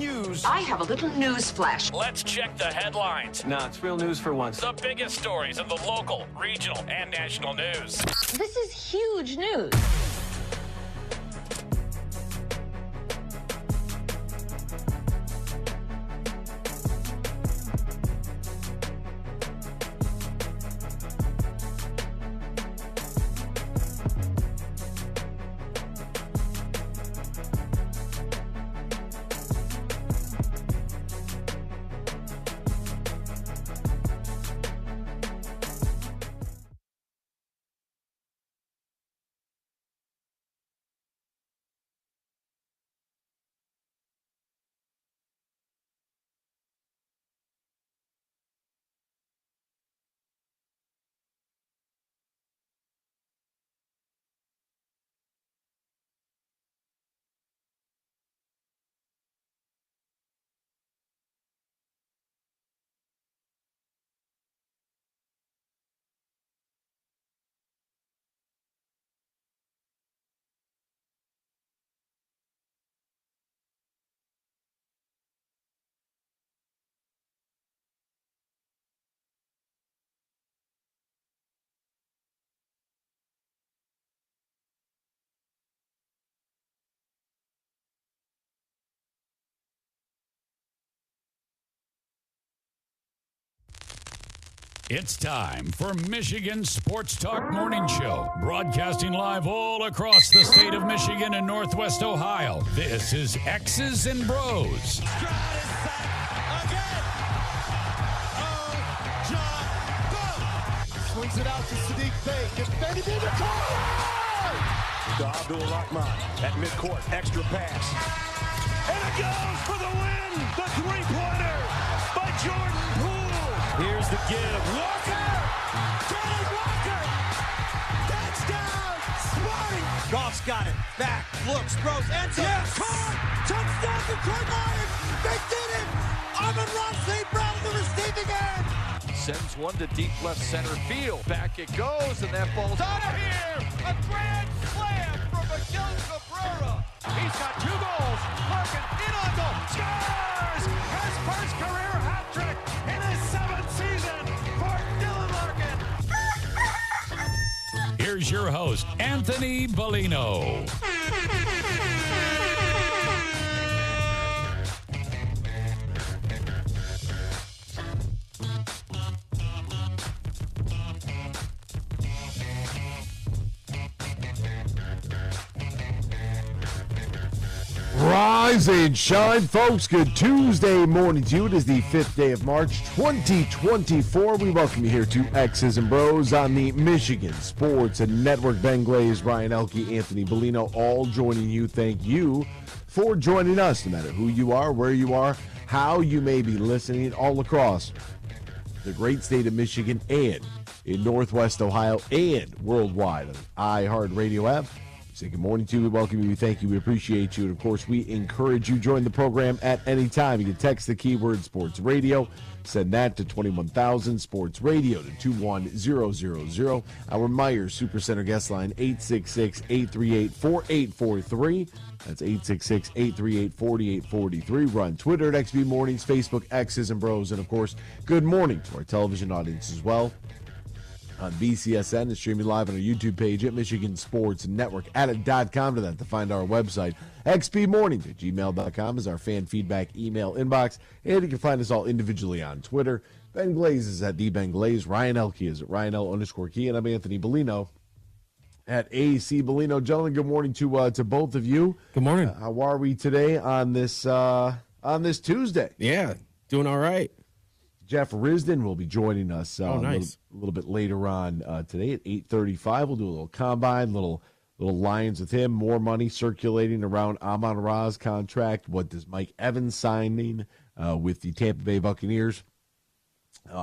news. I have a little news flash. Let's check the headlines. Nah, it's real news for once. The biggest stories of the local, regional, and national news. This is huge news. It's time for Michigan Sports Talk Morning Show, broadcasting live all across the state of Michigan and Northwest Ohio. This is X's and Bros. Stroud is sacked again. Oh, John, go! Swings it out to Sadiq Bey. Gets Benny to the corner. To Abdul-Rahman at midcourt. Extra pass. And it goes for the win. The three-pointer by Jordan Poole. Here's the give. Walker! Kenny Walker! Touchdown! Smarty! Goff's got it. Back, looks, throws, ends up. Yes! Caught! Touchdown to Troy Myers! They did it! Amon-Ra St. Brown in the receiving end! Sends one to deep left center field. Back it goes, and that ball's out of here! A grand slam from Miguel Cabrera. He's got 2 goals. Larkin in on goal. Scores! His first career hat trick in his 7th season for Dylan Larkin. Here's your host, Anthony Bellino. Rise and shine, folks. Good Tuesday morning to you. It is the 5th day of March, 2024. We welcome you here to X's and Bros on the Michigan Sports and Network. Ben Glaze, Ryan Elke, Anthony Bellino, all joining you. Thank you for joining us, no matter who you are, where you are, how you may be listening, all across the great state of Michigan and in Northwest Ohio and worldwide on the iHeartRadio app. Say good morning to you. We welcome you. We thank you. We appreciate you. And, of course, we encourage you to join the program at any time. You can text the keyword Sports Radio. Send that to 21,000 Sports Radio to 21000. Our Myers Supercenter guest line, 866-838-4843. That's 866-838-4843. We're on Twitter at XB Mornings, Facebook, X's and Bros. And, of course, good morning to our television audience as well. On BCSN and streaming live on our YouTube page at Michigan Sports Network at to find our website. xbmornings at gmail.com is our fan feedback email inbox. And you can find us all individually on Twitter. Ben Glaze is at TheBenGlaze. Ryan Elke is at RyanL_Key. And I'm Anthony Bellino at AC Bellino. Gentlemen, good morning to both of you. Good morning. How are we today on this Tuesday? Yeah, doing all right. Jeff Risdon will be joining us nice. a little bit later on today at 8:35. We'll do a little combine, little lines with him. More money circulating around Amon-Ra's contract. What does Mike Evans signing with the Tampa Bay Buccaneers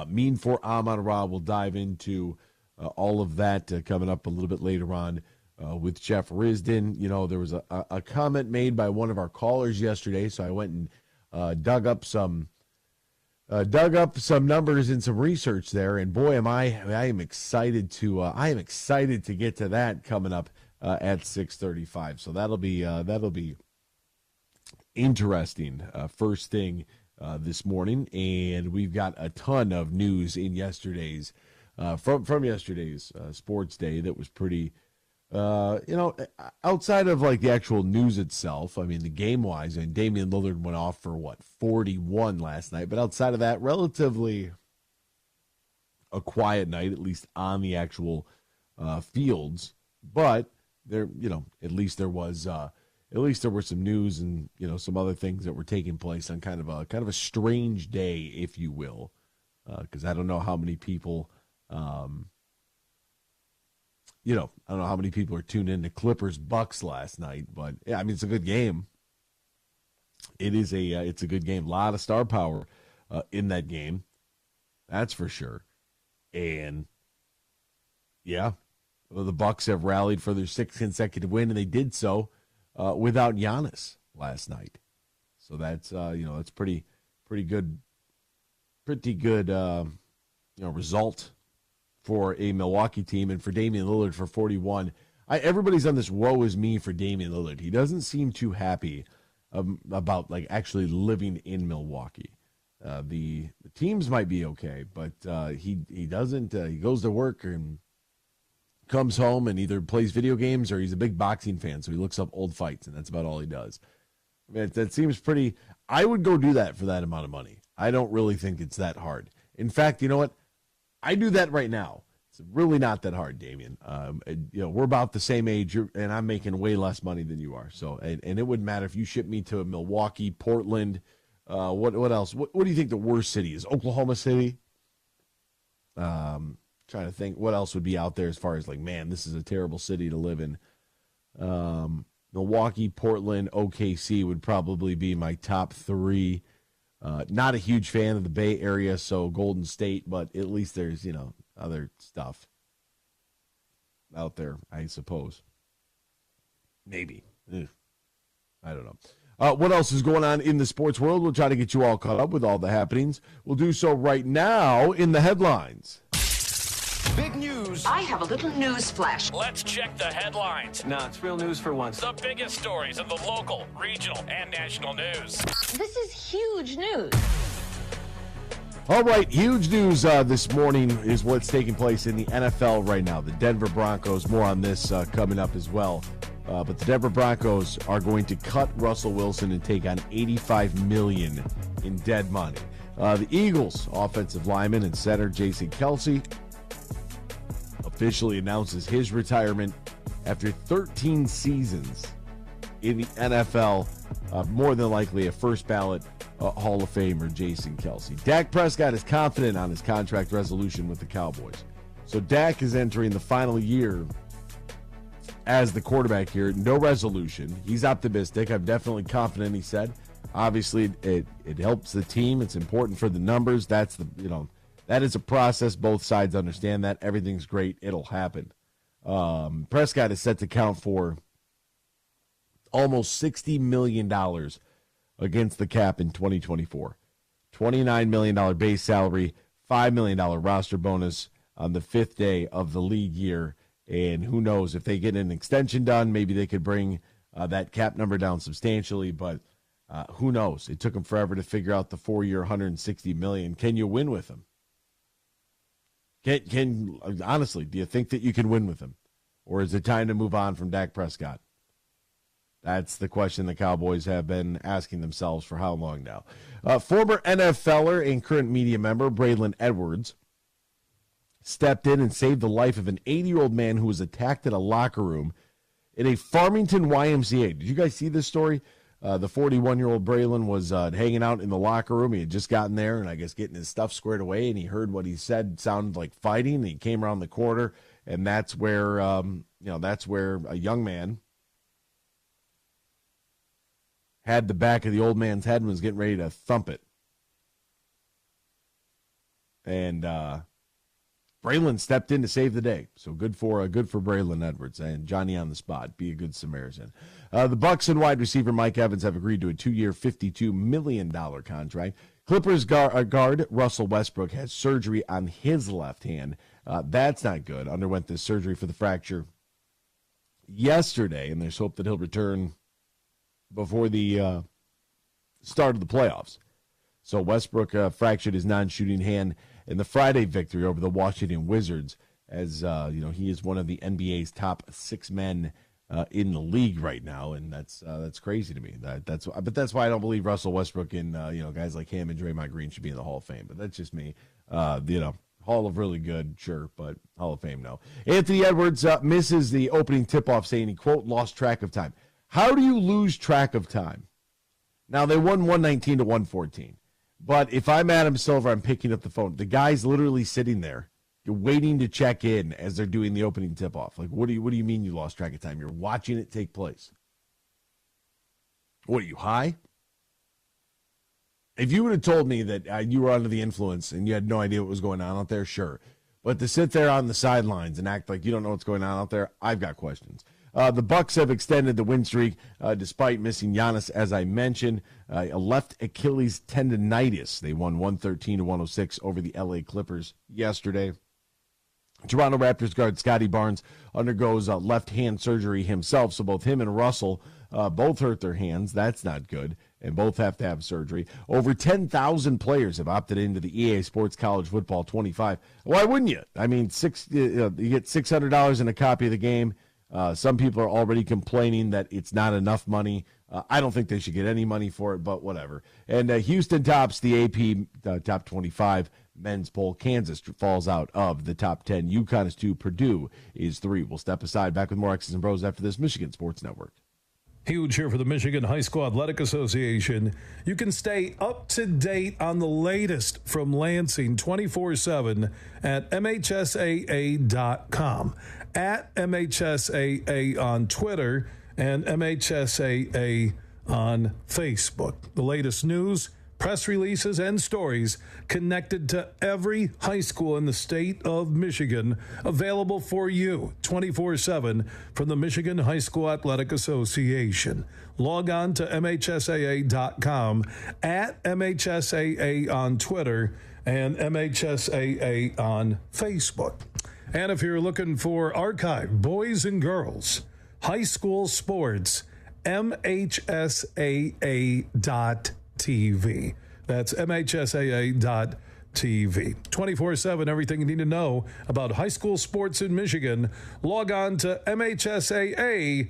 mean for Amon-Ra? We'll dive into all of that coming up a little bit later on with Jeff Risdon. You know, there was a comment made by one of our callers yesterday, so I went and dug up some numbers and some research there, and boy, I am excited to get to that coming up at 6:35. So that'll be interesting first thing this morning, and we've got a ton of news in yesterday's from yesterday's sports day that was pretty, outside of like the actual news itself. I mean, the game wise, and Damian Lillard went off for 41 last night, but outside of that, relatively a quiet night, at least on the actual fields. But there, at least there was some news and some other things that were taking place on kind of a strange day, if you will, because I don't know how many people, I don't know how many people are tuned in to Clippers-Bucks last night, but yeah, I mean, it's a good game. It's a good game. A lot of star power in that game, that's for sure. And yeah, well, the Bucks have rallied for their 6th consecutive win, and they did so without Giannis last night. So that's that's pretty good result for a Milwaukee team, and for Damian Lillard for 41. Everybody's on this woe is me for Damian Lillard. He doesn't seem too happy about like actually living in Milwaukee. The teams might be okay, but he doesn't. He goes to work and comes home and either plays video games or he's a big boxing fan, so he looks up old fights, and that's about all he does. I mean, that seems pretty. I would go do that for that amount of money. I don't really think it's that hard. In fact, you know what? I do that right now. It's really not that hard, Damian. We're about the same age, and I'm making way less money than you are. So, and it wouldn't matter if you ship me to Milwaukee, Portland. What else? What do you think the worst city is? Oklahoma City. Trying to think what else would be out there as far as like, man, this is a terrible city to live in. Milwaukee, Portland, OKC would probably be my top 3. Not a huge fan of the Bay Area, so Golden State, but at least there's, other stuff out there, I suppose. Maybe. I don't know. What else is going on in the sports world? We'll try to get you all caught up with all the happenings. We'll do so right now in the headlines. Big news. I have a little news flash. Let's check the headlines. Nah, it's real news for once. The biggest stories in the local, regional, and national news. This is huge news. All right, huge news this morning is what's taking place in the NFL right now. The Denver Broncos, more on this coming up as well. But the Denver Broncos are going to cut Russell Wilson and take on $85 million in dead money. The Eagles offensive lineman and center Jason Kelce officially announces his retirement after 13 seasons in the NFL. More than likely a first ballot Hall of Famer, Jason Kelce. Dak Prescott is confident on his contract resolution with the Cowboys. So Dak is entering the final year as the quarterback here. No resolution. He's optimistic. I'm definitely confident, he said. Obviously, it helps the team. It's important for the numbers. That's that is a process. Both sides understand that. Everything's great. It'll happen. Prescott is set to count for almost $60 million against the cap in 2024. $29 million base salary, $5 million roster bonus on the 5th day of the league year. And who knows, if they get an extension done, maybe they could bring that cap number down substantially. But who knows? It took them forever to figure out the 4-year, $160 million. Can you win with him? Can honestly, do you think that you can win with him? Or is it time to move on from Dak Prescott? That's the question the Cowboys have been asking themselves for how long now. Former NFLer and current media member Braylon Edwards stepped in and saved the life of an 80-year-old man who was attacked in a locker room in a Farmington YMCA. Did you guys see this story? The 41-year-old Braylon was hanging out in the locker room. He had just gotten there and I guess getting his stuff squared away, and he heard what he said sounded like fighting. And he came around the corner, and that's where a young man had the back of the old man's head and was getting ready to thump it. And Braylon stepped in to save the day. So good for Braylon Edwards and Johnny on the spot. Be a good Samaritan. The Bucks and wide receiver Mike Evans have agreed to a 2-year, $52 million contract. Clippers guard Russell Westbrook has surgery on his left hand. That's not good. Underwent this surgery for the fracture yesterday, and there's hope that he'll return before the start of the playoffs. So Westbrook fractured his non-shooting hand in the Friday victory over the Washington Wizards, as he is one of the NBA's top 6 men in the league right now, and that's crazy to me. But that's why I don't believe Russell Westbrook and guys like him and Draymond Green should be in the Hall of Fame. But that's just me. Hall of really good, sure, but Hall of Fame, no. Anthony Edwards misses the opening tip-off, saying he, quote, lost track of time. How do you lose track of time? Now, they won 119 to 114. But if I'm Adam Silver, I'm picking up the phone. The guy's literally sitting there. You're waiting to check in as they're doing the opening tip-off. Like, what do you mean you lost track of time? You're watching it take place. What, are you high? If you would have told me that you were under the influence and you had no idea what was going on out there, sure. But to sit there on the sidelines and act like you don't know what's going on out there, I've got questions. The Bucks have extended the win streak despite missing Giannis, as I mentioned. A left Achilles tendonitis. They won 113 to 106 over the LA Clippers yesterday. Toronto Raptors guard Scotty Barnes undergoes left hand surgery himself, so both him and Russell both hurt their hands. That's not good, and both have to have surgery. Over 10,000 players have opted into the EA Sports College Football 25. Why wouldn't you? I mean, you get $600 in a copy of the game. Some people are already complaining that it's not enough money. I don't think they should get any money for it, but whatever. And Houston tops the AP top 25 men's poll. Kansas falls out of the top 10. UConn is 2. Purdue is 3. We'll step aside. Back with more X's and Bros after this. Michigan Sports Network. Huge here for the Michigan High School Athletic Association. You can stay up to date on the latest from Lansing 24/7 at MHSAA.com, at MHSAA on Twitter, and MHSAA on Facebook. The latest news, press releases, and stories connected to every high school in the state of Michigan, available for you 24/7 from the Michigan High School Athletic Association. Log on to MHSAA.com, at MHSAA on Twitter, and MHSAA on Facebook. And if you're looking for archive boys and girls high school sports, MHSAA.TV. That's MHSAA.TV. 24/7, everything you need to know about high school sports in Michigan. Log on to MHSAA.com.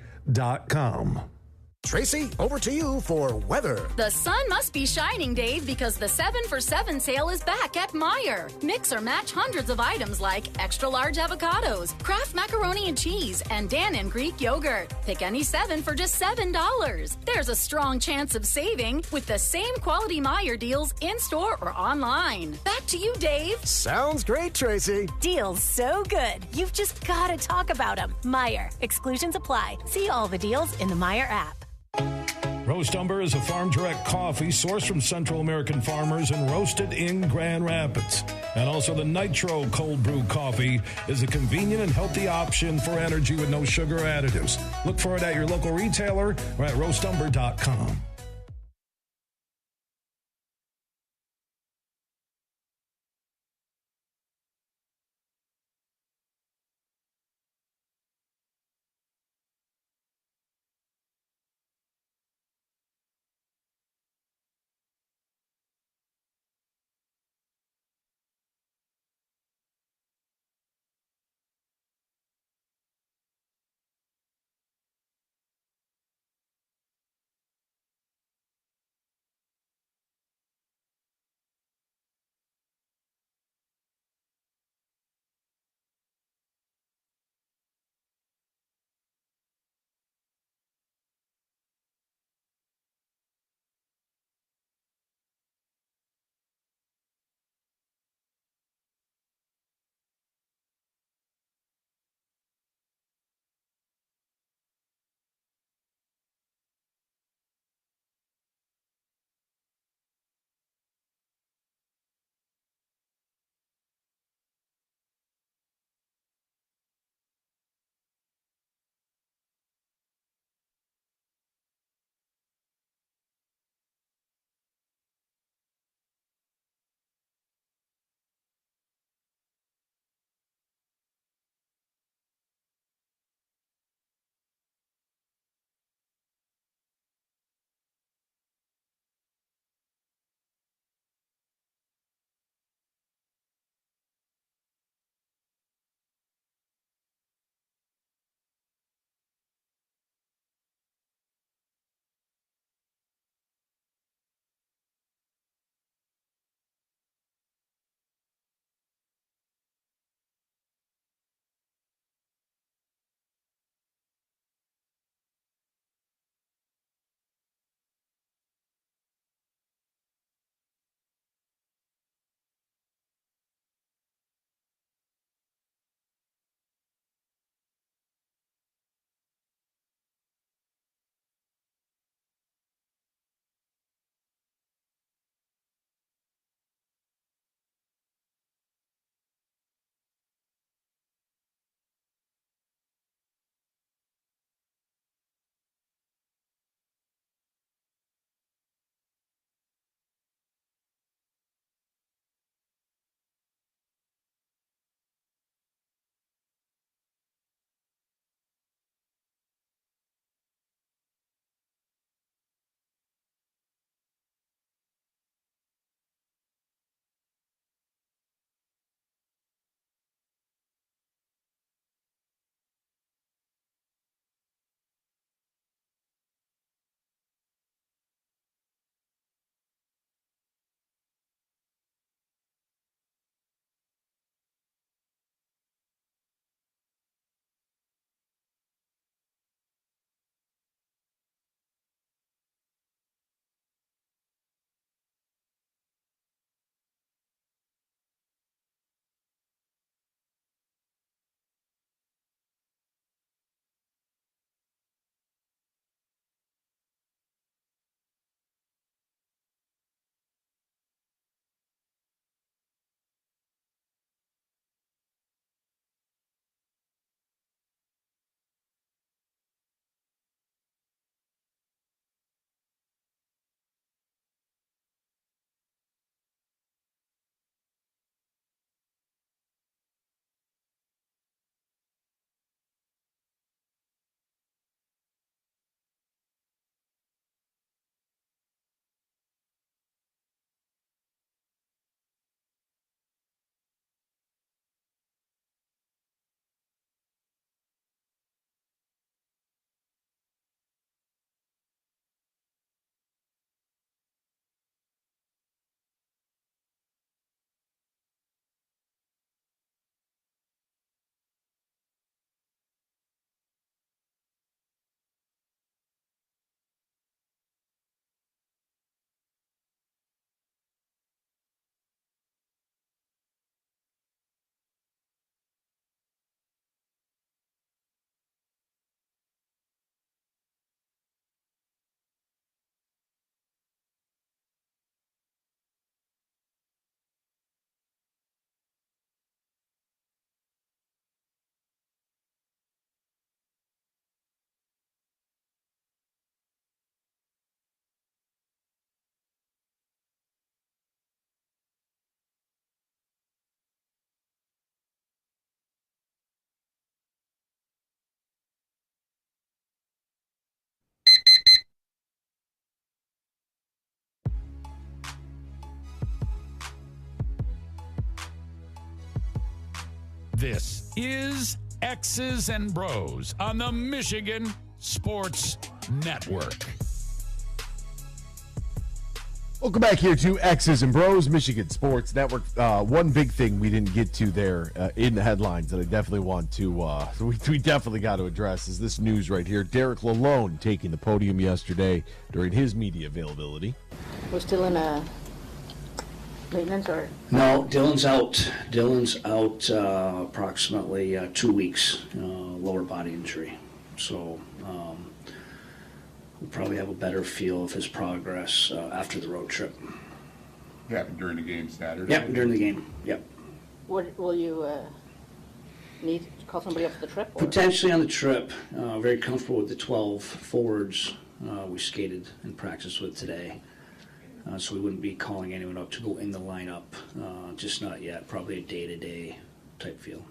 Tracy, over to you for weather. The sun must be shining, Dave, because the 7 for 7 sale is back at Meijer. Mix or match hundreds of items like extra large avocados, Kraft macaroni and cheese, and Dannon Greek yogurt. Pick any 7 for just $7. There's a strong chance of saving with the same quality Meijer deals in-store or online. Back to you, Dave. Sounds great, Tracy. Deals so good, you've just got to talk about them. Meijer. Exclusions apply. See all the deals in the Meijer app. Roast Umber is a farm direct coffee sourced from Central American farmers and roasted in Grand Rapids. And also the Nitro Cold Brew Coffee is a convenient and healthy option for energy with no sugar additives. Look for it at your local retailer or at roastumber.com. This is X's and Bros on the Michigan Sports Network. Welcome back here to X's and Bros, Michigan Sports Network. One big thing we didn't get to there in the headlines that I definitely want to, we definitely got to address is this news right here. Derek Lalone taking the podium yesterday during his media availability. We're still in a maintenance or? No, Dylan's out. Dylan's out approximately 2 weeks, lower body injury. So we'll probably have a better feel of his progress after the road trip. Happened during the game Saturday? Yep, during the game, yep. What, will you need to call somebody up for the trip? Or? Potentially on the trip. Very comfortable with the 12 forwards we skated and practiced with today. So we wouldn't be calling anyone up to go in the lineup, just not yet. Probably a day-to-day type feel.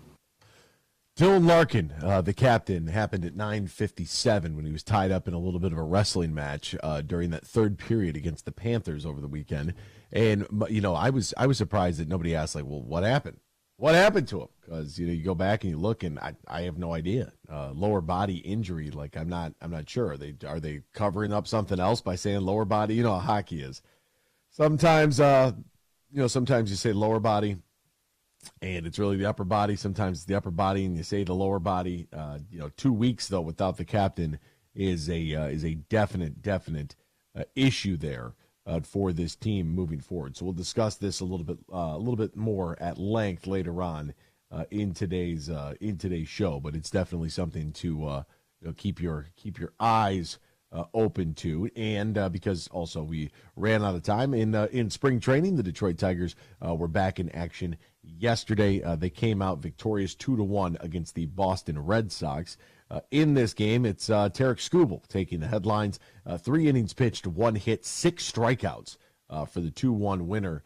Dylan Larkin, the captain, happened at 9:57 when he was tied up in a little bit of a wrestling match during that third period against the Panthers over the weekend. And, you know, I was surprised that nobody asked, like, well, what happened? What happened to him? Because, you know, you go back and you look, and I have no idea. Lower body injury, like, I'm not sure. Are they covering up something else by saying lower body? You know how hockey is. Sometimes, sometimes you say lower body, and it's really the upper body. Sometimes it's the upper body, and you say the lower body. 2 weeks though without the captain is a definite issue there for this team moving forward. So we'll discuss this a little bit more at length later on in today's show. But it's definitely something to keep your eyes open to, and because also we ran out of time in spring training. The Detroit Tigers were back in action yesterday. They came out victorious 2-1 against the Boston Red Sox. In this game, it's Tarik Skubal taking the headlines. 3 innings pitched, 1 hit, 6 strikeouts for the 2-1 winner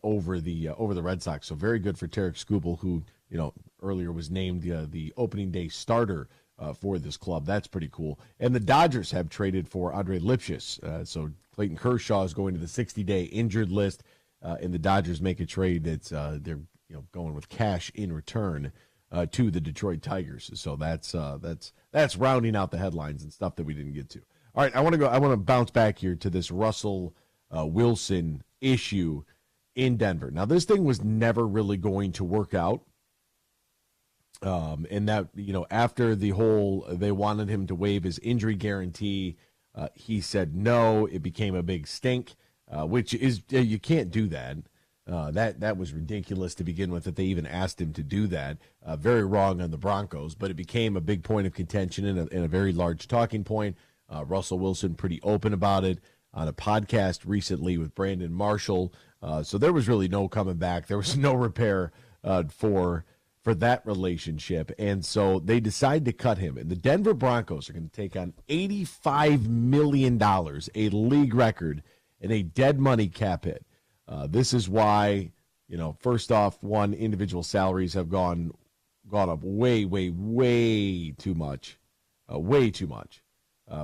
over the Red Sox. So very good for Tarik Skubal, who earlier was named the opening day starter for this club. That's pretty cool. And the Dodgers have traded for Andre Lipschitz. So Clayton Kershaw is going to the 60-day injured list, and the Dodgers make a trade that's they're going with cash in return to the Detroit Tigers. So that's rounding out the headlines and stuff that we didn't get to. All right, I want to bounce back here to this Russell Wilson issue in Denver. Now, this thing was never really going to work out. And that, after the whole, they wanted him to waive his injury guarantee. He said no. It became a big stink, which is, you can't do that. That was ridiculous to begin with, that they even asked him to do that. Very wrong on the Broncos, but it became a big point of contention and a very large talking point. Russell Wilson pretty open about it on a podcast recently with Brandon Marshall. So there was really no coming back. There was no repair for that relationship, and so they decide to cut him. And the Denver Broncos are going to take on $85 million, a league record, and a dead money cap hit. This is why, first off, individual salaries have gone up way too much, way too much.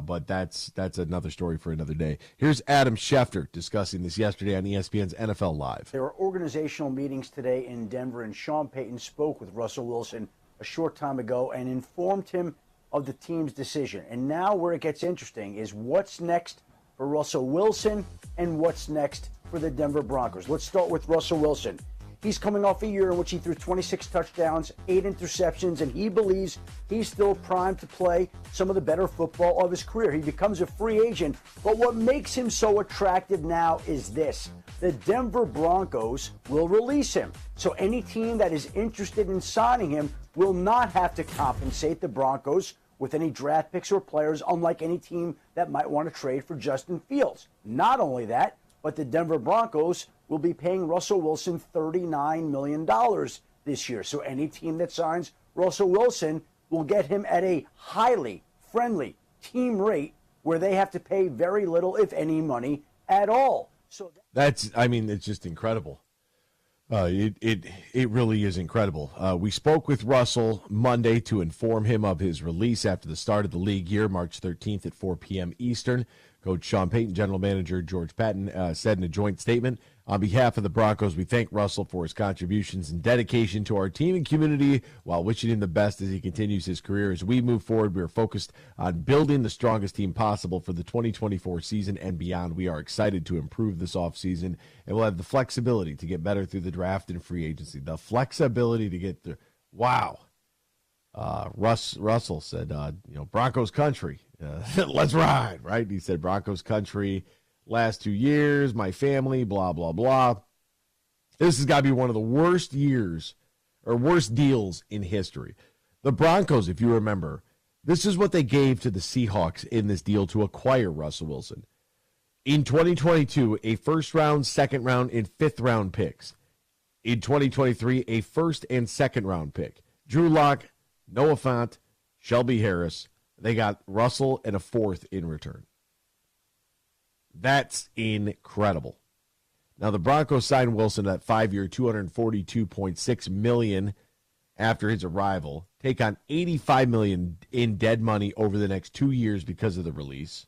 But that's another story for another day. Here's Adam Schefter discussing this yesterday on ESPN's NFL Live. There were organizational meetings today in Denver, and Sean Payton spoke with Russell Wilson a short time ago and informed him of the team's decision. And now where it gets interesting is what's next for Russell Wilson and what's next for the Denver Broncos. Let's start with Russell Wilson. He's coming off a year in which he threw 26 touchdowns, 8 interceptions, and he believes he's still primed to play some of the better football of his career. He becomes a free agent, but what makes him so attractive now is this. The Denver Broncos will release him. So any team that is interested in signing him will not have to compensate the Broncos with any draft picks or players, unlike any team that might want to trade for Justin Fields. Not only that, but the Denver Broncos will be paying Russell Wilson $39 million this year. So any team that signs Russell Wilson will get him at a highly friendly team rate where they have to pay very little, if any, money at all. So it's just incredible. It really is incredible. We spoke with Russell Monday to inform him of his release after the start of the league year, March 13th at 4 p.m. Eastern. Coach Sean Payton, general manager George Patton, said in a joint statement, on behalf of the Broncos, we thank Russell for his contributions and dedication to our team and community while wishing him the best as he continues his career. As we move forward, we are focused on building the strongest team possible for the 2024 season and beyond. We are excited to improve this offseason, and we'll have the flexibility to get better through the draft and free agency. The flexibility to get there. Wow. Russell said, Broncos country. Let's ride, right? He said, Broncos country. Last 2 years, my family, blah, blah, blah. This has got to be one of the worst years or worst deals in history. The Broncos, if you remember, this is what they gave to the Seahawks in this deal to acquire Russell Wilson. In 2022, a first-round, second-round, and fifth-round picks. In 2023, a first- and second-round pick. Drew Lock, Noah Fant, Shelby Harris. They got Russell and a fourth in return. That's incredible. Now, the Broncos signed Wilson at 5-year, $242.6 million after his arrival. Take on $85 million in dead money over the next 2 years because of the release.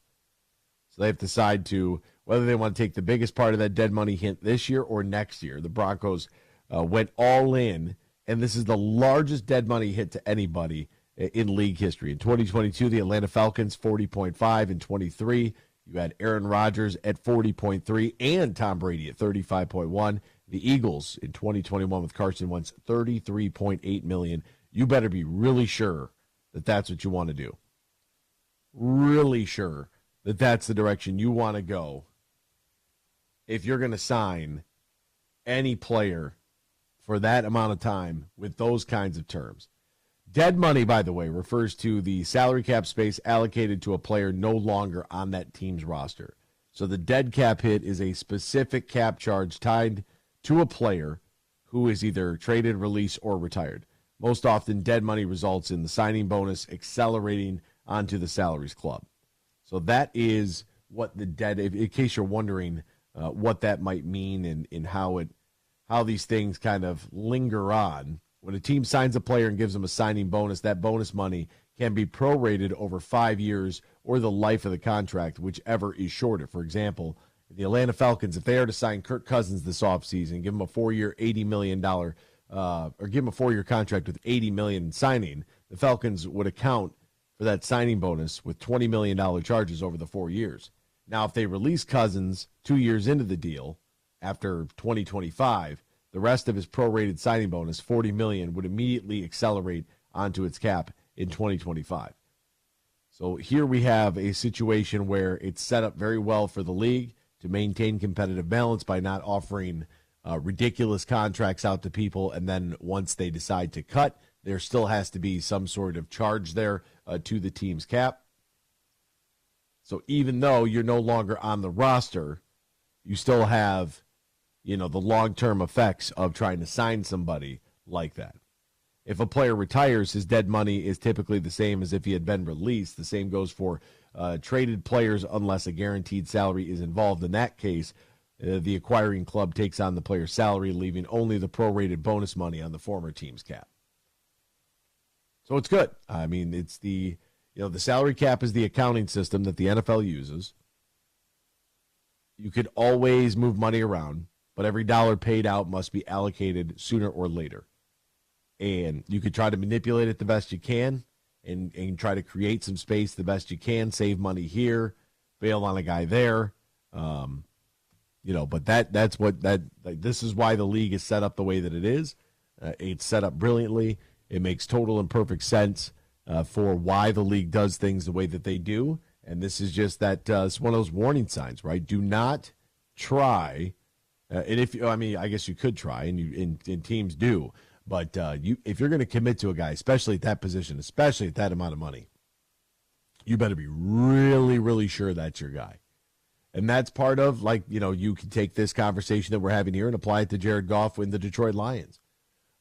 So they have to decide to whether they want to take the biggest part of that dead money hit this year or next year. The Broncos went all in, and this is the largest dead money hit to anybody in league history. In 2022, the Atlanta Falcons, 40.5. In 23, you had Aaron Rodgers at 40.3 and Tom Brady at 35.1. The Eagles in 2021 with Carson Wentz, 33.8 million. You better be really sure that that's what you want to do. Really sure that that's the direction you want to go if you're going to sign any player for that amount of time with those kinds of terms. Dead money, by the way, refers to the salary cap space allocated to a player no longer on that team's roster. So the dead cap hit is a specific cap charge tied to a player who is either traded, released, or retired. Most often, dead money results in the signing bonus accelerating onto the salaries club. So that is what the dead, in case you're wondering what that might mean and how these things kind of linger on. When a team signs a player and gives them a signing bonus, that bonus money can be prorated over 5 years or the life of the contract, whichever is shorter. For example, the Atlanta Falcons, if they are to sign Kirk Cousins this offseason, give him a 4-year, $80 million, or give him a 4-year contract with $80 million in signing, the Falcons would account for that signing bonus with $20 million charges over the 4 years. Now, if they release Cousins 2 years into the deal after 2025, the rest of his prorated signing bonus, $40 million, would immediately accelerate onto its cap in 2025. So here we have a situation where it's set up very well for the league to maintain competitive balance by not offering ridiculous contracts out to people, and then once they decide to cut, there still has to be some sort of charge there to the team's cap. So even though you're no longer on the roster, you still have the long-term effects of trying to sign somebody like that. If a player retires, his dead money is typically the same as if he had been released. The same goes for traded players unless a guaranteed salary is involved. In that case, the acquiring club takes on the player's salary, leaving only the prorated bonus money on the former team's cap. So it's good. I mean, it's the salary cap is the accounting system that the NFL uses. You could always move money around, but every dollar paid out must be allocated sooner or later. And you could try to manipulate it the best you can and try to create some space the best you can, save money here, bail on a guy there. But this is why the league is set up the way that it is. It's set up brilliantly. It makes total and perfect sense for why the league does things the way that they do. And this is just that it's one of those warning signs, right? Do not try. And I guess you could try, and teams do. But if you're going to commit to a guy, especially at that position, especially at that amount of money, you better be really, really sure that's your guy. And that's part of, you can take this conversation that we're having here and apply it to Jared Goff in the Detroit Lions.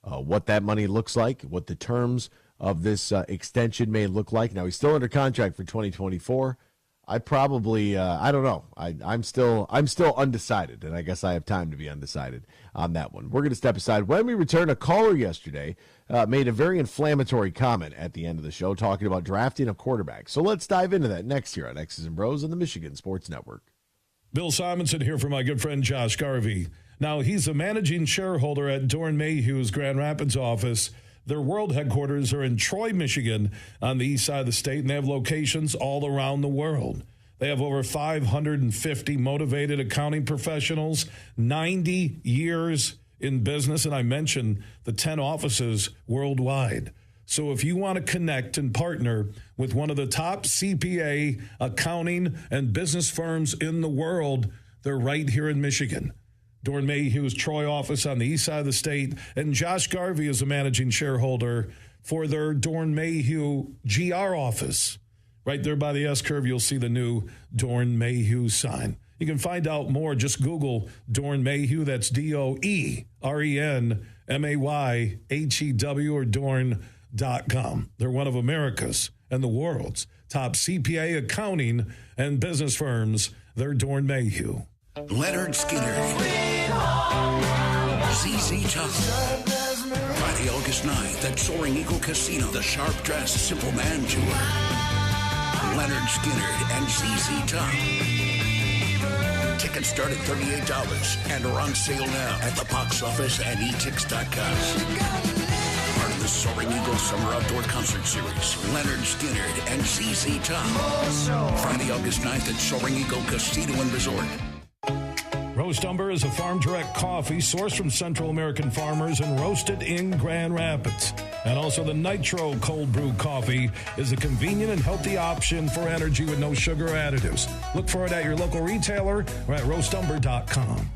What that money looks like, what the terms of this extension may look like. Now, he's still under contract for 2024. I probably I don't know. I'm still undecided, and I guess I have time to be undecided on that one. We're going to step aside. When we return, a caller yesterday made a very inflammatory comment at the end of the show talking about drafting a quarterback. So let's dive into that next here on X's and Bros on the Michigan Sports Network. Bill Simonson here for my good friend Josh Garvey. Now, he's a managing shareholder at Dorn Mayhew's Grand Rapids office. Their world headquarters are in Troy, Michigan, on the east side of the state, and they have locations all around the world. They have over 550 motivated accounting professionals, 90 years in business, and I mentioned the 10 offices worldwide. So if you want to connect and partner with one of the top CPA, accounting, and business firms in the world, they're right here in Michigan. Dorn Mayhew's Troy office on the east side of the state, and Josh Garvey is a managing shareholder for their Dorn Mayhew GR office. Right there by the S-curve, you'll see the new Dorn Mayhew sign. You can find out more. Just Google Dorn Mayhew. That's DOERENMAYHEW or Dorn.com. They're one of America's and the world's top CPA, accounting, and business firms. They're Dorn Mayhew. Leonard Skinner, ZZ Top, Friday, August 9th at Soaring Eagle Casino, the Sharp Dress Simple Man Tour. Leonard Skinner and ZZ Top. Tickets start at $38 and are on sale now at the box office and etix.com. Part of the Soaring Eagle Summer Outdoor Concert Series, Leonard Skinner and ZZ Top. Friday, August 9th at Soaring Eagle Casino and Resort. Roast Umber is a farm-direct coffee sourced from Central American farmers and roasted in Grand Rapids. And also the Nitro Cold Brew Coffee is a convenient and healthy option for energy with no sugar additives. Look for it at your local retailer or at roastumber.com.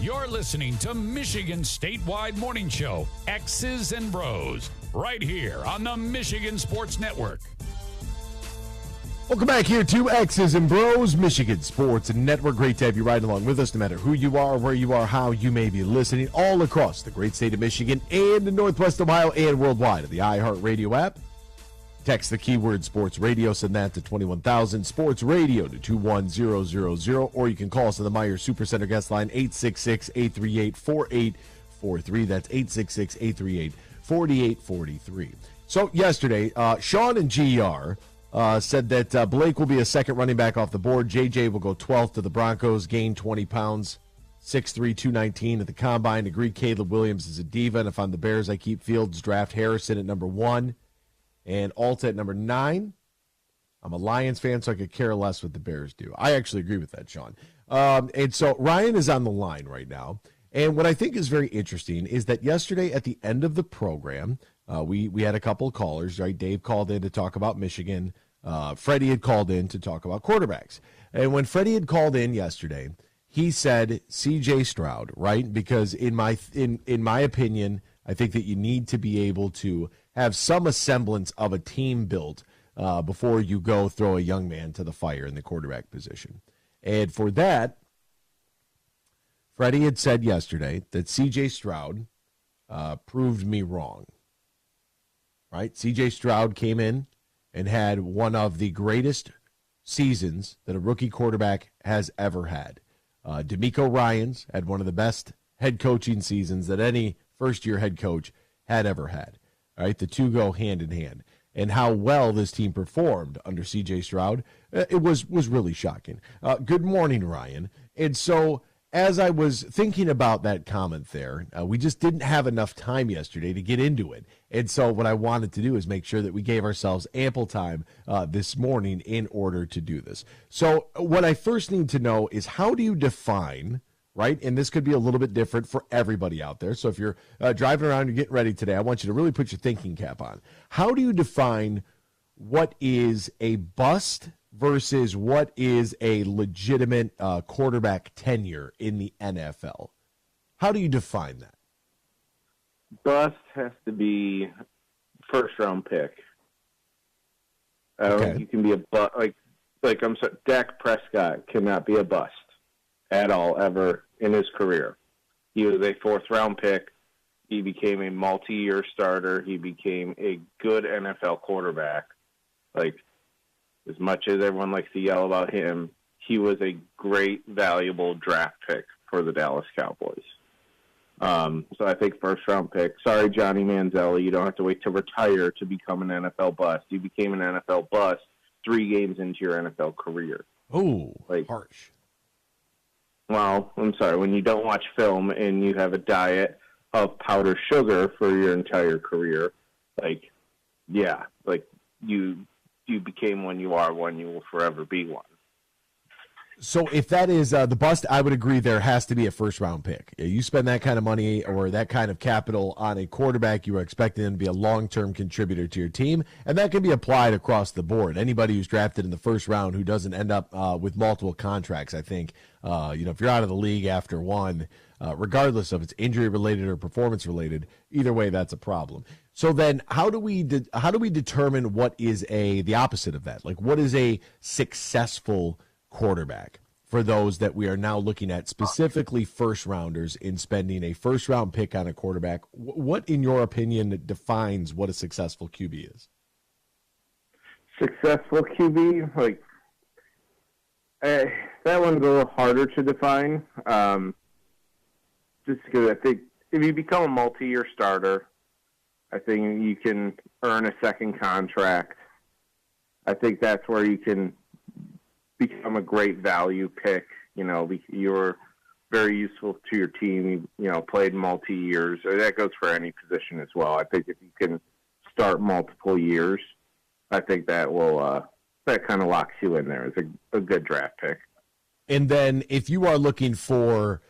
You're listening to Michigan's statewide morning show, X's and Bros, right here on the Michigan Sports Network. Welcome back here to X's and Bros, Michigan Sports Network. Great to have you riding along with us, no matter who you are, where you are, how you may be listening, all across the great state of Michigan and Northwest Ohio and worldwide at the iHeartRadio app. Text the keyword Sports Radio, send that to 21,000 Sports Radio to 21000, or you can call us on the Meijer Supercenter guest line, 866-838-4843. That's 866-838-4843. So yesterday, Sean and GR said that Blake will be a second running back off the board. JJ will go 12th to the Broncos, gain 20 pounds, 6'3", 219 at the combine. Agree Caleb Williams is a diva, and if I'm the Bears, I keep Fields, draft Harrison at number 1. And Alta at number 9. I'm a Lions fan, so I could care less what the Bears do. I actually agree with that, Sean. And so Ryan is on the line right now. And what I think is very interesting is that yesterday at the end of the program, we had a couple of callers, right? Dave called in to talk about Michigan. Freddie had called in to talk about quarterbacks. And when Freddie had called in yesterday, he said C.J. Stroud, right? Because in my opinion, I think that you need to be able to have some semblance of a team built before you go throw a young man to the fire in the quarterback position. And for that, Freddie had said yesterday that C.J. Stroud proved me wrong. Right? C.J. Stroud came in and had one of the greatest seasons that a rookie quarterback has ever had. DeMeco Ryans had one of the best head coaching seasons that any first-year head coach had ever had. All right, the two go hand in hand. And how well this team performed under C.J. Stroud, it was really shocking. Good morning, Ryan. And so as I was thinking about that comment there, we just didn't have enough time yesterday to get into it. And so what I wanted to do is make sure that we gave ourselves ample time this morning in order to do this. So what I first need to know is, how do you define, right? And this could be a little bit different for everybody out there. So if you're driving around, you're getting ready today, I want you to really put your thinking cap on. How do you define what is a bust versus what is a legitimate quarterback tenure in the NFL? How do you define that? Bust has to be first-round pick. Okay. You can be a bust. Like I'm sorry, Dak Prescott cannot be a bust at all ever in his career. He was a fourth-round pick. He became a multi-year starter. He became a good NFL quarterback. Like, as much as everyone likes to yell about him, he was a great, valuable draft pick for the Dallas Cowboys. So I think first-round pick. Sorry, Johnny Manziel, you don't have to wait to retire to become an NFL bust. You became an NFL bust 3 games into your NFL career. Oh, harsh. Well, I'm sorry, when you don't watch film and you have a diet of powdered sugar for your entire career, you became one, you are one, you will forever be one. So if that is the bust, I would agree there has to be a first-round pick. You spend that kind of money or that kind of capital on a quarterback, you are expecting them to be a long-term contributor to your team, and that can be applied across the board. Anybody who's drafted in the first round who doesn't end up with multiple contracts, I think, if you're out of the league after one, regardless of it's injury-related or performance-related, either way, that's a problem. So then how do we determine what is the opposite of that? Like, what is a successful quarterback for those that we are now looking at, specifically first-rounders, in spending a first-round pick on a quarterback? What, in your opinion, defines what a successful QB is? Successful QB? That one's a little harder to define. Just because I think if you become a multi-year starter, I think you can earn a second contract. I think that's where you can become a great value pick. You're very useful to your team. Played multi-years. That goes for any position as well. I think if you can start multiple years, I think that will that kind of locks you in there as a good draft pick. And then if you are looking for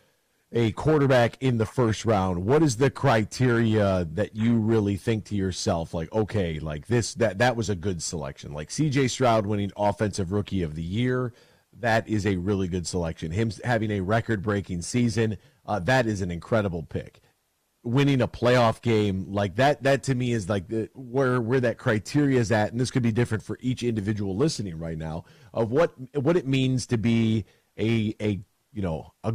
a quarterback in the first round, what is the criteria that you really think to yourself, that was a good selection? Like C.J. Stroud winning Offensive Rookie of the Year, that is a really good selection. Him having a record-breaking season, that is an incredible pick. Winning a playoff game like that to me is like where that criteria is at, and this could be different for each individual listening right now, of what it means to be a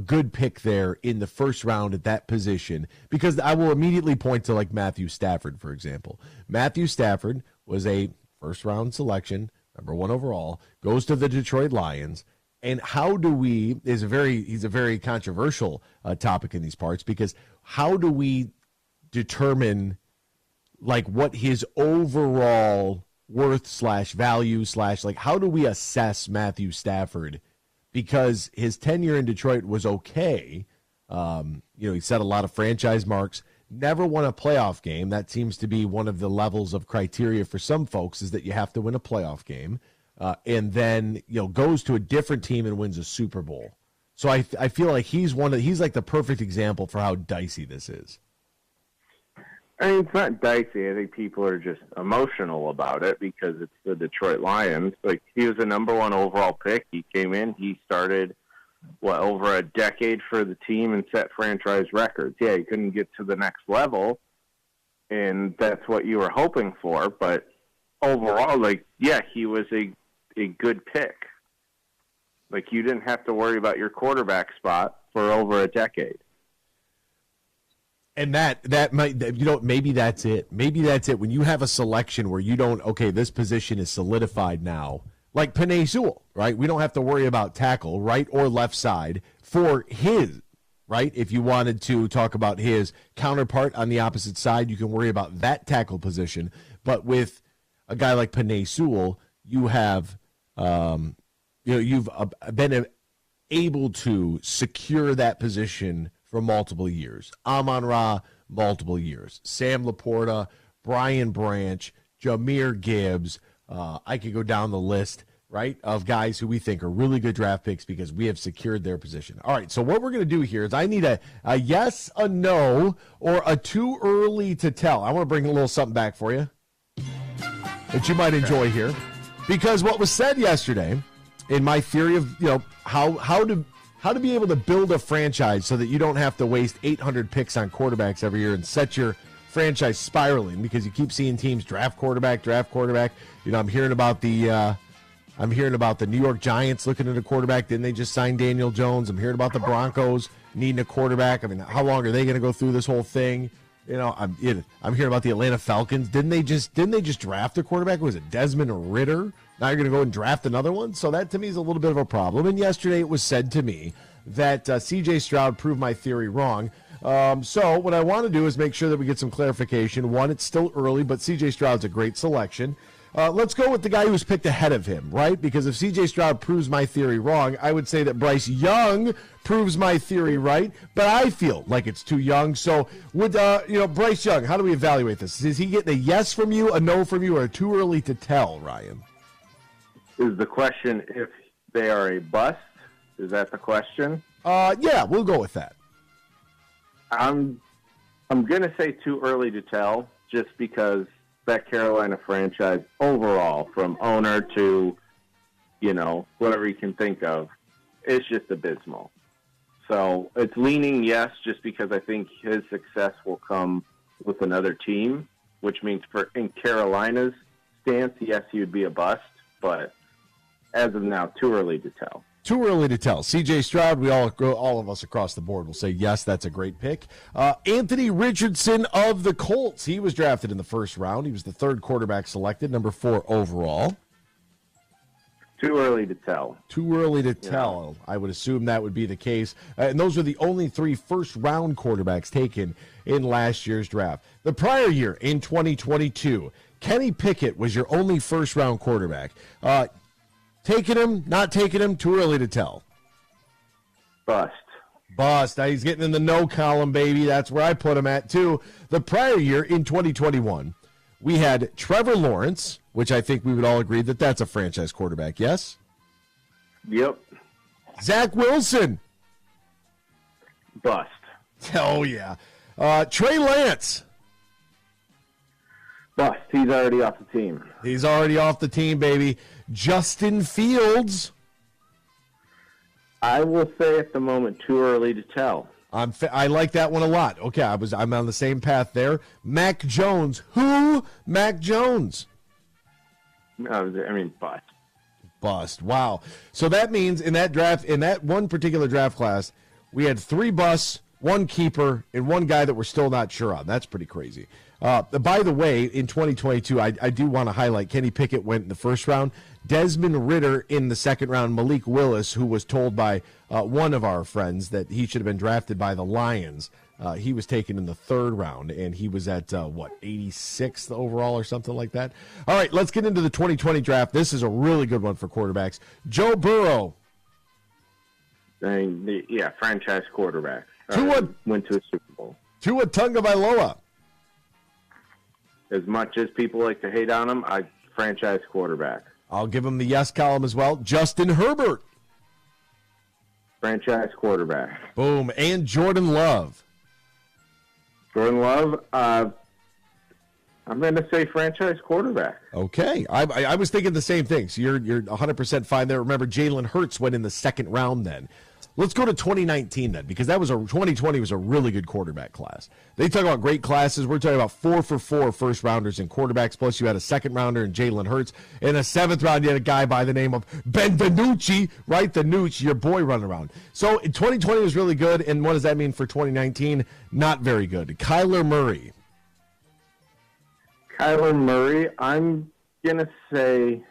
good pick there in the first round at that position. Because I will immediately point to like Matthew Stafford, for example. Matthew Stafford was a first-round selection, number 1 overall, goes to the Detroit Lions. And he's a very controversial topic in these parts, because how do we determine like what his overall worth / value / like how do we assess Matthew Stafford? Because his tenure in Detroit was okay. He set a lot of franchise marks, never won a playoff game. That seems to be one of the levels of criteria for some folks, is that you have to win a playoff game. And then goes to a different team and wins a Super Bowl. So I feel like he's like the perfect example for how dicey this is. I mean, it's not dicey. I think people are just emotional about it because it's the Detroit Lions. Like, he was a number 1 overall pick. He came in. He started over a decade for the team and set franchise records. Yeah, he couldn't get to the next level, and that's what you were hoping for. But overall, he was a good pick. Like, you didn't have to worry about your quarterback spot for over a decade. And that might, maybe that's it. Maybe that's it. When you have a selection where you don't, this position is solidified now, like Penei Sewell, right? We don't have to worry about tackle, right or left side for his, right? If you wanted to talk about his counterpart on the opposite side, you can worry about that tackle position. But with a guy like Penei Sewell, you have, you've been able to secure that position for multiple years. Amon-Ra, multiple years. Sam Laporta, Brian Branch, Jahmyr Gibbs. I could go down the list, right, of guys who we think are really good draft picks because we have secured their position. All right, so what we're going to do here is I need a yes, a no, or a too early to tell. I want to bring a little something back for you that you might enjoy here. Because what was said yesterday, in my theory of how to be able to build a franchise so that you don't have to waste 800 picks on quarterbacks every year and set your franchise spiraling, because you keep seeing teams draft quarterback. I'm hearing about the New York Giants looking at a quarterback. Didn't they just sign Daniel Jones? I'm hearing about the Broncos needing a quarterback. I mean, how long are they going to go through this whole thing? I'm hearing about the Atlanta Falcons. Didn't they just draft a quarterback? Was it Desmond Ridder? Now you're going to go and draft another one? So that to me is a little bit of a problem. And yesterday it was said to me that C.J. Stroud proved my theory wrong. So what I want to do is make sure that we get some clarification. One, it's still early, but C.J. Stroud's a great selection. Let's go with the guy who was picked ahead of him, right? Because if C.J. Stroud proves my theory wrong, I would say that Bryce Young proves my theory right, but I feel like it's too young. So would Bryce Young, how do we evaluate this? Is he getting a yes from you, a no from you, or too early to tell, Ryan? Is the question if they are a bust? Is that the question? Yeah, we'll go with that. I'm going to say too early to tell, just because that Carolina franchise overall, from owner to, whatever you can think of, it's just abysmal. So it's leaning yes, just because I think his success will come with another team, which means in Carolina's stance, yes, he would be a bust, but as of now, too early to tell. Too early to tell. C.J. Stroud, we all of us across the board will say, yes, that's a great pick. Anthony Richardson of the Colts. He was drafted in the first round. He was the third quarterback selected, number 4 overall. Too early to tell. Too early to tell. I would assume that would be the case. And those are the only 3 first-round quarterbacks taken in last year's draft. The prior year, in 2022, Kenny Pickett was your only first-round quarterback. Taking him, not taking him, too early to tell. Bust. Now he's getting in the no column, baby. That's where I put him at, too. The prior year, in 2021, we had Trevor Lawrence, which I think we would all agree that that's a franchise quarterback, yes? Yep. Zach Wilson. Bust. Oh, yeah. Trey Lance. Bust. He's already off the team. He's already off the team, baby. Justin Fields. I will say at the moment, too early to tell. I like that one a lot. Okay, I'm on the same path there. Mac Jones. Who? Mac Jones. Bust. Bust. Wow. So that means in that draft, in that one particular draft class, we had 3 busts, 1 keeper, and 1 guy that we're still not sure on. That's pretty crazy. By the way, in 2022, I do want to highlight Kenny Pickett went in the first round. Desmond Ridder in the second round. Malik Willis, who was told by one of our friends that he should have been drafted by the Lions, he was taken in the third round, and he was at, 86th overall or something like that. All right, let's get into the 2020 draft. This is a really good one for quarterbacks. Joe Burrow. Franchise quarterback. Went to a Super Bowl. Tua Tagovailoa. As much as people like to hate on him, franchise quarterback. I'll give him the yes column as well. Justin Herbert. Franchise quarterback. Boom. And Jordan Love. Jordan Love, I'm going to say franchise quarterback. Okay. I was thinking the same thing. So you're 100% fine there. Remember, Jalen Hurts went in the second round then. Let's go to 2019 then, because 2020 was a really good quarterback class. They talk about great classes. We're talking about 4 for 4 first rounders in quarterbacks. Plus, you had a second rounder in Jalen Hurts. In a seventh round, you had a guy by the name of Ben DiNucci, right? DiNucci, your boy, running around. So 2020 was really good. And what does that mean for 2019? Not very good. Kyler Murray. Kyler Murray, I'm going to say,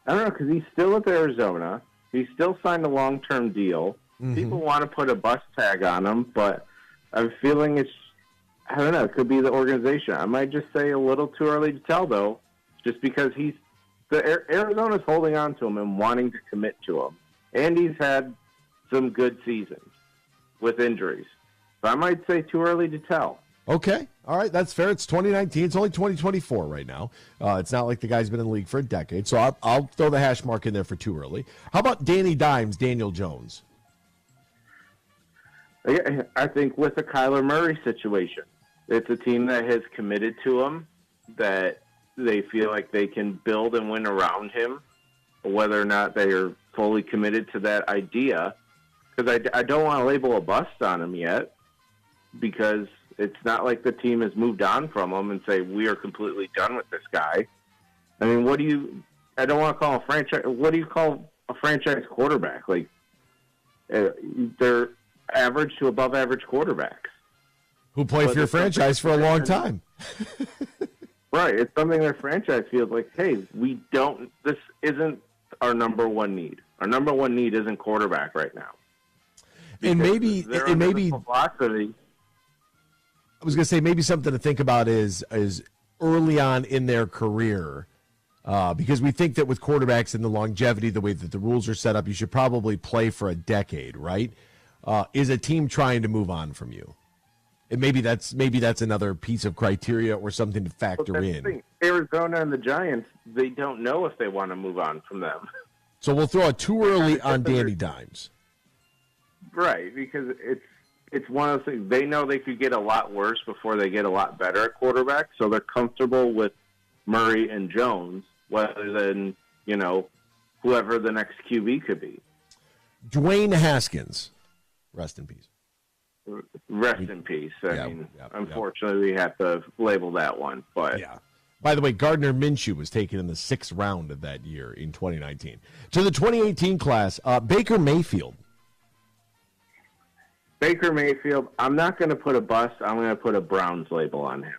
I don't know, because he's still with Arizona. He still signed a long-term deal. Mm-hmm. People want to put a bust tag on him, but I'm feeling it could be the organization. I might just say a little too early to tell, though, just because Arizona's holding on to him and wanting to commit to him. And he's had some good seasons with injuries. So I might say too early to tell. Okay. All right. That's fair. It's 2019. It's only 2024 right now. It's not like the guy's been in the league for a decade. So I'll throw the hash mark in there for too early. How about Danny Dimes, Daniel Jones? I think with the Kyler Murray situation, it's a team that has committed to him, that they feel like they can build and win around him, whether or not they are fully committed to that idea. Because I don't want to label a bust on him yet, because it's not like the team has moved on from him and say, we are completely done with this guy. I mean, I don't want to call a franchise, what do you call a franchise quarterback? Like, they're average to above average quarterbacks. Who play for your franchise for a long time. Right. It's something their franchise feels like, hey, this isn't our number one need. Our number one need isn't quarterback right now. And maybe philosophy. I was going to say maybe something to think about is early on in their career, because we think that with quarterbacks and the longevity, the way that the rules are set up, you should probably play for a decade, right? Is a team trying to move on from you? And maybe that's another piece of criteria or something to factor in. Arizona and the Giants, they don't know if they want to move on from them. So we'll throw it too early on Danny Dimes. Right, because it's one of those things. They know they could get a lot worse before they get a lot better at quarterback, so they're comfortable with Murray and Jones rather than, whoever the next QB could be. Dwayne Haskins, rest in peace. Rest in peace. Unfortunately, we have to label that one. But yeah. By the way, Gardner Minshew was taken in the 6th round of that year in 2019. To the 2018 class, Baker Mayfield. Baker Mayfield, I'm not going to put a bust. I'm going to put a Browns label on him.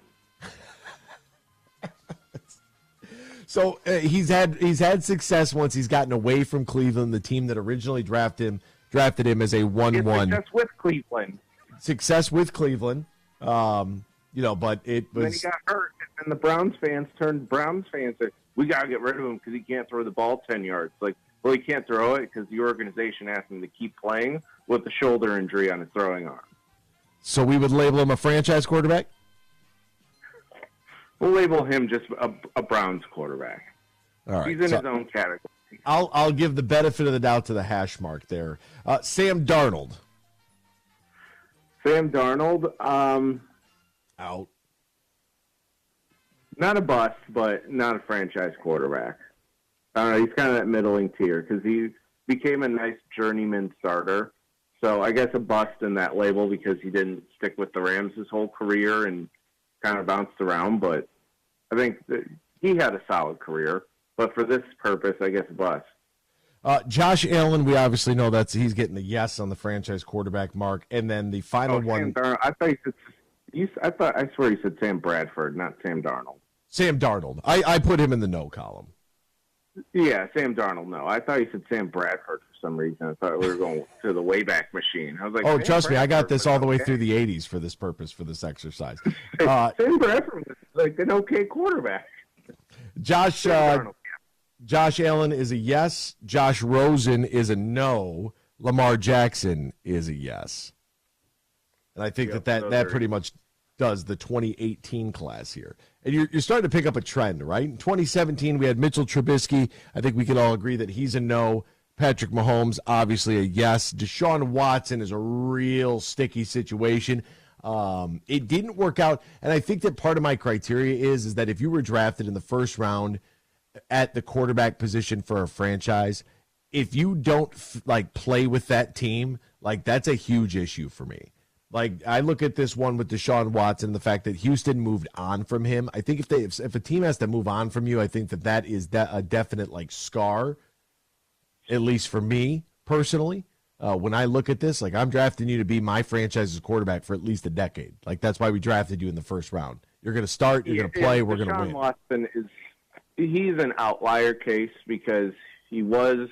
So he's had success once he's gotten away from Cleveland, the team that originally drafted him as a 1-1. Success with Cleveland. Success with Cleveland. But it was. Then he got hurt, and the Browns fans turned Browns fans. Said, we got to get rid of him because he can't throw the ball 10 yards. Like, well, he can't throw it because the organization asked him to keep playing with a shoulder injury on his throwing arm. So we would label him a franchise quarterback? We'll label him just a Browns quarterback. All right. He's in his own category. I'll give the benefit of the doubt to the hash mark there. Sam Darnold. Sam Darnold. Out. Not a bust, but not a franchise quarterback. He's kind of that middling tier because became a nice journeyman starter. So I guess a bust in that label because he didn't stick with the Rams his whole career and kind of bounced around. But I think that he had a solid career. But for this purpose, I guess a bust. Josh Allen, we obviously know he's getting the yes on the franchise quarterback mark, and then the final one. I swear you said Sam Bradford, not Sam Darnold. Sam Darnold. I put him in the no column. Yeah, Sam Darnold. No, I thought you said Sam Bradford for some reason. I thought we were going to the Wayback Machine. I was like, oh, trust me, I got this all the way through the '80s for this purpose, for this exercise. Sam Bradford was like an okay quarterback. Josh Allen is a yes. Josh Rosen is a no. Lamar Jackson is a yes. And I think that pretty much does the 2018 class here. And you're starting to pick up a trend, right? In 2017, we had Mitchell Trubisky. I think we can all agree that he's a no. Patrick Mahomes, obviously a yes. Deshaun Watson is a real sticky situation. It didn't work out. And I think that part of my criteria is that if you were drafted in the first round at the quarterback position for a franchise, if you don't play with that team, that's a huge issue for me. I look at this one with Deshaun Watson, the fact that Houston moved on from him. I think if a team has to move on from you, I think that is a definite scar, at least for me personally. When I look at this, I'm drafting you to be my franchise's quarterback for at least a decade. That's why we drafted you in the first round. You're going to start, you're going to play, we're going to win. Deshaun Watson he's an outlier case because he was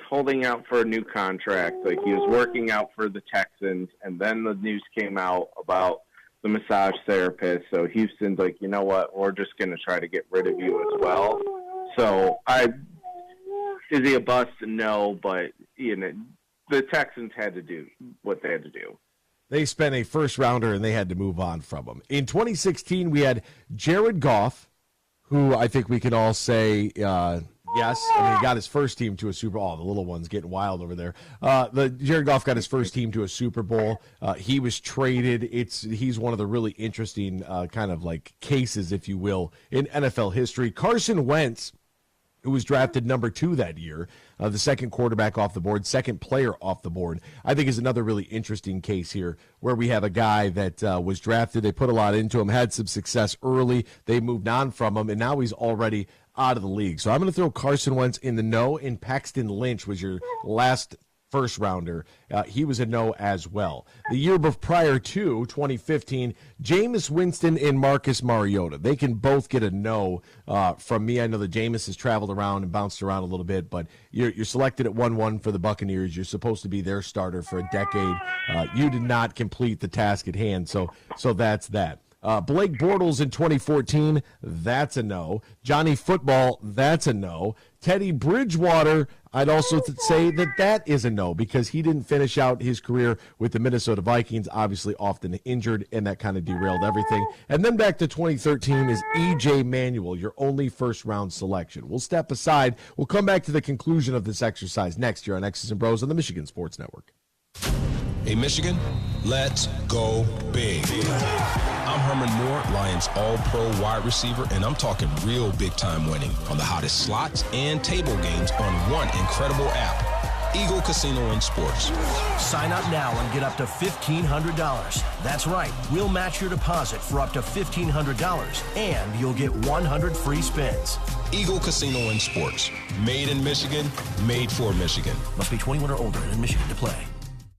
holding out for a new contract. He was working out for the Texans, and then the news came out about the massage therapist. So Houston's like, you know what? We're just going to try to get rid of you as well. So is he a bust? No, but the Texans had to do what they had to do. They spent a first rounder and they had to move on from him. In 2016, we had Jared Goff, who I think we can all say yes. I mean, he got his first team to a Super Bowl. Oh, the little one's getting wild over there. Jared Goff got his first team to a Super Bowl. He was traded. He's one of the really interesting cases, if you will, in NFL history. Carson Wentz, who was drafted number 2 that year, the second quarterback off the board, second player off the board, I think is another really interesting case here where we have a guy that was drafted. They put a lot into him, had some success early. They moved on from him, and now he's already out of the league. So I'm going to throw Carson Wentz in the no, and Paxton Lynch was your last first rounder. He was a no as well. The year prior to 2015, Jameis Winston and Marcus Mariota. They can both get a no from me. I know that Jameis has traveled around and bounced around a little bit, but you're selected at 1-1 for the Buccaneers. You're supposed to be their starter for a decade. You did not complete the task at hand, so that's that. Blake Bortles in 2014, that's a no. Johnny Football, that's a no. Teddy Bridgewater, I'd also say that is a no because he didn't finish out his career with the Minnesota Vikings, obviously often injured, and that kind of derailed everything. And then back to 2013 is E.J. Manuel, your only first-round selection. We'll step aside. We'll come back to the conclusion of this exercise next year on X's and Bros on the Michigan Sports Network. Hey, Michigan, let's go big. I'm Herman Moore, Lions All-Pro wide receiver, and I'm talking real big-time winning on the hottest slots and table games on one incredible app, Eagle Casino and Sports. Sign up now and get up to $1,500. That's right. We'll match your deposit for up to $1,500, and you'll get 100 free spins. Eagle Casino and Sports. Made in Michigan, made for Michigan. Must be 21 or older and in Michigan to play.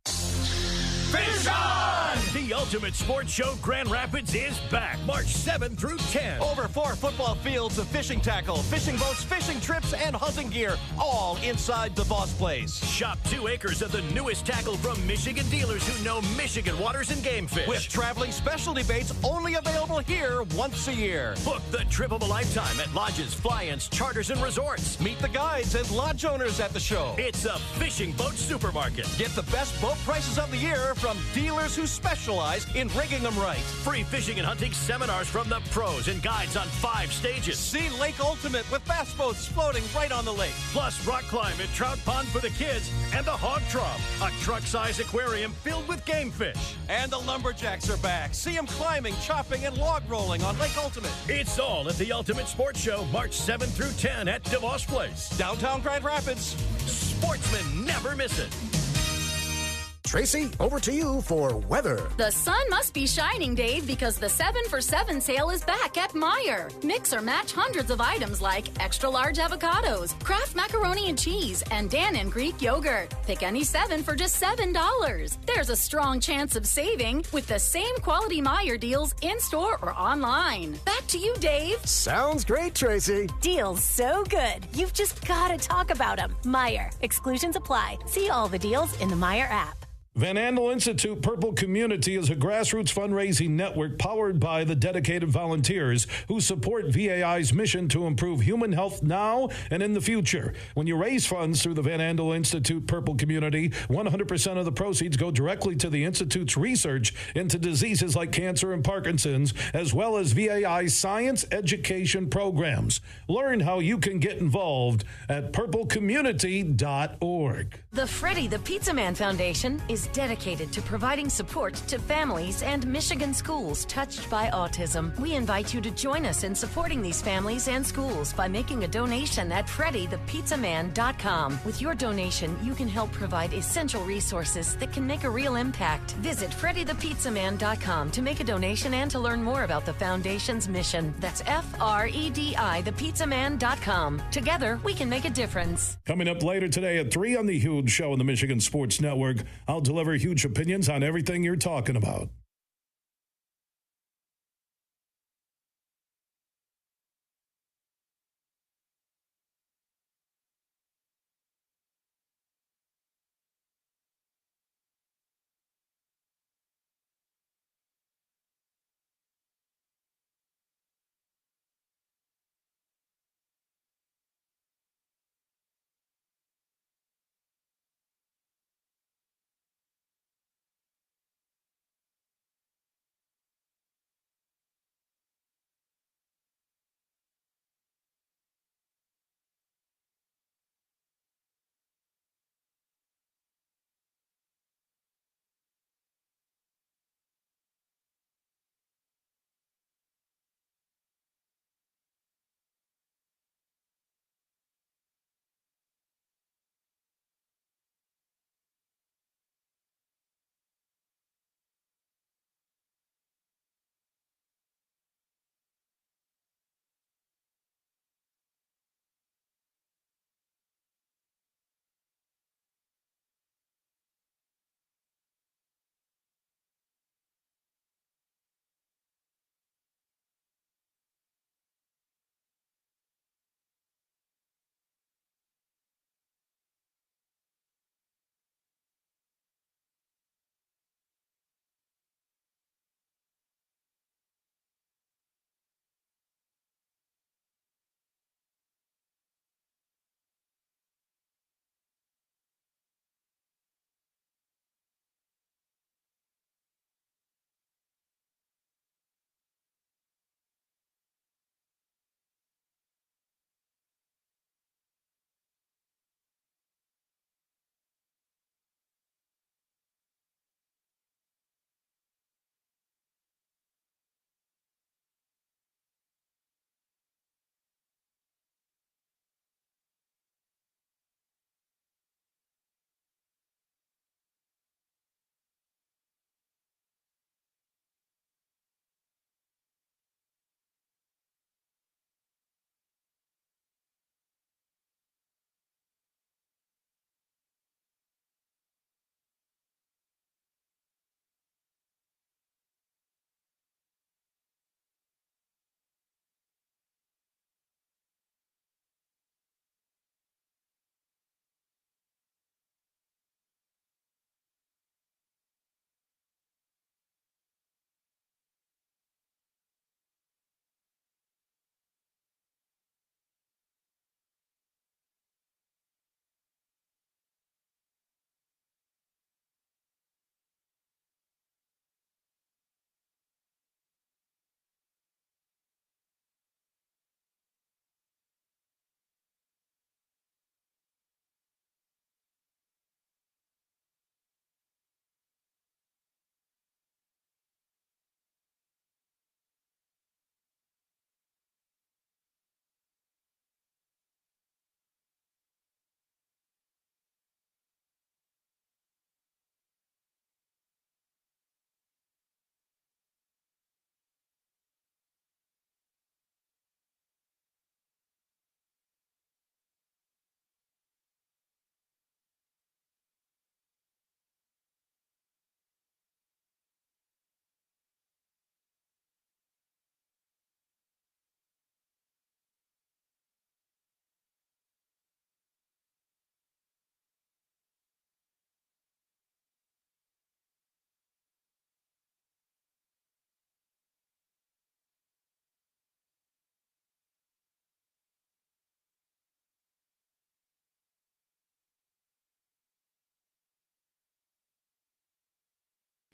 Fish on! The Ultimate Sports Show Grand Rapids is back March 7 through 10. Over 4 football fields of fishing tackle, fishing boats, fishing trips, and hunting gear, all inside the Boss Place. Shop 2 acres of the newest tackle from Michigan dealers who know Michigan waters and game fish. With traveling specialty baits only available here once a year. Book the trip of a lifetime at lodges, fly-ins, charters, and resorts. Meet the guides and lodge owners at the show. It's a fishing boat supermarket. Get the best boat prices of the year from dealers who specialize specialize in rigging them right. Free fishing and hunting seminars from the pros and guides on 5 stages. See Lake Ultimate with bass boats floating right on the lake. Plus rock climb and trout pond for the kids and the hog trough, a truck-size aquarium filled with game fish. And the lumberjacks are back. See them climbing, chopping, and log rolling on Lake Ultimate. It's all at the Ultimate Sports Show, March 7 through 10 at DeVos Place. Downtown Grand Rapids. Sportsmen never miss it. Tracy, over to you for weather. The sun must be shining, Dave, because the 7 for 7 sale is back at Meijer. Mix or match hundreds of items like extra large avocados, Kraft macaroni and cheese, and Dan Greek yogurt. Pick any 7 for just $7. There's a strong chance of saving with the same quality Meijer deals in store or online. Back to you, Dave. Sounds great, Tracy. Deals so good, you've just got to talk about them. Meijer. Exclusions apply. See all the deals in the Meijer app. Van Andel Institute Purple Community is a grassroots fundraising network powered by the dedicated volunteers who support VAI's mission to improve human health now and in the future. When you raise funds through the Van Andel Institute Purple Community, 100% of the proceeds go directly to the Institute's research into diseases like cancer and Parkinson's, as well as VAI's science education programs. Learn how you can get involved at purplecommunity.org. The Freddie the Pizza Man Foundation is dedicated to providing support to families and Michigan schools touched by autism. We invite you to join us in supporting these families and schools by making a donation at FreddyThePizzaMan.com. With your donation, you can help provide essential resources that can make a real impact. Visit FreddyThePizzaMan.com to make a donation and to learn more about the foundation's mission. That's FREDI, thepizzaman.com. Together, we can make a difference. Coming up later today at 3 on the Huge Show on the Michigan Sports Network, I'll deliver huge opinions on everything you're talking about.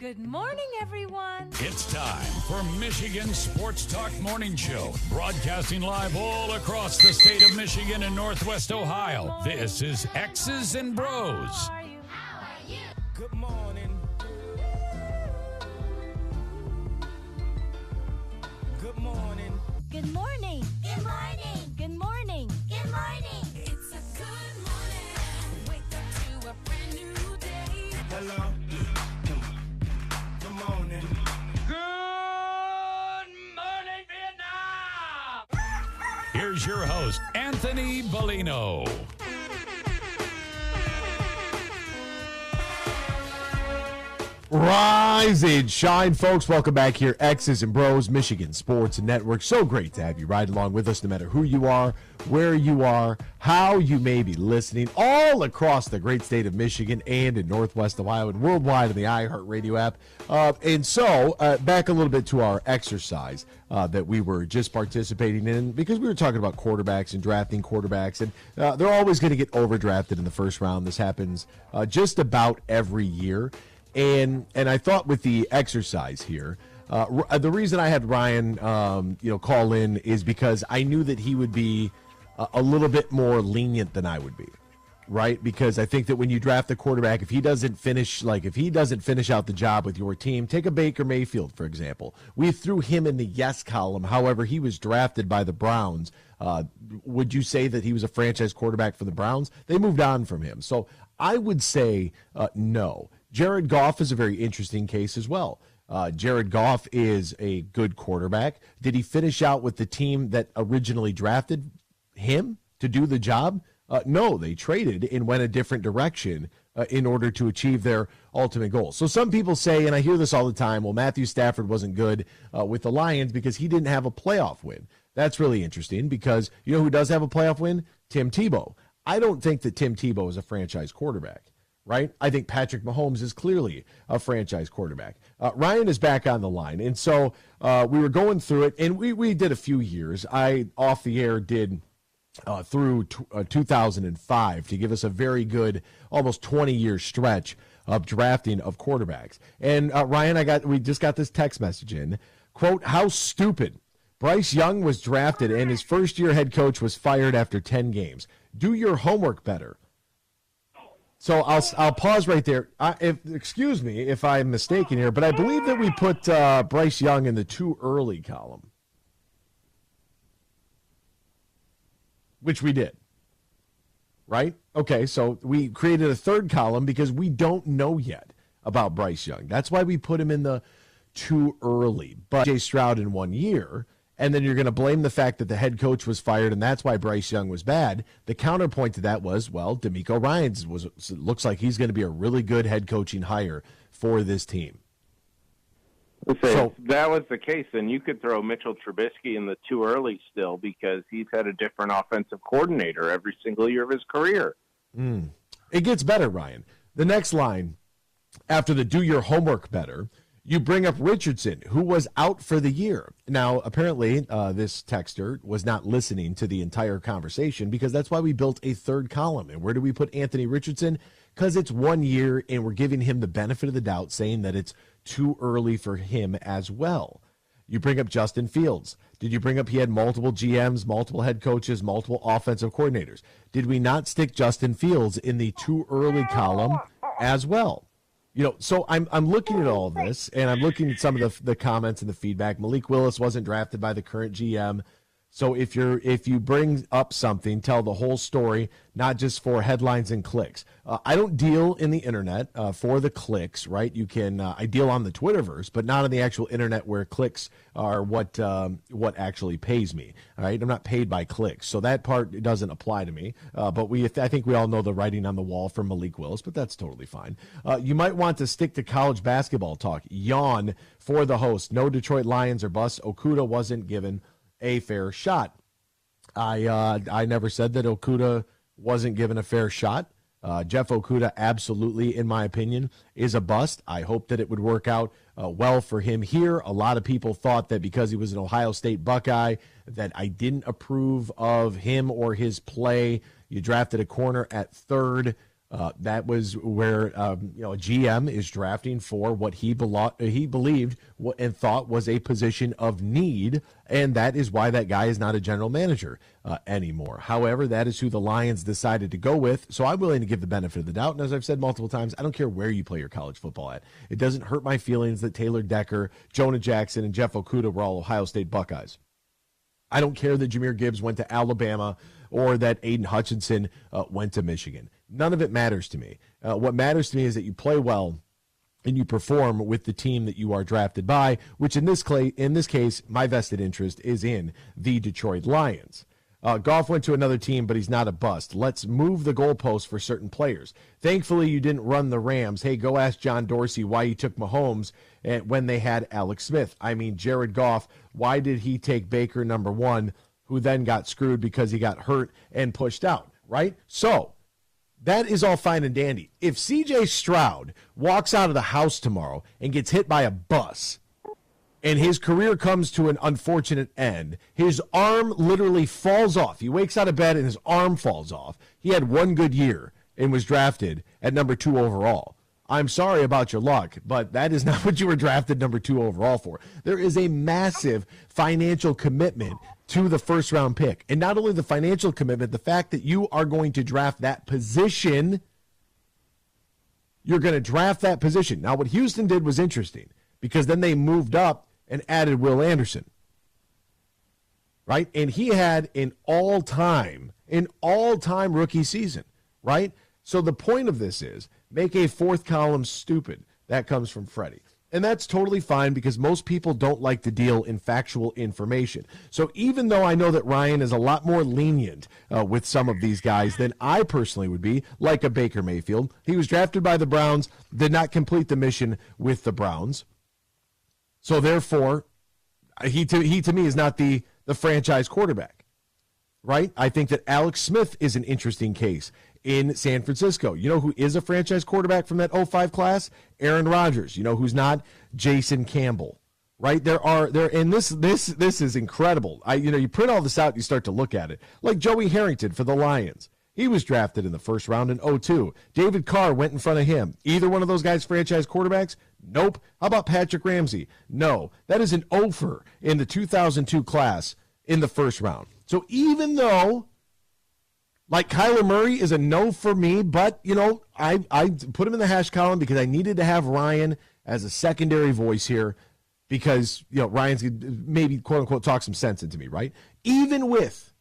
Good morning, everyone. It's time for Michigan Sports Talk Morning Show, broadcasting live all across the state of Michigan and Northwest Ohio. This is X's and Bros. Good morning. Good morning. Good morning. Good morning. Good morning. Good morning. It's a good morning. Wake up to a brand new day. Hello. Good morning. Good morning, Vietnam. Here's your host, Anthony Bellino. Rise and shine, folks. Welcome back here, X's and Bros, Michigan Sports Network. So great to have you ride along with us, no matter who you are, where you are, how you may be listening, all across the great state of Michigan and in Northwest Ohio and worldwide on the iHeartRadio app. Back a little bit to our exercise that we were just participating in, because we were talking about quarterbacks and drafting quarterbacks, and they're always going to get overdrafted in the first round. This happens just about every year. And I thought with the exercise here, the reason I had Ryan, call in is because I knew that he would be a little bit more lenient than I would be, right? Because I think that when you draft a quarterback, if he doesn't finish out the job with your team, take a Baker Mayfield, for example. We threw him in the yes column. However, he was drafted by the Browns. Would you say that he was a franchise quarterback for the Browns? They moved on from him. So I would say no. Jared Goff is a very interesting case as well. Jared Goff is a good quarterback. Did he finish out with the team that originally drafted him to do the job? No, they traded and went a different direction in order to achieve their ultimate goal. So some people say, and I hear this all the time, well, Matthew Stafford wasn't good with the Lions because he didn't have a playoff win. That's really interesting because you know who does have a playoff win? Tim Tebow. I don't think that Tim Tebow is a franchise quarterback. Right? I think Patrick Mahomes is clearly a franchise quarterback. Ryan is back on the line. And so we were going through it, and we did a few years. I, off the air, did through 2005 to give us a very good, almost 20-year stretch of drafting of quarterbacks. And Ryan, we just got this text message in. Quote, how stupid. Bryce Young was drafted, and his first-year head coach was fired after 10 games. Do your homework better. So I'll pause right there. Excuse me if I'm mistaken here, but I believe that we put Bryce Young in the too early column, which we did, right? Okay, so we created a third column because we don't know yet about Bryce Young. That's why we put him in the too early. But Jay Stroud in 1 year, and then you're going to blame the fact that the head coach was fired, and that's why Bryce Young was bad. The counterpoint to that was, well, DeMeco Ryans looks like he's going to be a really good head coaching hire for this team. So if that was the case, then you could throw Mitchell Trubisky in the too early still because he's had a different offensive coordinator every single year of his career. It gets better, Ryan. The next line, after the do your homework better, you bring up Richardson, who was out for the year. Now, apparently, this texter was not listening to the entire conversation because that's why we built a third column. And where do we put Anthony Richardson? Because it's 1 year, and we're giving him the benefit of the doubt, saying that it's too early for him as well. You bring up Justin Fields. Did you bring up he had multiple GMs, multiple head coaches, multiple offensive coordinators? Did we not stick Justin Fields in the too early column as well? You know, so I'm looking at all of this, and I'm looking at some of the comments and the feedback. Malik Willis wasn't drafted by the current GM. So if you bring up something, tell the whole story, not just for headlines and clicks. I don't deal in the internet for the clicks, right? You can I deal on the Twitterverse, but not on the actual internet where clicks are what actually pays me. All right, I'm not paid by clicks, so that part doesn't apply to me. But I think we all know the writing on the wall from Malik Willis, but that's totally fine. You might want to stick to college basketball talk. Yawn for the host. No Detroit Lions or bust. Okudah wasn't given a fair shot. I never said that Okudah wasn't given a fair shot. Jeff Okudah absolutely, in my opinion, is a bust. I hope that it would work out well for him here. A lot of people thought that because he was an Ohio State Buckeye that I didn't approve of him or his play. You drafted a corner at third. That was where a GM is drafting for what he believed and thought was a position of need, and that is why that guy is not a general manager anymore. However, that is who the Lions decided to go with, so I'm willing to give the benefit of the doubt. And as I've said multiple times, I don't care where you play your college football at. It doesn't hurt my feelings that Taylor Decker, Jonah Jackson, and Jeff Okudah were all Ohio State Buckeyes. I don't care that Jahmyr Gibbs went to Alabama or that Aiden Hutchinson went to Michigan. None of it matters to me. What matters to me is that you play well and you perform with the team that you are drafted by, which in this case, my vested interest is in the Detroit Lions. Goff went to another team, but he's not a bust. Let's move the goalposts for certain players. Thankfully, you didn't run the Rams. Hey, go ask John Dorsey why he took Mahomes when they had Alex Smith. I mean, Jared Goff, why did he take Baker number 1, who then got screwed because he got hurt and pushed out, right? So that is all fine and dandy. If C.J. Stroud walks out of the house tomorrow and gets hit by a bus and his career comes to an unfortunate end, his arm literally falls off. He wakes out of bed and his arm falls off. He had one good year and was drafted at number 2 overall. I'm sorry about your luck, but that is not what you were drafted number 2 overall for. There is a massive financial commitment to the first-round pick. And not only the financial commitment, the fact that you are going to draft that position, you're going to draft that position. Now, what Houston did was interesting because then they moved up and added Will Anderson, right? And he had an all-time rookie season, right? So the point of this is make a fourth column stupid. That comes from Freddie. And that's totally fine because most people don't like to deal in factual information. So even though I know that Ryan is a lot more lenient with some of these guys than I personally would be, like a Baker Mayfield, he was drafted by the Browns, did not complete the mission with the Browns. So therefore, he to me is not the franchise quarterback, right? I think that Alex Smith is an interesting case in San Francisco. You know who is a franchise quarterback from that 05 class? Aaron Rodgers. You know who's not? Jason Campbell. Right? And this is incredible. You print all this out and you start to look at it. Like Joey Harrington for the Lions. He was drafted in the first round in 02. David Carr went in front of him. Either one of those guys franchise quarterbacks? Nope. How about Patrick Ramsey? No. That is an offer in the 2002 class in the first round. So even though like Kyler Murray is a no for me, but, I put him in the hash column because I needed to have Ryan as a secondary voice here because, Ryan's could maybe, quote-unquote, talk some sense into me, right? Even with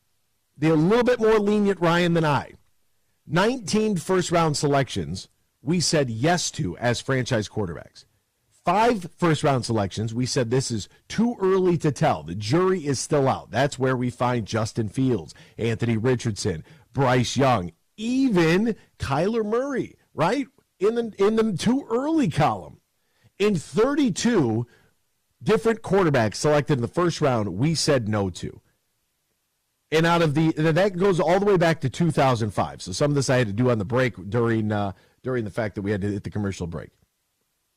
the a little bit more lenient Ryan than I, 19 first-round selections we said yes to as franchise quarterbacks. 5 first-round selections, we said this is too early to tell. The jury is still out. That's where we find Justin Fields, Anthony Richardson, Bryce Young, even Kyler Murray, right? In the too early column. In 32 different quarterbacks selected in the first round, we said no to. And that goes all the way back to 2005. So some of this I had to do on the break during the fact that we had to hit the commercial break.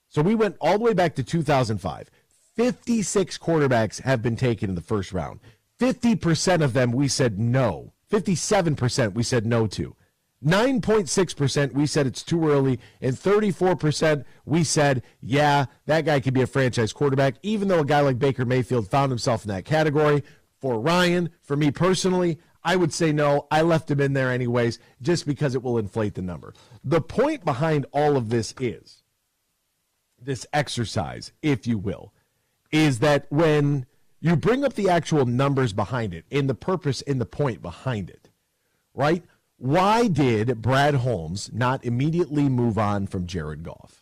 So we went all the way back to 2005. 56 quarterbacks have been taken in the first round. 50% of them we said no. 57% we said no to. 9.6% we said it's too early. And 34% we said, yeah, that guy could be a franchise quarterback, even though a guy like Baker Mayfield found himself in that category. For Ryan, for me personally, I would say no. I left him in there anyways, just because it will inflate the number. The point behind all of this is, this exercise, if you will, is that when you bring up the actual numbers behind it and the purpose and the point behind it, right? Why did Brad Holmes not immediately move on from Jared Goff?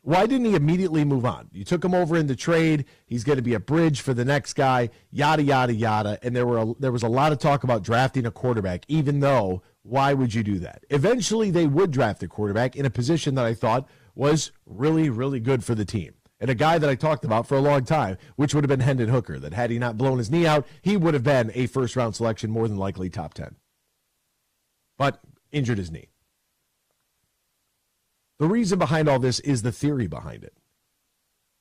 Why didn't he immediately move on? You took him over in the trade. He's going to be a bridge for the next guy, yada, yada, yada. And there was a lot of talk about drafting a quarterback, even though, why would you do that? Eventually, they would draft a quarterback in a position that I thought was really, really good for the team. And a guy that I talked about for a long time, which would have been Hendon Hooker, that had he not blown his knee out, he would have been a first-round selection, more than likely top 10. But injured his knee. The reason behind all this is the theory behind it,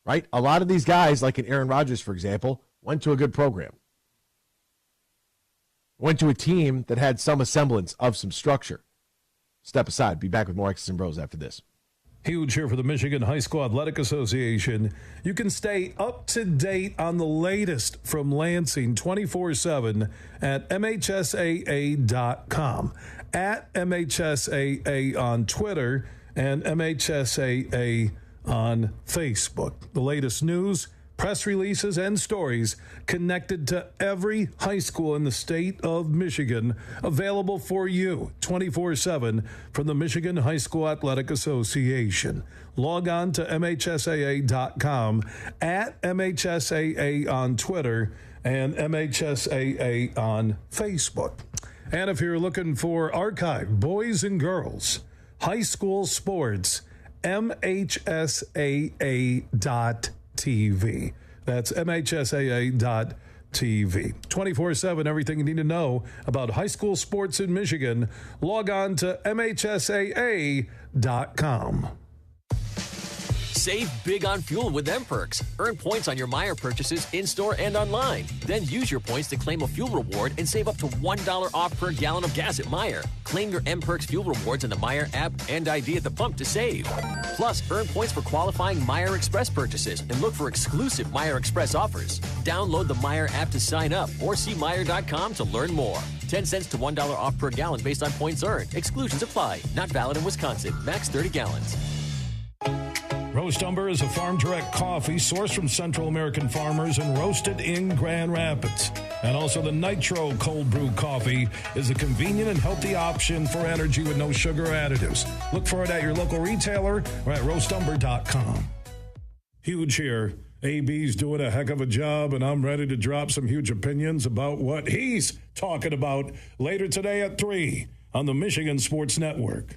right? A lot of these guys, like an Aaron Rodgers, for example, went to a good program. Went to a team that had some semblance of some structure. step aside. Be back with more X's and Bros after this. Huge here for the Michigan High School Athletic Association. You can stay up to date on the latest from Lansing 24/7 at MHSAA.com, at MHSAA on Twitter, and MHSAA on Facebook. The latest news, press releases, and stories connected to every high school in the state of Michigan, available for you 24/7 from the Michigan High School Athletic Association. Log on to MHSAA.com, at MHSAA on Twitter, and MHSAA on Facebook. And if you're looking for archive boys and girls high school sports, MHSAA.TV. That's MHSAA.TV. 24/7, everything you need to know about high school sports in Michigan. Log on to MHSAA.com. Save big on fuel with M-Perks. Earn points on your Meijer purchases in-store and online. Then use your points to claim a fuel reward and save up to $1 off per gallon of gas at Meijer. Claim your M-Perks fuel rewards in the Meijer app and ID at the pump to save. Plus, earn points for qualifying Meijer Express purchases and look for exclusive Meijer Express offers. Download the Meijer app to sign up or see Meijer.com to learn more. 10 cents to $1 off per gallon based on points earned. Exclusions apply. Not valid in Wisconsin. Max 30 gallons. Roast Umber is a farm-direct coffee sourced from Central American farmers and roasted in Grand Rapids. And also the Nitro Cold Brew Coffee is a convenient and healthy option for energy with no sugar additives. Look for it at your local retailer or at roastumber.com. Huge here. AB's doing a heck of a job, and I'm ready to drop some huge opinions about what he's talking about later today at 3 on the Michigan Sports Network.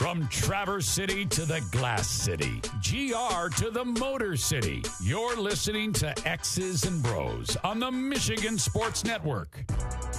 From Traverse City to the Glass City, GR to the Motor City, you're listening to X's and Bros on the Michigan Sports Network.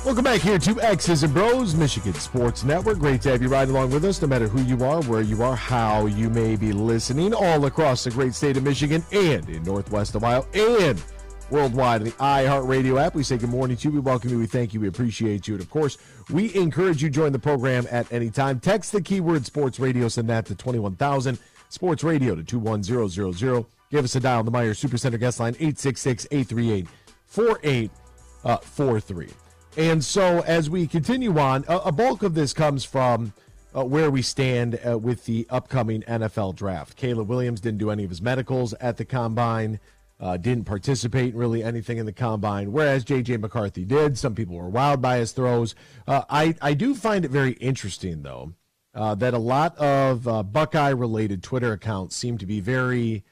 Welcome back here to X's and Bros, Michigan Sports Network. Great to have you ride along with us, no matter who you are, where you are, how you may be listening, all across the great state of Michigan and in Northwest Ohio and worldwide on the iHeartRadio app. We say good morning to you. We welcome you. We thank you. We appreciate you. And, of course, we encourage you to join the program at any time. Text the keyword Sports Radio. Send that to 21,000. Sports Radio to 21000. Give us a dial on the Meyer Supercenter guest line, 866-838-4843. And so as we continue on, a bulk of this comes from where we stand with the upcoming NFL draft. Caleb Williams didn't do any of his medicals at the Combine. Didn't participate in really anything in the Combine, whereas J.J. McCarthy did. Some people were wowed by his throws. I do find it very interesting, though, that a lot of Buckeye-related Twitter accounts seem to be very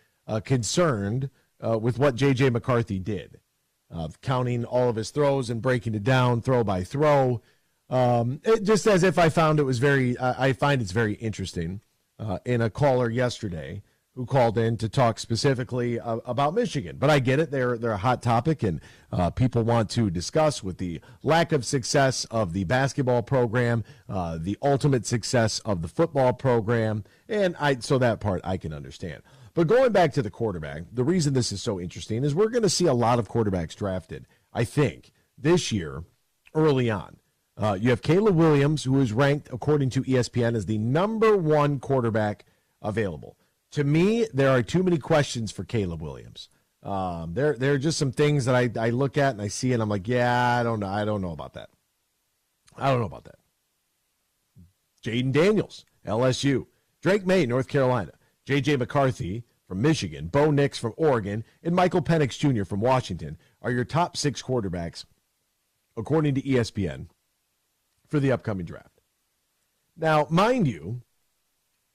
concerned with what J.J. McCarthy did, counting all of his throws and breaking it down throw by throw. Just as if I found it was I find it's very interesting. In a caller yesterday who called in to talk specifically about Michigan. But I get it. They're a hot topic, and people want to discuss with the lack of success of the basketball program, the ultimate success of the football program, and so that part I can understand. But going back to the quarterback, the reason this is so interesting is we're going to see a lot of quarterbacks drafted, I think, this year early on. You have Caleb Williams, who is ranked, according to ESPN, as the number one quarterback available. To me, there are too many questions for Caleb Williams. There are just some things that I look at and I see and I'm like, yeah, I don't know about that. Jaden Daniels, LSU. Drake May, North Carolina. J.J. McCarthy from Michigan. Bo Nix from Oregon. And Michael Penix Jr. from Washington are your top 6 quarterbacks, according to ESPN, for the upcoming draft. Now, mind you,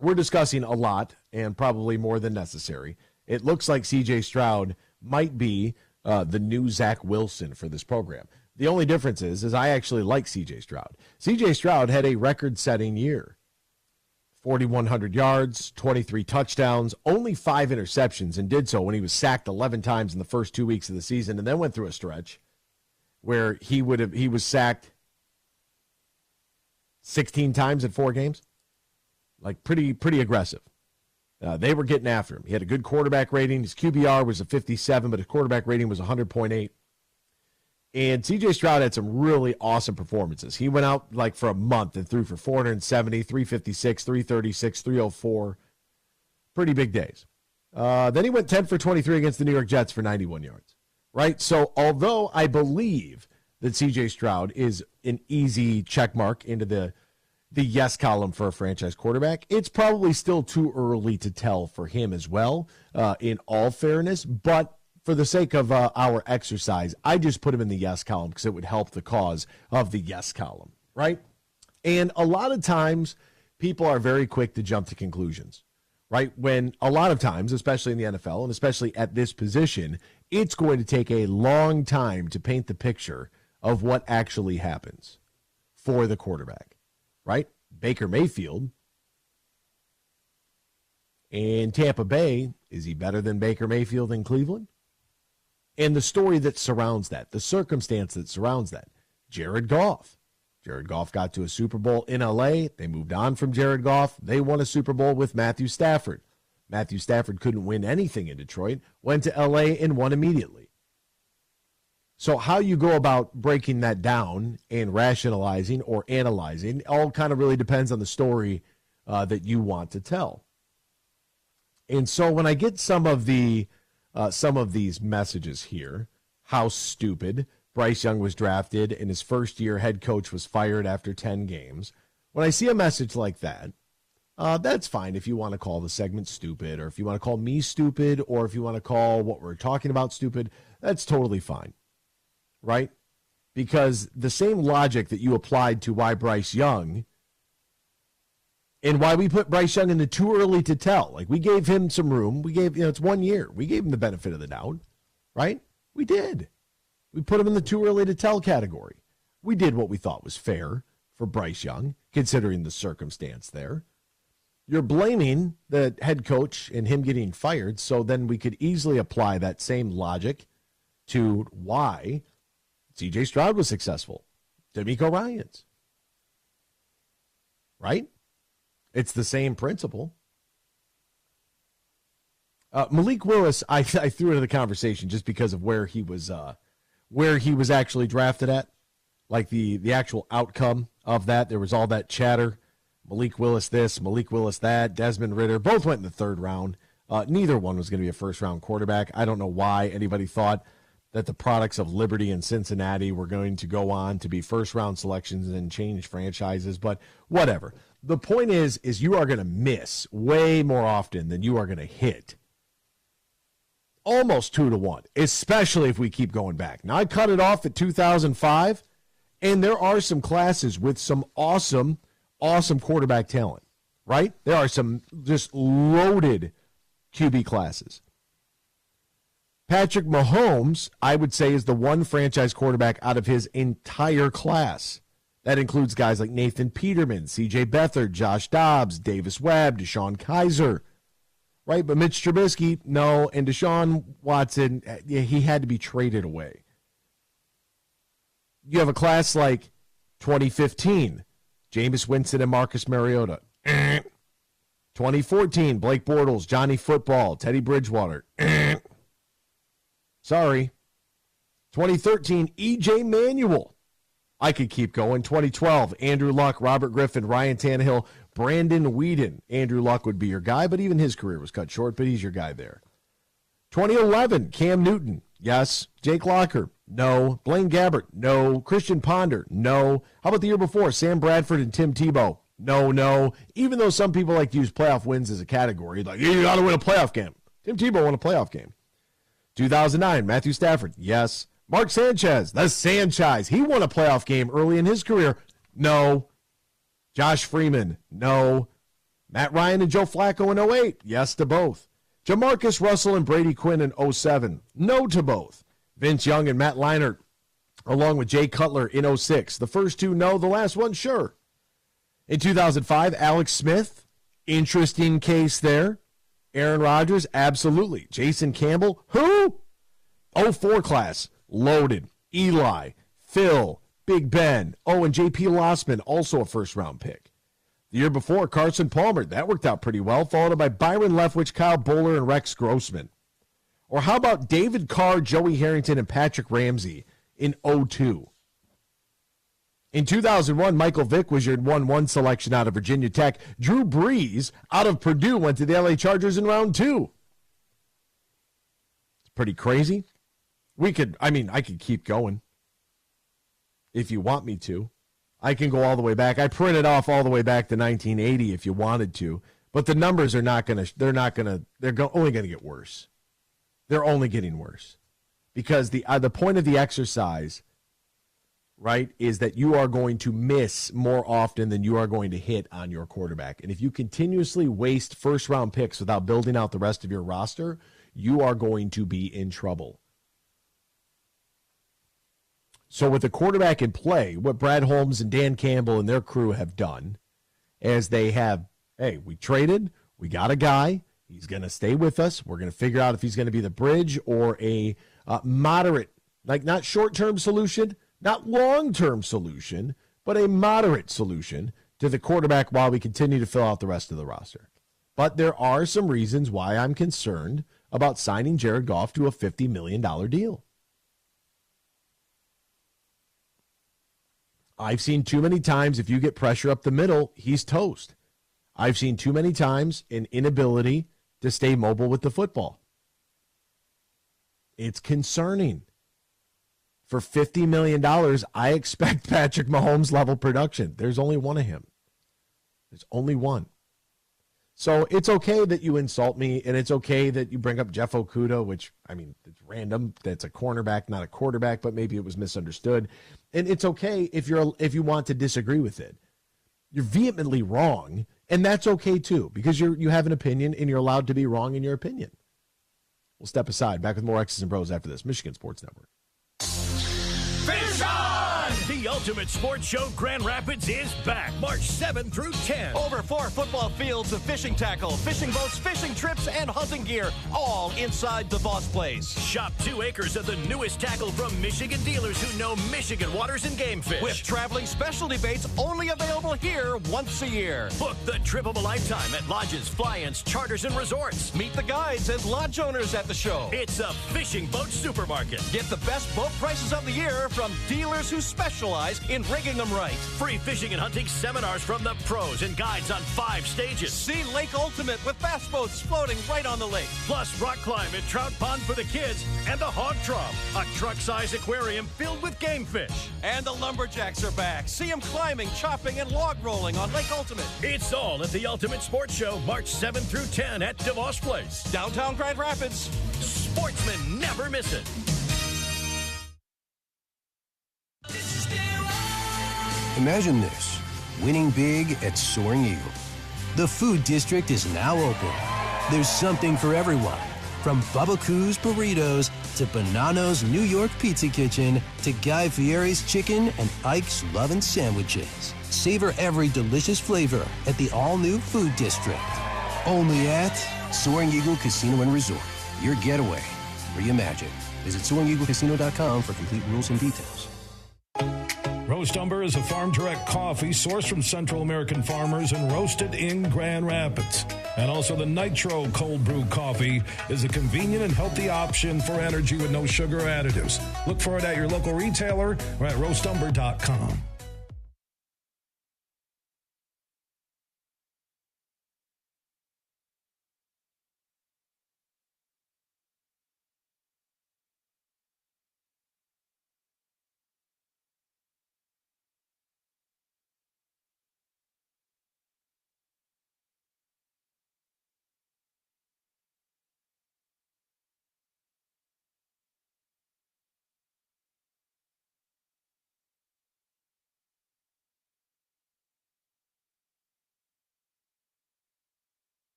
we're discussing a lot and probably more than necessary. It looks like C.J. Stroud might be the new Zach Wilson for this program. The only difference is I actually like C.J. Stroud. C.J. Stroud had a record-setting year. 4,100 yards, 23 touchdowns, only 5 interceptions, and did so when he was sacked 11 times in the first 2 weeks of the season, and then went through a stretch where he was sacked 16 times in 4 games. Like pretty aggressive. They were getting after him. He had a good quarterback rating. His QBR was a 57, but his quarterback rating was 100.8. And C.J. Stroud had some really awesome performances. He went out like for a month and threw for 470, 356, 336, 304. Pretty big days. Then he went 10 for 23 against the New York Jets for 91 yards. Right? So although I believe that C.J. Stroud is an easy check mark into the yes column for a franchise quarterback, it's probably still too early to tell for him as well, in all fairness. But for the sake of our exercise, I just put him in the yes column because it would help the cause of the yes column, right? And a lot of times, people are very quick to jump to conclusions, right? When a lot of times, especially in the NFL and especially at this position, it's going to take a long time to paint the picture of what actually happens for the quarterback. Right? Baker Mayfield in Tampa Bay, is he better than Baker Mayfield in Cleveland? And the story that surrounds that, the circumstance that surrounds that. Jared Goff. Jared Goff got to a Super Bowl in L.A. They moved on from Jared Goff. They won a Super Bowl with Matthew Stafford. Matthew Stafford couldn't win anything in Detroit, went to L.A. and won immediately. So how you go about breaking that down and rationalizing or analyzing all kind of really depends on the story that you want to tell. And so when I get some of these messages here, how stupid, Bryce Young was drafted and his first year head coach was fired after 10 games. When I see a message like that, that's fine if you want to call the segment stupid, or if you want to call me stupid, or if you want to call what we're talking about stupid, that's totally fine. Right? Because the same logic that you applied to why Bryce Young and why we put Bryce Young in the too early to tell. Like, we gave him some room. We gave, it's 1 year. We gave him the benefit of the doubt, right? We did. We put him in the too early to tell category. We did what we thought was fair for Bryce Young, considering the circumstance there. You're blaming the head coach and him getting fired, so then we could easily apply that same logic to why C.J. Stroud was successful. D'Amico Ryans. Right? It's the same principle. Malik Willis, I threw into the conversation just because of where he was actually drafted at, like the actual outcome of that. There was all that chatter. Malik Willis this, Malik Willis that, Desmond Ridder, both went in the third round. Neither one was going to be a first-round quarterback. I don't know why anybody thought that the products of Liberty and Cincinnati were going to go on to be first-round selections and change franchises, but whatever. The point is you are going to miss way more often than you are going to hit. Almost 2-1, especially if we keep going back. Now, I cut it off at 2005, and there are some classes with some awesome quarterback talent, right? There are some just loaded QB classes. Patrick Mahomes, I would say, is the one franchise quarterback out of his entire class. That includes guys like Nathan Peterman, C.J. Beathard, Josh Dobbs, Davis Webb, Deshaun Kaiser, right? But Mitch Trubisky, no, and Deshaun Watson, he had to be traded away. You have a class like 2015, Jameis Winston and Marcus Mariota. 2014, Blake Bortles, Johnny Football, Teddy Bridgewater. Sorry. 2013, E.J. Manuel. I could keep going. 2012, Andrew Luck, Robert Griffin, Ryan Tannehill, Brandon Weeden. Andrew Luck would be your guy, but even his career was cut short, but he's your guy there. 2011, Cam Newton. Yes. Jake Locker. No. Blaine Gabbert. No. Christian Ponder. No. How about the year before? Sam Bradford and Tim Tebow. No. Even though some people like to use playoff wins as a category, like, you got to win a playoff game. Tim Tebow won a playoff game. 2009, Matthew Stafford. Yes. Mark Sanchez, the Sanchez. He won a playoff game early in his career. No. Josh Freeman. No. Matt Ryan and Joe Flacco in 08. Yes to both. Jamarcus Russell and Brady Quinn in 07. No to both. Vince Young and Matt Leinart, along with Jay Cutler in 06. The first two, no. The last one, sure. In 2005, Alex Smith. Interesting case there. Aaron Rodgers, absolutely. Jason Campbell, who? 04 class, loaded. Eli, Phil, Big Ben. Oh, and J.P. Lossman, also a first-round pick. The year before, Carson Palmer, that worked out pretty well, followed by Byron Leftwich, Kyle Bowler, and Rex Grossman. Or how about David Carr, Joey Harrington, and Patrick Ramsey in 02? In 2001, Michael Vick was your 1-1 selection out of Virginia Tech. Drew Brees out of Purdue went to the LA Chargers in round 2. It's pretty crazy. I could keep going if you want me to. I can go all the way back. I printed off all the way back to 1980 if you wanted to, but the numbers are they're only going to get worse. They're only getting worse because the point of the exercise, right, is that you are going to miss more often than you are going to hit on your quarterback. And if you continuously waste first-round picks without building out the rest of your roster, you are going to be in trouble. So with the quarterback in play, what Brad Holmes and Dan Campbell and their crew have done is they have, hey, we traded, we got a guy, he's going to stay with us, we're going to figure out if he's going to be the bridge or a moderate, like not short-term solution, not long-term solution, but a moderate solution to the quarterback while we continue to fill out the rest of the roster. But there are some reasons why I'm concerned about signing Jared Goff to a $50 million deal. I've seen too many times if you get pressure up the middle, he's toast. I've seen too many times an inability to stay mobile with the football. It's concerning. For $50 million, I expect Patrick Mahomes level production. There's only one of him. There's only one. So it's okay that you insult me, and it's okay that you bring up Jeff Okudah, which, it's random. That's a cornerback, not a quarterback, but maybe it was misunderstood. And it's okay if you want to disagree with it. You're vehemently wrong, and that's okay too, because you have an opinion, and you're allowed to be wrong in your opinion. We'll step aside. Back with more X's and Bros after this. Michigan Sports Network. Fish on! The Ultimate Sports Show Grand Rapids is back March 7 through 10. Over 4 football fields of fishing tackle, fishing boats, fishing trips, and hunting gear, all inside the Boss Place. Shop 2 acres of the newest tackle from Michigan dealers who know Michigan waters and game fish. With traveling specialty baits only available here once a year. Book the trip of a lifetime at lodges, fly-ins, charters, and resorts. Meet the guides and lodge owners at the show. It's a fishing boat supermarket. Get the best boat prices of the year from dealers who specialize in rigging them right. Free fishing and hunting seminars from the pros and guides on 5 stages. See Lake Ultimate with bass boats floating right on the lake. Plus rock climb and trout pond for the kids and the hog trough, a truck-size aquarium filled with game fish. And the lumberjacks are back. See them climbing, chopping, and log rolling on Lake Ultimate. It's all at the Ultimate Sports Show, March 7 through 10 at DeVos Place. Downtown Grand Rapids. Sportsmen never miss it. Imagine this, winning big at Soaring Eagle. The food district is now open. There's something for everyone, from Bubba Coos Burritos to Bonanno's New York Pizza Kitchen to Guy Fieri's Chicken and Ike's Lovin' Sandwiches. Savor every delicious flavor at the all-new food district. Only at Soaring Eagle Casino and Resort. Your getaway reimagined. Visit SoaringEagleCasino.com for complete rules and details. Roast Umber is a farm direct coffee sourced from Central American farmers and roasted in Grand Rapids. And also the Nitro Cold Brew Coffee is a convenient and healthy option for energy with no sugar additives. Look for it at your local retailer or at roastumber.com.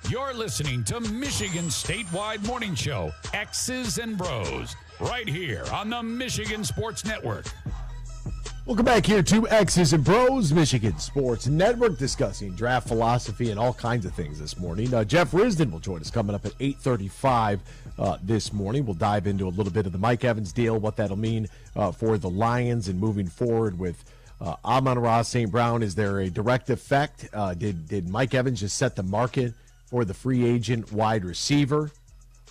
You're listening to Michigan's statewide morning show, X's and Bros, right here on the Michigan Sports Network. Welcome back here to X's and Bros, Michigan Sports Network, discussing draft philosophy and all kinds of things this morning. Jeff Risdon will join us coming up at 8:35 this morning. We'll dive into a little bit of the Mike Evans deal, what that'll mean for the Lions and moving forward with Amon-Ra St. Brown. Is there a direct effect? Did Mike Evans just set the market for the free agent wide receiver?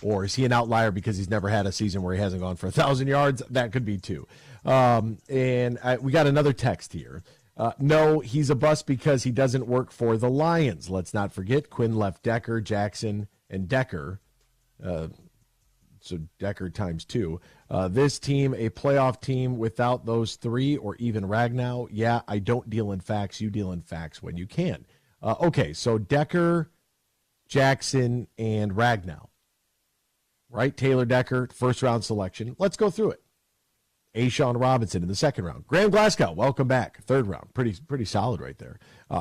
Or is he an outlier because he's never had a season where he hasn't gone for 1,000 yards? That could be too. We got another text here. No, he's a bust because he doesn't work for the Lions. Let's not forget Quinn left Decker, Jackson, and Decker. So Decker times 2. This team, a playoff team without those 3 or even Ragnow. Yeah, I don't deal in facts. You deal in facts when you can. Okay, so Decker, Jackson, and Ragnow. Right? Taylor Decker, first-round selection. Let's go through it. A'Shawn Robinson in the second round. Graham Glasgow, welcome back. Third round. Pretty solid right there.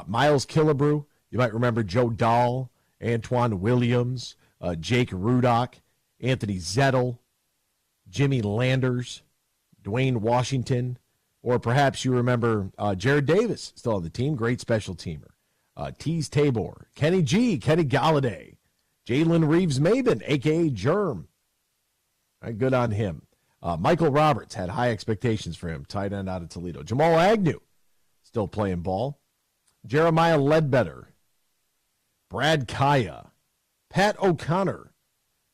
Miles Killebrew. You might remember Joe Dahl, Antoine Williams, Jake Rudock, Anthony Zettel, Jimmy Landers, Dwayne Washington, or perhaps you remember Jared Davis, still on the team, great special teamer. Tease Tabor, Kenny Galladay, Jalen Reeves-Maben, a.k.a. Germ. Right, good on him. Michael Roberts, had high expectations for him, tight end out of Toledo. Jamal Agnew, still playing ball. Jeremiah Ledbetter, Brad Kaya, Pat O'Connor,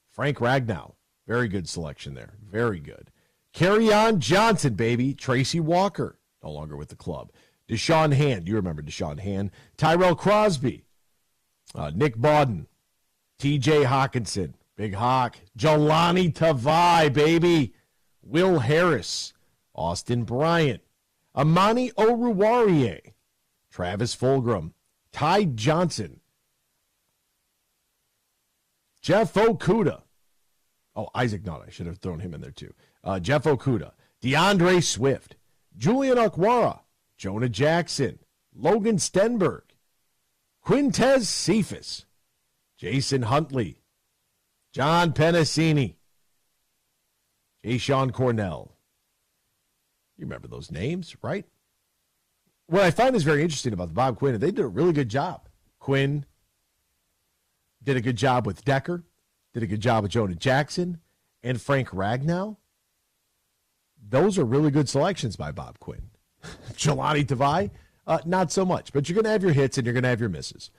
Frank Ragnow. Very good selection there. Very good. Kerryon Johnson, baby. Tracy Walker, no longer with the club. Deshaun Hand, you remember Deshaun Hand. Tyrell Crosby, Nick Bawden, TJ Hawkinson, Big Hawk. Jelani Tavai, baby. Will Harris, Austin Bryant, Amani Oruwariye, Travis Fulgham, Ty Johnson, Jeff Okudah. Oh, Isaac Nutt. I should have thrown him in there too. Jeff Okudah, DeAndre Swift, Julian Okwara, Jonah Jackson, Logan Stenberg, Quintez Cephas, Jason Huntley, John Penasini, Sean Cornell. You remember those names, right? What I find is very interesting about the Bob Quinn, they did a really good job. Quinn did a good job with Decker, did a good job with Jonah Jackson, and Frank Ragnow. Those are really good selections by Bob Quinn. Jelani Tavai, not so much. But you're going to have your hits and you're going to have your misses,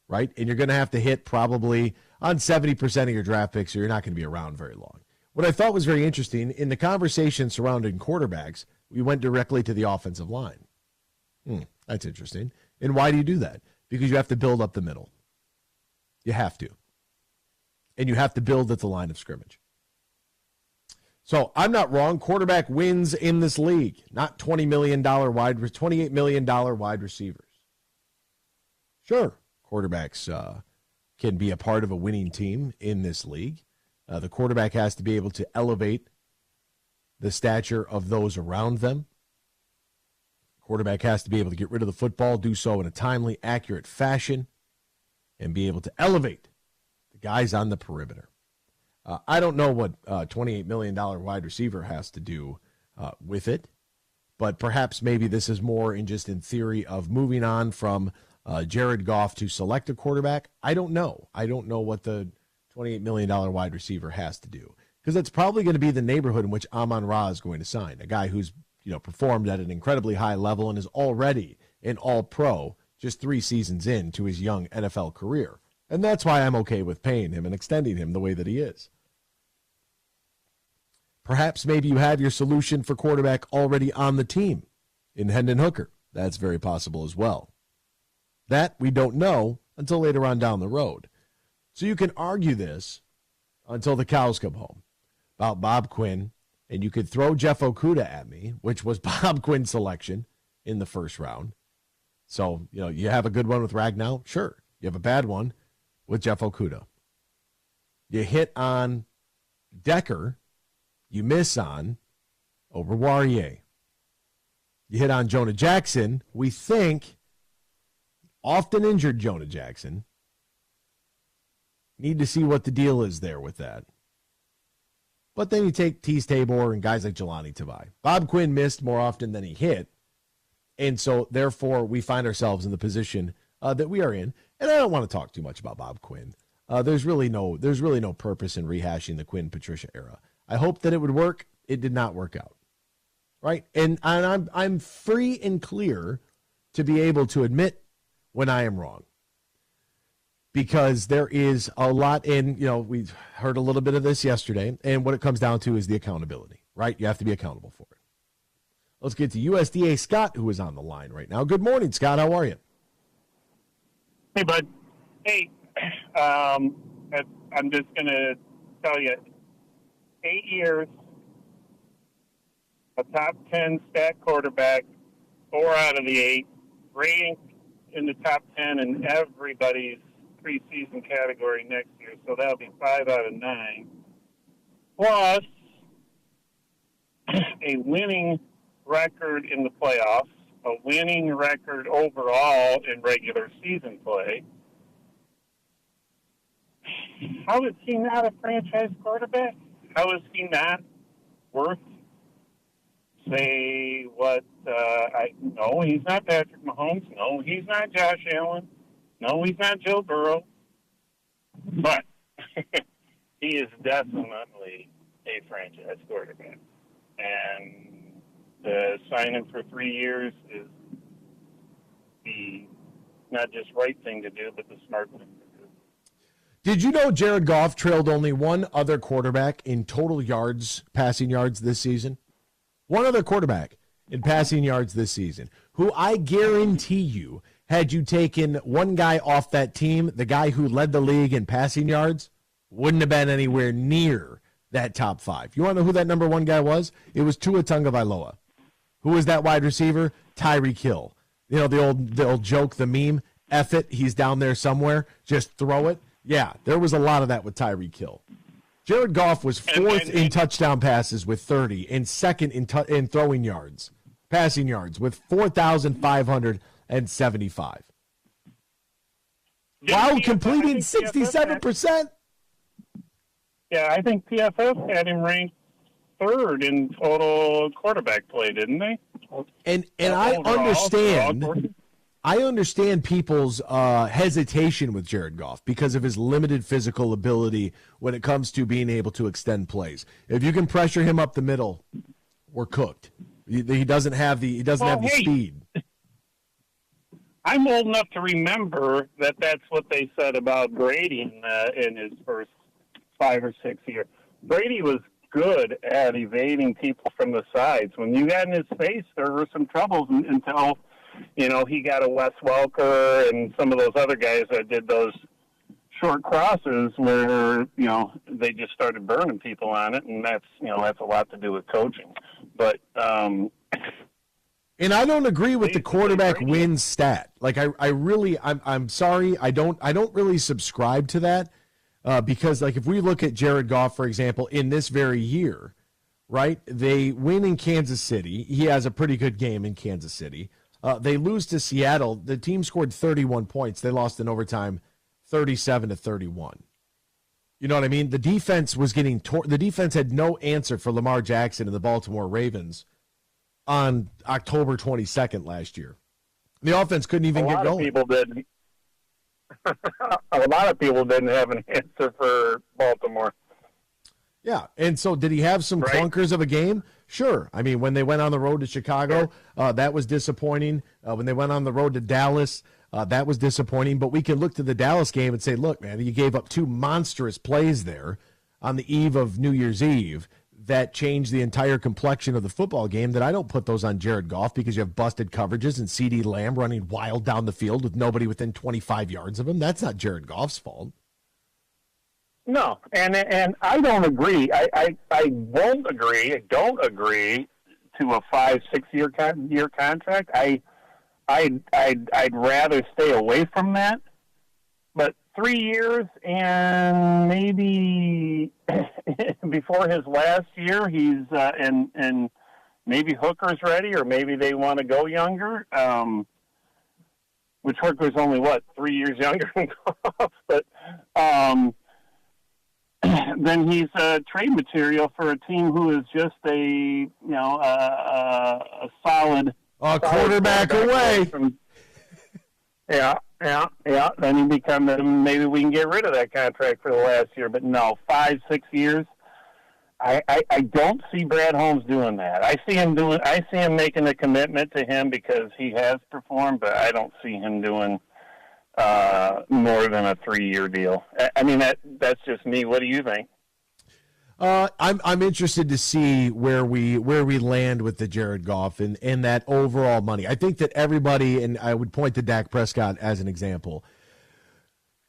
right? And you're going to have to hit probably on 70% of your draft picks or you're not going to be around very long. What I thought was very interesting, in the conversation surrounding quarterbacks, we went directly to the offensive line. That's interesting. And why do you do that? Because you have to build up the middle. You have to. And you have to build at the line of scrimmage. So I'm not wrong. Quarterback wins in this league. Not $28 million wide receivers. Sure, quarterbacks can be a part of a winning team in this league. The quarterback has to be able to elevate the stature of those around them. Quarterback has to be able to get rid of the football, do so in a timely, accurate fashion, and be able to elevate the guys on the perimeter. I don't know what $28 million wide receiver has to do with it, but perhaps maybe this is more in theory of moving on from Jared Goff to select a quarterback. I don't know. I don't know what the $28 million wide receiver has to do, because it's probably going to be the neighborhood in which Amon-Ra is going to sign, a guy who's performed at an incredibly high level and is already an all-pro just 3 seasons into his young NFL career. And that's why I'm okay with paying him and extending him the way that he is. Perhaps maybe you have your solution for quarterback already on the team in Hendon Hooker. That's very possible as well. That we don't know until later on down the road. So you can argue this until the cows come home about Bob Quinn, and you could throw Jeff Okudah at me, which was Bob Quinn's selection in the first round. So, you have a good one with Ragnow? Sure. You have a bad one with Jeff Okudah. You hit on Decker. You miss on Oruwariye. You hit on Jonah Jackson. We think often injured Jonah Jackson. Need to see what the deal is there with that. But then you take Tease Tabor and guys like Jelani Tavai. Bob Quinn missed more often than he hit. And so, therefore, we find ourselves in the position that we are in. And I don't want to talk too much about Bob Quinn. There's really no purpose in rehashing the Quinn-Patricia era. I hope that it would work. It did not work out. Right? And I'm free and clear to be able to admit when I am wrong. Because there is a lot in, we heard a little bit of this yesterday, and what it comes down to is the accountability, right? You have to be accountable for it. Let's get to USDA Scott, who is on the line right now. Good morning, Scott. How are you? Hey, bud. Hey, I'm just going to tell you, 8 years, a top 10 stat quarterback, 4 out of the 8, rating in the top 10 in everybody's preseason category next year, so that'll be 5 out of 9. Plus, a winning record in the playoffs, a winning record overall in regular season play. How is he not a franchise quarterback? How is he not worth, say, what, no, he's not Patrick Mahomes. No, he's not Josh Allen. No, he's not Joe Burrow, but he is definitely a franchise quarterback. And to sign him for 3 years is the not just right thing to do, but the smart thing to do. Did you know Jared Goff trailed only one other quarterback in total yards, passing yards this season? One other quarterback in passing yards this season, who I guarantee you, had you taken one guy off that team, the guy who led the league in passing yards wouldn't have been anywhere near that top 5. You want to know who that number 1 guy was? It was Tua Tagovailoa. Who was that wide receiver? Tyreek Hill. You know, the old joke, the meme, F it, he's down there somewhere, just throw it. Yeah, there was a lot of that with Tyreek Hill. Jared Goff was 4th in touchdown passes with 30 and 2nd in throwing yards, passing yards with 4,575. While completing 67%. Yeah, I think PFF had him ranked 3rd in total quarterback play, didn't they? And I understand people's hesitation with Jared Goff because of his limited physical ability when it comes to being able to extend plays. If you can pressure him up the middle, we're cooked. He doesn't have the speed. I'm old enough to remember that that's what they said about Brady in his first 5 or 6 years. Brady was good at evading people from the sides. When you got in his face, there were some troubles until, he got a Wes Welker and some of those other guys that did those short crosses where, they just started burning people on it, and that's a lot to do with coaching. But, and I don't agree with the quarterback win stat. Like I'm sorry, I don't really subscribe to that because like if we look at Jared Goff, for example, in this very year, right? They win in Kansas City. He has a pretty good game in Kansas City. They lose to Seattle. The team scored 31 points. They lost in overtime 37-31. You know what I mean? The defense was getting the defense had no answer for Lamar Jackson and the Baltimore Ravens on October 22nd last year. The offense couldn't even get going. A lot of people didn't have an answer for Baltimore. Yeah, and so did he have some clunkers of a game? Sure. I mean, when they went on the road to Chicago, that was disappointing. When they went on the road to Dallas, that was disappointing. But we can look to the Dallas game and say, look, man, you gave up 2 monstrous plays there on the eve of New Year's Eve that changed the entire complexion of the football game. That I don't put those on Jared Goff because you have busted coverages and CeeDee Lamb running wild down the field with nobody within 25 yards of him. That's not Jared Goff's fault. No, and I don't agree. I won't agree. I don't agree to a 5-6 year contract. I'd rather stay away from that. But 3 years and maybe before his last year, he's and maybe Hooker's ready, or maybe they want to go younger. Which Hooker's only 3 years younger than Goff, but. then he's trade material for a team who is just a solid quarterback away. Yeah. Then he maybe we can get rid of that contract for the last year, but no, 5-6 years. I don't see Brad Holmes doing that. I see him making a commitment to him because he has performed, but I don't see him doing more than a 3-year deal. I mean, that's just me. What do you think? I'm interested to see where we land with the Jared Goff and that overall money. I think that everybody, and I would point to Dak Prescott as an example,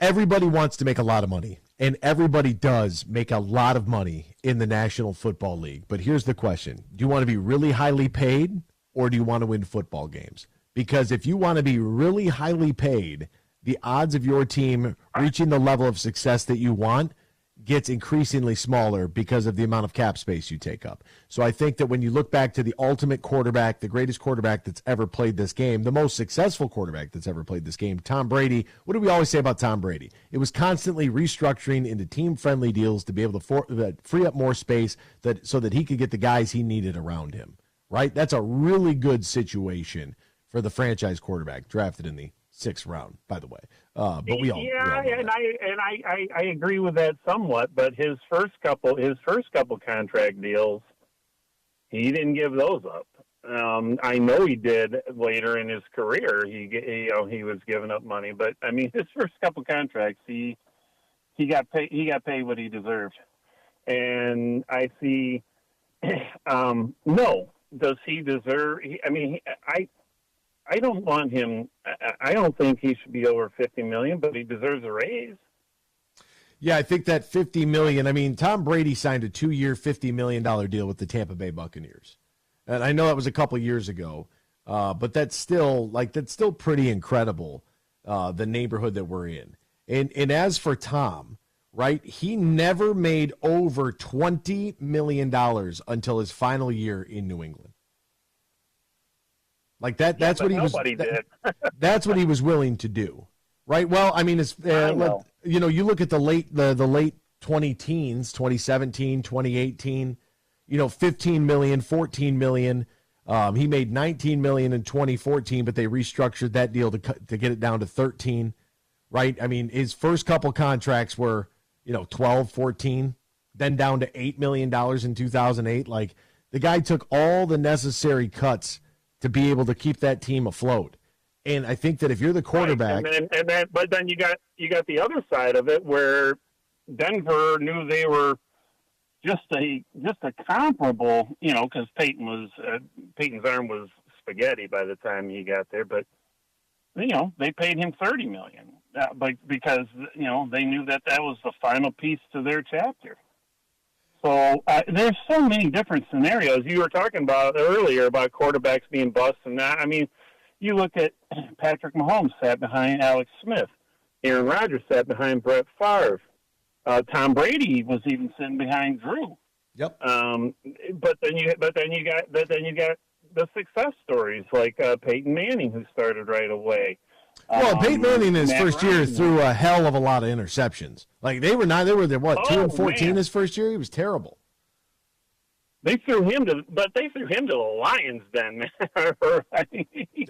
everybody wants to make a lot of money, and everybody does make a lot of money in the National Football League. But here's the question. Do you want to be really highly paid, or do you want to win football games? Because if you want to be really highly paid, the odds of your team reaching the level of success that you want gets increasingly smaller because of the amount of cap space you take up. So I think that when you look back to the ultimate quarterback, the greatest quarterback that's ever played this game, the most successful quarterback that's ever played this game, Tom Brady, what do we always say about Tom Brady? It was constantly restructuring into team-friendly deals to be able to free up more space so that he could get the guys he needed around him, right? That's a really good situation for the franchise quarterback drafted in the 6th round, by the way. But we all I agree with that somewhat. But his first couple contract deals, he didn't give those up. I know he did later in his career. He was giving up money, but I mean, his first couple contracts, he got paid. He got paid what he deserved, and I see. No, does he deserve? I don't want him. I don't think he should be over $50 million, but he deserves a raise. Yeah, I think that $50 million. I mean, Tom Brady signed a 2-year, $50 million deal with the Tampa Bay Buccaneers, and I know that was a couple years ago, but that's still pretty incredible. The neighborhood that we're in, and as for Tom, right, he never made over $20 million until his final year in New England. Like that. That's what he was. That's what he was willing to do, right? Well, I mean, it's you look at the late 20-teens, 2017, 2018. 15 million, 14 million. He made 19 million in 2014, but they restructured that deal to get it down to 13. Right? I mean, his first couple contracts were 12, 14, then down to $8 million in 2008. Like, the guy took all the necessary cuts to be able to keep that team afloat. And I think that if you're the quarterback, right. But then you got the other side of it where Denver knew they were just a comparable, because Peyton's arm was spaghetti by the time he got there, but they paid him $30 million, because they knew that was the final piece to their chapter. So there's so many different scenarios. You were talking about earlier about quarterbacks being bust and that. I mean, you look at Patrick Mahomes sat behind Alex Smith. Aaron Rodgers sat behind Brett Favre. Tom Brady was even sitting behind Drew. Yep. But then you got the success stories like Peyton Manning, who started right away. Well, Peyton Manning in his first year threw a hell of a lot of interceptions. Like they were 2-14 his first year. He was terrible. They threw him to the Lions then.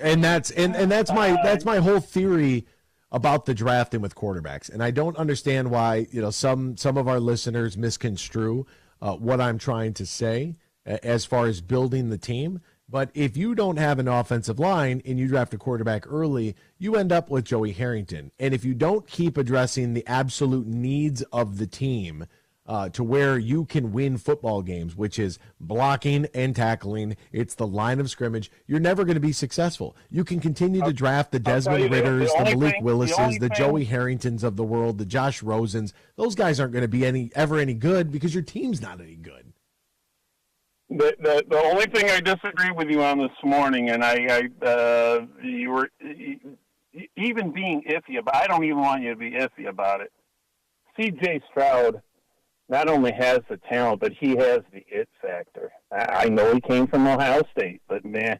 and that's my whole theory about the drafting with quarterbacks. And I don't understand why some of our listeners misconstrue what I'm trying to say as far as building the team. But if you don't have an offensive line and you draft a quarterback early, you end up with Joey Harrington. And if you don't keep addressing the absolute needs of the team to where you can win football games, which is blocking and tackling, it's the line of scrimmage, you're never going to be successful. You can continue to draft the Desmond Ritters, the Malik Willises, the Joey Harringtons of the world, the Josh Rosens. Those guys aren't going to be ever any good because your team's not any good. The only thing I disagree with you on this morning, and you were even being iffy about. I don't even want you to be iffy about it. C.J. Stroud not only has the talent, but he has the it factor. I know he came from Ohio State, but man.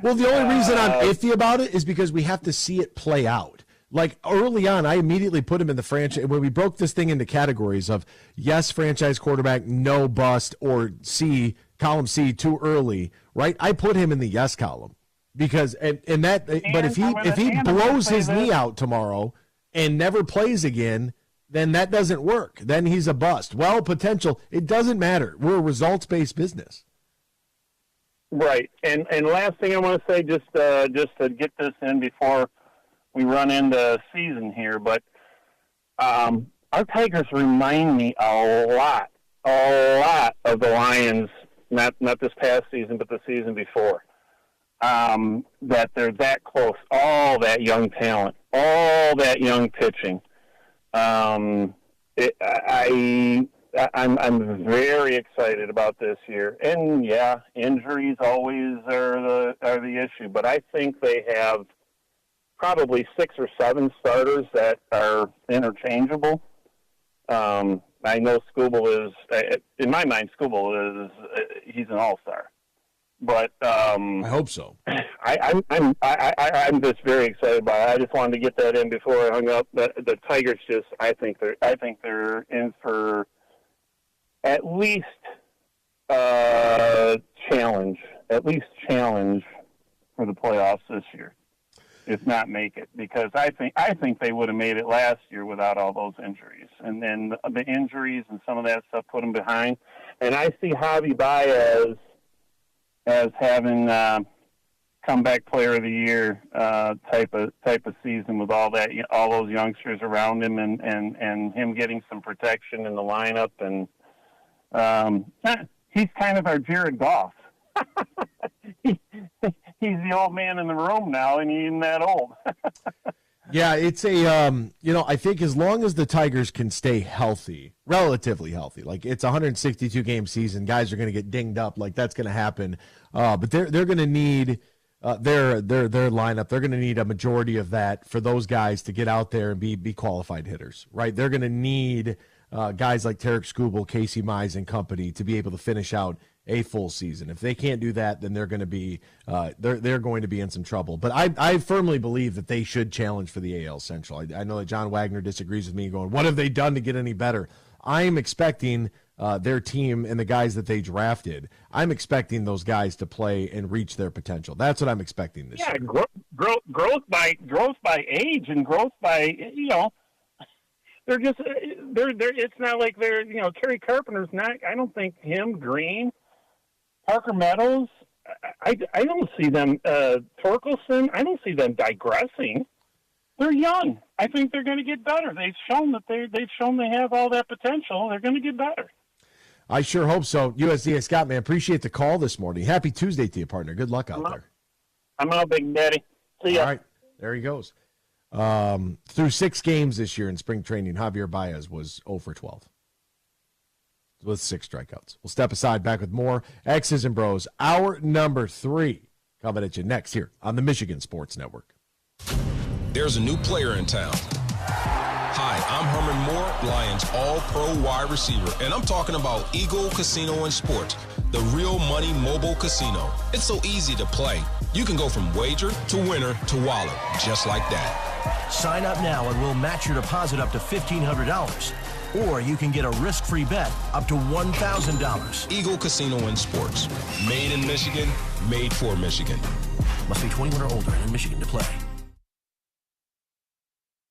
Well, the only reason I'm iffy about it is because we have to see it play out. Like early on, I immediately put him in the franchise. When we broke this thing into categories of yes, franchise quarterback, no bust, or C, column C, too early, right? I put him in the yes column because but if he blows his knee out tomorrow and never plays again, then that doesn't work. Then he's a bust. Well, potential. It doesn't matter. We're a results-based business. Right. And last thing I want to say, just to get this in before we run into season here, but our Tigers remind me a lot of the Lions, not this past season, but the season before. That they're that close, all that young talent, all that young pitching. I'm very excited about this year, and yeah, injuries always are the issue. But I think they have probably 6 or 7 starters that are interchangeable. I know Skubal is, in my mind, Skubal is he's an all-star. But I hope so. I'm just very excited about it. I just wanted to get that in before I hung up. The Tigers I think they're in for at least challenge for the playoffs this year, if not make it, because I think they would have made it last year without all those injuries, and then the injuries and some of that stuff put them behind. And I see Javi Baez as having comeback player of the year type of season with all those youngsters around him and him getting some protection in the lineup, and he's kind of our Jared Goff. He's the old man in the room now, and he isn't that old. Yeah, it's I think as long as the Tigers can stay healthy, relatively healthy, like it's a 162-game season, guys are going to get dinged up, like that's going to happen. But they're going to need their lineup. They're going to need a majority of that for those guys to get out there and be qualified hitters, right? They're going to need guys like Tarik Skubal, Casey Mize, and company to be able to finish out a full season. If they can't do that, then they're going to be they're going to be in some trouble. But I firmly believe that they should challenge for the AL Central. I know that John Wagner disagrees with me, going, "What have they done to get any better?" I'm expecting their team and the guys that they drafted. I'm expecting those guys to play and reach their potential. That's what I'm expecting this year. Yeah, growth by age and growth by they're just they're. It's not like they're Kerry Carpenter's not. I don't think him, Green, Parker Meadows. I don't see them. Torkelson. I don't see them digressing. They're young. I think they're going to get better. They've shown that they have all that potential. They're going to get better. I sure hope so. USDA Scott, man, appreciate the call this morning. Happy Tuesday to you, partner. Good luck out there. I'm out, Big Daddy. See ya. All right, there he goes. Through 6 games this year in spring training, Javier Baez was 0 for 12 with 6 strikeouts. We'll step aside, back with more X's and Bros. Hour number 3 coming at you next here on the Michigan Sports Network. There's a new player in town. Hi, I'm Herman Moore, Lions All-Pro wide receiver, and I'm talking about Eagle Casino and Sports, the real money mobile casino. It's so easy to play. You can go from wager to winner to wallet, just like that. Sign up now and we'll match your deposit up to $1,500. Or you can get a risk-free bet up to $1,000. Eagle Casino and Sports. Made in Michigan, made for Michigan. Must be 21 or older and in Michigan to play.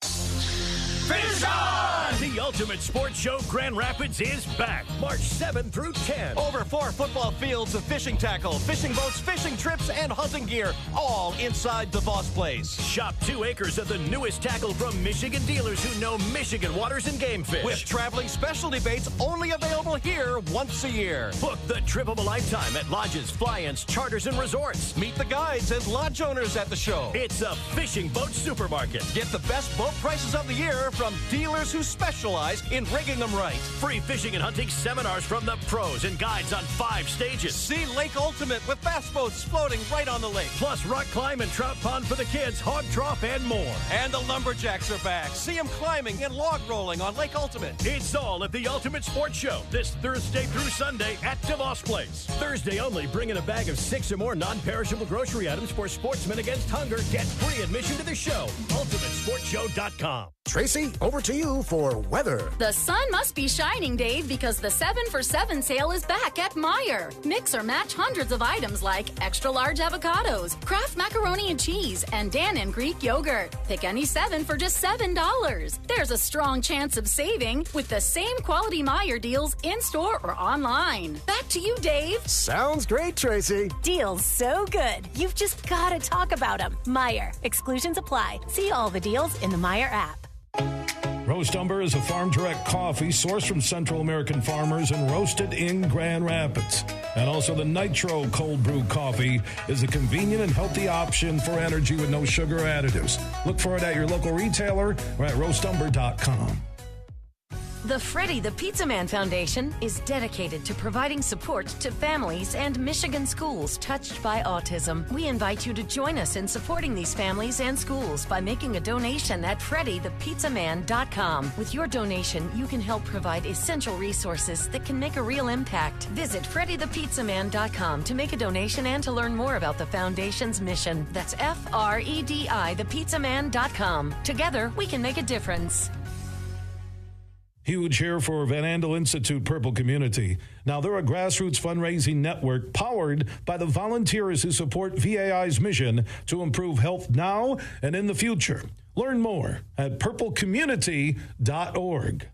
Fish on! The Ultimate Sports Show Grand Rapids is back March 7 through 10. Over 4 football fields of fishing tackle, fishing boats, fishing trips, and hunting gear, all inside the Voss Place. Shop 2 acres of the newest tackle from Michigan dealers who know Michigan waters and game fish. With traveling specialty baits only available here once a year. Book the trip of a lifetime at lodges, fly-ins, charters, and resorts. Meet the guides and lodge owners at the show. It's a fishing boat supermarket. Get the best boat prices of the year from dealers who specialize specialize in rigging them right. Free fishing and hunting seminars from the pros and guides on 5 stages. See Lake Ultimate with bass boats floating right on the lake. Plus rock climb and trout pond for the kids, hog trough, and more. And the lumberjacks are back. See them climbing and log rolling on Lake Ultimate. It's all at the Ultimate Sports Show this Thursday through Sunday at DeVos Place. Thursday only, bring in a bag of 6 or more non-perishable grocery items for Sportsmen Against Hunger. Get free admission to the show. UltimateSportsShow.com. Tracy, over to you for weather. The sun must be shining, Dave, because the 7 for 7 sale is back at Meijer. Mix or match hundreds of items like extra large avocados, Kraft macaroni and cheese, and Dan Greek yogurt. Pick any 7 for just $7. There's a strong chance of saving with the same quality Meijer deals in-store or online. Back to you, Dave. Sounds great, Tracy. Deals so good, you've just got to talk about them. Meijer. Exclusions apply. See all the deals in the Meijer app. Roast Umber is a farm direct coffee sourced from Central American farmers and roasted in Grand Rapids. And also the Nitro Cold Brew Coffee is a convenient and healthy option for energy with no sugar additives. Look for it at your local retailer or at roastumber.com. The Freddie the Pizza Man Foundation is dedicated to providing support to families and Michigan schools touched by autism. We invite you to join us in supporting these families and schools by making a donation at freddythepizzaman.com. With your donation, you can help provide essential resources that can make a real impact. Visit freddythepizzaman.com to make a donation and to learn more about the foundation's mission. That's FREDI thepizzaman.com. Together, we can make a difference. Huge here for Van Andel Institute Purple Community. Now, they're a grassroots fundraising network powered by the volunteers who support VAI's mission to improve health now and in the future. Learn more at purplecommunity.org.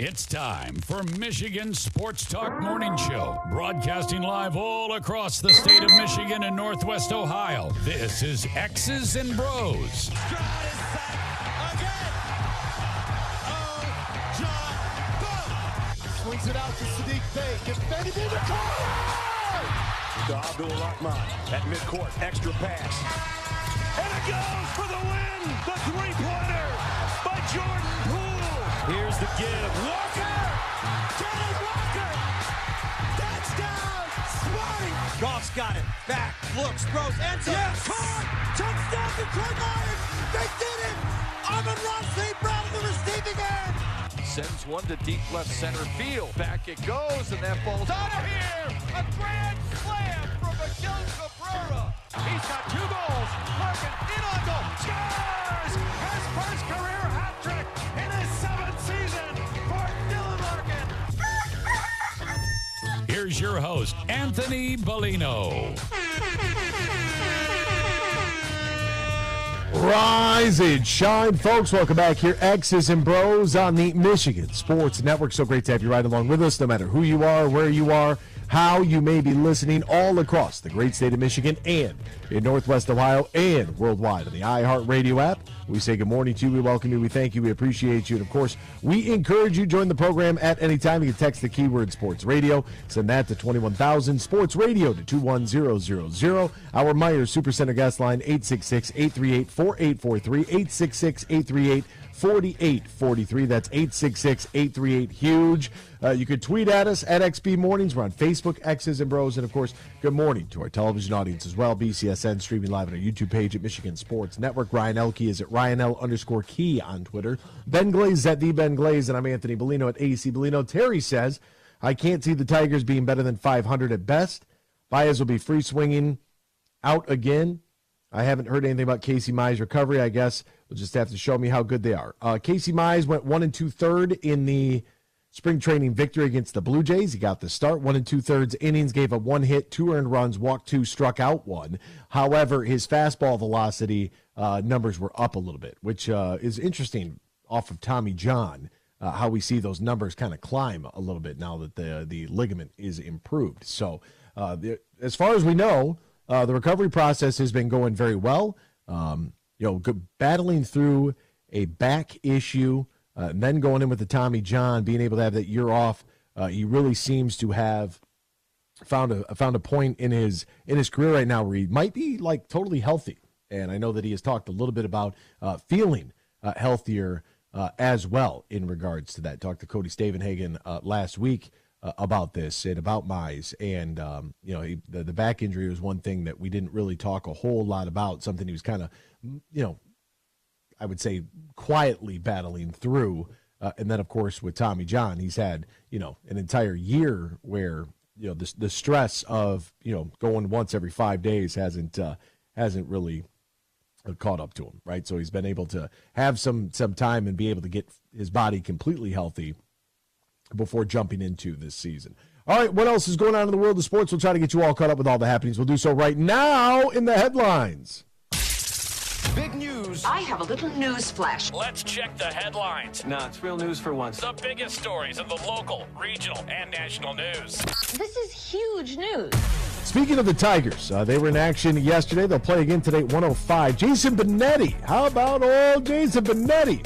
It's time for Michigan Sports Talk Morning Show, broadcasting live all across the state of Michigan and Northwest Ohio. This is X's and Bros. Swings it out to Sadiq Bey. Gets Benny to the corner! To Abdul-Rahman at midcourt. Extra pass. And it goes for the win! The three-pointer by Jordan Poole. Here's the give. Walker! Kenneth Walker! Touchdown! Sparty! Goff's got it. Back. Looks. Throws. Ends up. Yes! Caught! Touchdown Detroit Lions! They did it! Amon-Ra St. Brown in the receiving end! Sends one to deep left center field. Back it goes, and that ball's out of here! A grand slam from Miguel Cabrera. He's got 2 goals. Larkin in on goal. Scores! His first career hat trick in his 7th season for Dylan Larkin. Here's your host, Anthony Bellino. Rise and shine, folks. Welcome back here. X's and Bros on the Michigan Sports Network. So great to have you right along with us, no matter who you are, where you are, how you may be listening all across the great state of Michigan and in Northwest Ohio and worldwide on the iHeartRadio app. We say good morning to you. We welcome you. We thank you. We appreciate you. And, of course, we encourage you to join the program at any time. You can text the keyword Sports Radio. Send that to 21,000 Sports Radio to 21000. Our Myers Supercenter guest line, 866-838-4843, 866-838-4843. That's 866-838-HUGE. You could tweet at us at XB Mornings. We're on Facebook, X's and Bros. And, of course, good morning to our television audience as well. BCSN streaming live on our YouTube page at Michigan Sports Network. Ryan Elke is at RyanL_Key on Twitter. Ben Glaze is at the Ben Glaze. And I'm Anthony Bellino at AC Bellino. Terry says, I can't see the Tigers being better than 500 at best. Baez will be free swinging out again. I haven't heard anything about Casey Mize' recovery. I guess we'll just have to show me how good they are. Casey Mize went 1 2/3 in the spring training victory against the Blue Jays. He got the start, 1 2/3 innings, gave up 1 hit, 2 earned runs, walked 2, struck out 1. However, his fastball velocity numbers were up a little bit, which is interesting off of Tommy John, how we see those numbers kind of climb a little bit now that the ligament is improved. So as far as we know, the recovery process has been going very well. Battling through a back issue, and then going in with the Tommy John, being able to have that year off, he really seems to have found a point in his career right now where he might be like totally healthy. And I know that he has talked a little bit about feeling healthier as well in regards to that. Talked to Cody Stavenhagen last week about this and about Mize. And, the back injury was one thing that we didn't really talk a whole lot about, something he was kind of, I would say quietly battling through. And then, of course, with Tommy John, he's had, an entire year where, the stress of, going once every 5 days hasn't really caught up to him, right? So he's been able to have some time and be able to get his body completely healthy before jumping into this season. All right, what else is going on in the world of sports? We'll try to get you all caught up with all the happenings. We'll do so right now in the headlines. Big news. I have a little news flash. Let's check the headlines. No, it's real news for once. The biggest stories of the local, regional, and national news. This is huge news. Speaking of the Tigers, they were in action yesterday. They'll play again today at 105. Jason Benetti. How about old Jason Benetti?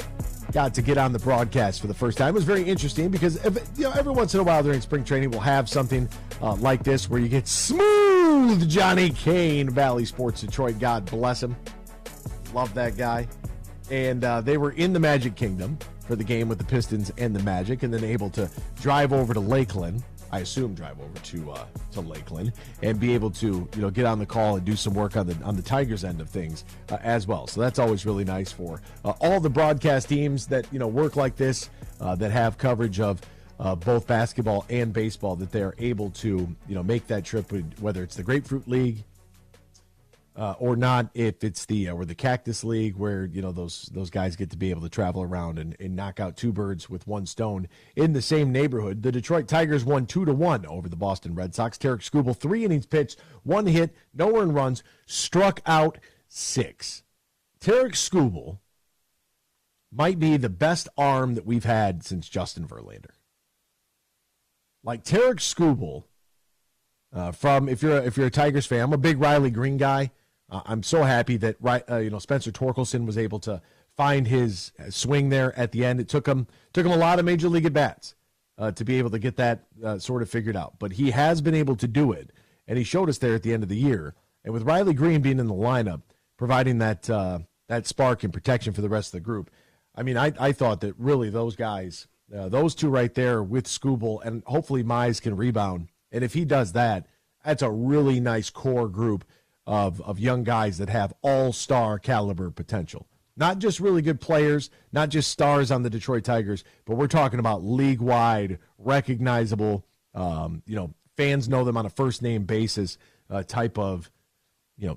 Got to get on the broadcast for the first time. It was very interesting because every once in a while during spring training we'll have something like this where you get smooth Johnny Kane, Valley Sports Detroit. God bless him. Love that guy. And they were in the Magic Kingdom for the game with the Pistons and the Magic, and then able to drive over to Lakeland. I assume drive over to Lakeland and be able to get on the call and do some work on the Tigers end of things as well. So that's always really nice for all the broadcast teams that work like this, that have coverage of both basketball and baseball, that they are able to make that trip, whether it's the Grapefruit League or not, if it's the Cactus League, where those guys get to be able to travel around and knock out 2 birds with 1 stone in the same neighborhood. The Detroit Tigers won 2-1 over the Boston Red Sox. Tarik Skubal, 3 innings pitched, 1 hit, no earned runs, struck out 6. Tarik Skubal might be the best arm that we've had since Justin Verlander. Like Tarik Skubal, from if you're a Tigers fan, I'm a big Riley Green guy. I'm so happy that Spencer Torkelson was able to find his swing there at the end. It took him a lot of major league at bats to be able to get that sort of figured out, but he has been able to do it, and he showed us there at the end of the year. And with Riley Green being in the lineup, providing that spark and protection for the rest of the group, I mean, I thought that really those guys, those two right there with Skubal, and hopefully Mize can rebound. And if he does that, that's a really nice core group of young guys that have all-star caliber potential. Not just really good players, not just stars on the Detroit Tigers, but we're talking about league-wide, recognizable, fans know them on a first-name basis type of,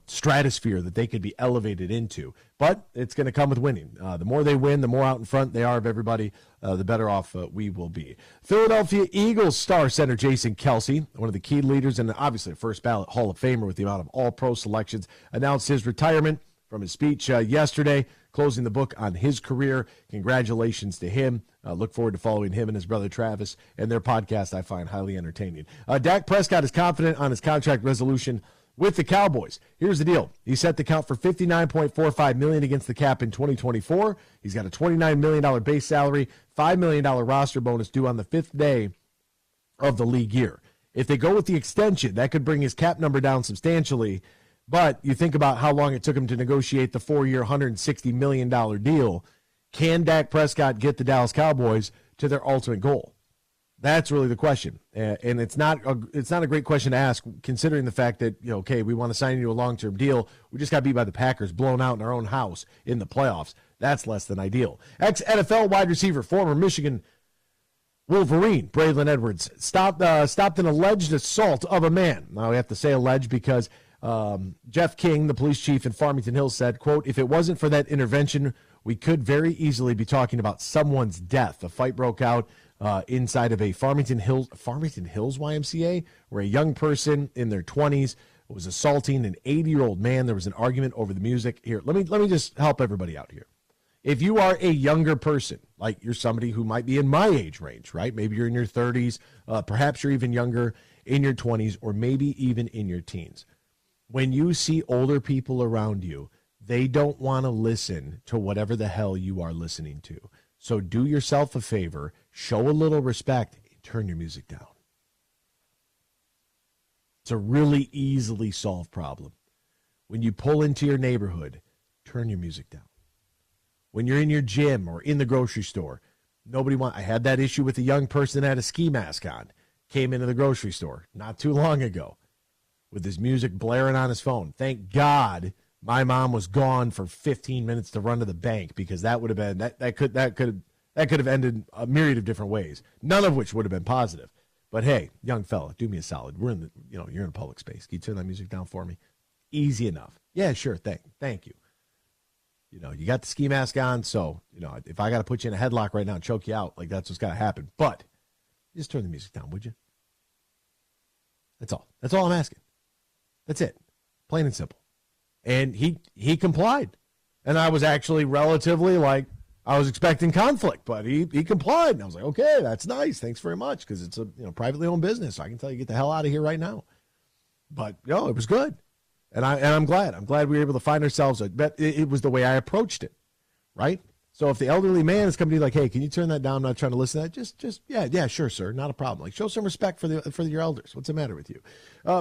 stratosphere that they could be elevated into. But it's going to come with winning. The more they win, the more out in front they are of everybody, the better off we will be. Philadelphia Eagles star center Jason Kelce, one of the key leaders and obviously a first-ballot Hall of Famer with the amount of all-pro selections, announced his retirement from his speech yesterday, closing the book on his career. Congratulations to him. Look forward to following him and his brother Travis and their podcast I find highly entertaining. Dak Prescott is confident on his contract resolution with the Cowboys. Here's the deal. He's set to count for $59.45 million against the cap in 2024. He's got a $29 million base salary, $5 million roster bonus due on the 5th day of the league year. If they go with the extension, that could bring his cap number down substantially. But you think about how long it took him to negotiate the 4-year, $160 million deal. Can Dak Prescott get the Dallas Cowboys to their ultimate goal? That's really the question. And it's not a great question to ask, considering the fact that, we want to sign you to a long-term deal. We just got beat by the Packers, blown out in our own house in the playoffs. That's less than ideal. Ex-NFL wide receiver, former Michigan Wolverine, Braylon Edwards, stopped an alleged assault of a man. Now we have to say alleged because Jeff King, the police chief in Farmington Hills, said, quote, "If it wasn't for that intervention, we could very easily be talking about someone's death." A fight broke out inside of a Farmington Hills YMCA, where a young person in their 20s was assaulting an 80-year-old man. There was an argument over the music. Here, let me just help everybody out here. If you are a younger person, like you're somebody who might be in my age range, right? Maybe you're in your 30s, perhaps you're even younger in your 20s, or maybe even in your teens. When you see older people around you, they don't want to listen to whatever the hell you are listening to. So do yourself a favor, show a little respect, and turn your music down. It's a really easily solved problem. When you pull into your neighborhood, turn your music down. When you're in your gym or in the grocery store, I had that issue with a young person that had a ski mask on, came into the grocery store not too long ago with his music blaring on his phone. Thank God my mom was gone for 15 minutes to run to the bank, because that would have been that could have ended a myriad of different ways, none of which would have been positive. But hey, young fella, do me a solid. We're in you're in a public space. Can you turn that music down for me? Easy enough. Yeah, sure. Thank you. You got the ski mask on, so if I got to put you in a headlock right now and choke you out, like that's what's got to happen. But just turn the music down, would you? That's all. That's all I'm asking. That's it. Plain and simple. And he complied. And I was actually relatively I was expecting conflict, but he complied. And I was like, okay, that's nice. Thanks very much, because it's a privately owned business. So I can tell you, get the hell out of here right now. But it was good. And I'm glad. I'm glad we were able to find ourselves. But it was the way I approached it, right? So if the elderly man is coming to you like, hey, can you turn that down? I'm not trying to listen to that. Just yeah, sure, sir. Not a problem. Like, show some respect for your elders. What's the matter with you?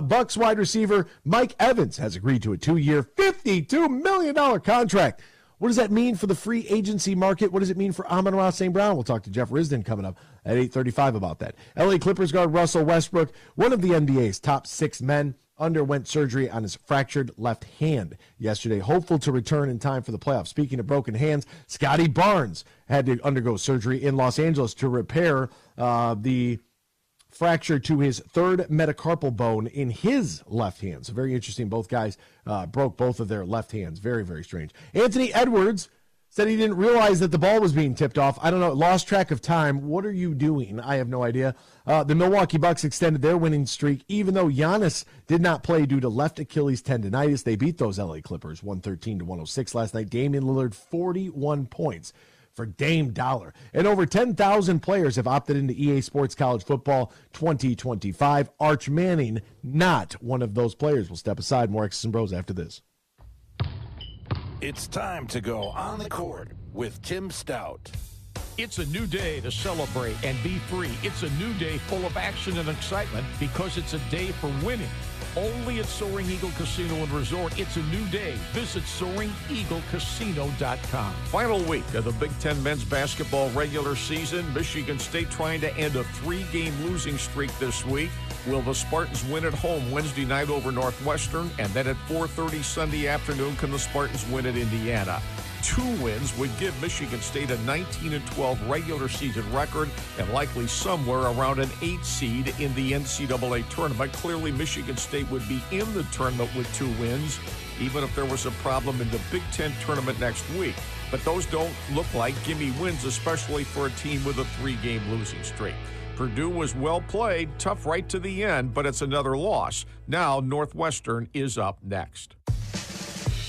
Bucks wide receiver Mike Evans has agreed to a 2-year, $52 million contract. What does that mean for the free agency market? What does it mean for Amon-Ra St. Brown? We'll talk to Jeff Risdon coming up at 8:35 about that. LA Clippers guard Russell Westbrook, one of the NBA's top 6 men, underwent surgery on his fractured left hand yesterday, hopeful to return in time for the playoffs. Speaking of broken hands, Scotty Barnes had to undergo surgery in Los Angeles to repair the fracture to his third metacarpal bone in his left hand. So very interesting. Both guys broke both of their left hands. Very, very strange. Anthony Edwards said he didn't realize that the ball was being tipped off. I don't know. Lost track of time. What are you doing? I have no idea. The Milwaukee Bucks extended their winning streak, even though Giannis did not play due to left Achilles tendonitis. They beat those LA Clippers 113-106 last night. Damian Lillard, 41 points for Dame Dollar. And over 10,000 players have opted into EA Sports College Football 2025. Arch Manning, not one of those players. We'll step aside. More X's and Bros after this. It's time to go on the court with Tim Stout. It's a new day to celebrate and be free. It's a new day full of action and excitement because it's a day for winning. Only at Soaring Eagle Casino and Resort, it's a new day. Visit SoaringEagleCasino.com. Final week of the Big Ten men's basketball regular season. Michigan State trying to end a 3-game losing streak this week. Will the Spartans win at home Wednesday night over Northwestern? And then at 4:30 Sunday afternoon, can the Spartans win at Indiana? 2 wins would give Michigan State a 19-12 regular season record and likely somewhere around an 8 seed in the NCAA tournament. Clearly, Michigan State would be in the tournament with 2 wins, even if there was a problem in the Big Ten tournament next week. But those don't look like gimme wins, especially for a team with a 3-game losing streak. Purdue was well played, tough right to the end, but it's another loss. Now Northwestern is up next.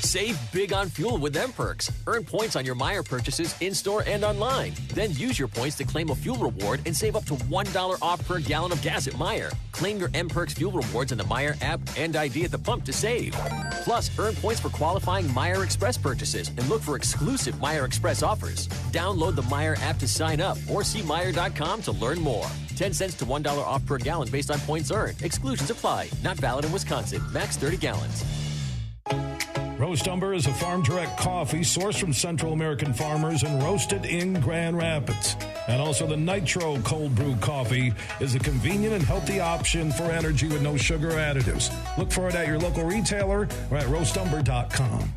Save big on fuel with M Perks. Earn points on your Meijer purchases in-store and online. Then use your points to claim a fuel reward and save up to $1 off per gallon of gas at Meijer. Claim your M Perks fuel rewards in the Meijer app and ID at the pump to save. Plus, earn points for qualifying Meijer Express purchases and look for exclusive Meijer Express offers. Download the Meijer app to sign up or see Meijer.com to learn more. 10 cents to $1 off per gallon based on points earned. Exclusions apply. Not valid in Wisconsin. Max 30 gallons. Roast Umber is a farm-direct coffee sourced from Central American farmers and roasted in Grand Rapids. And also the Nitro Cold Brew Coffee is a convenient and healthy option for energy with no sugar additives. Look for it at your local retailer or at roastumber.com.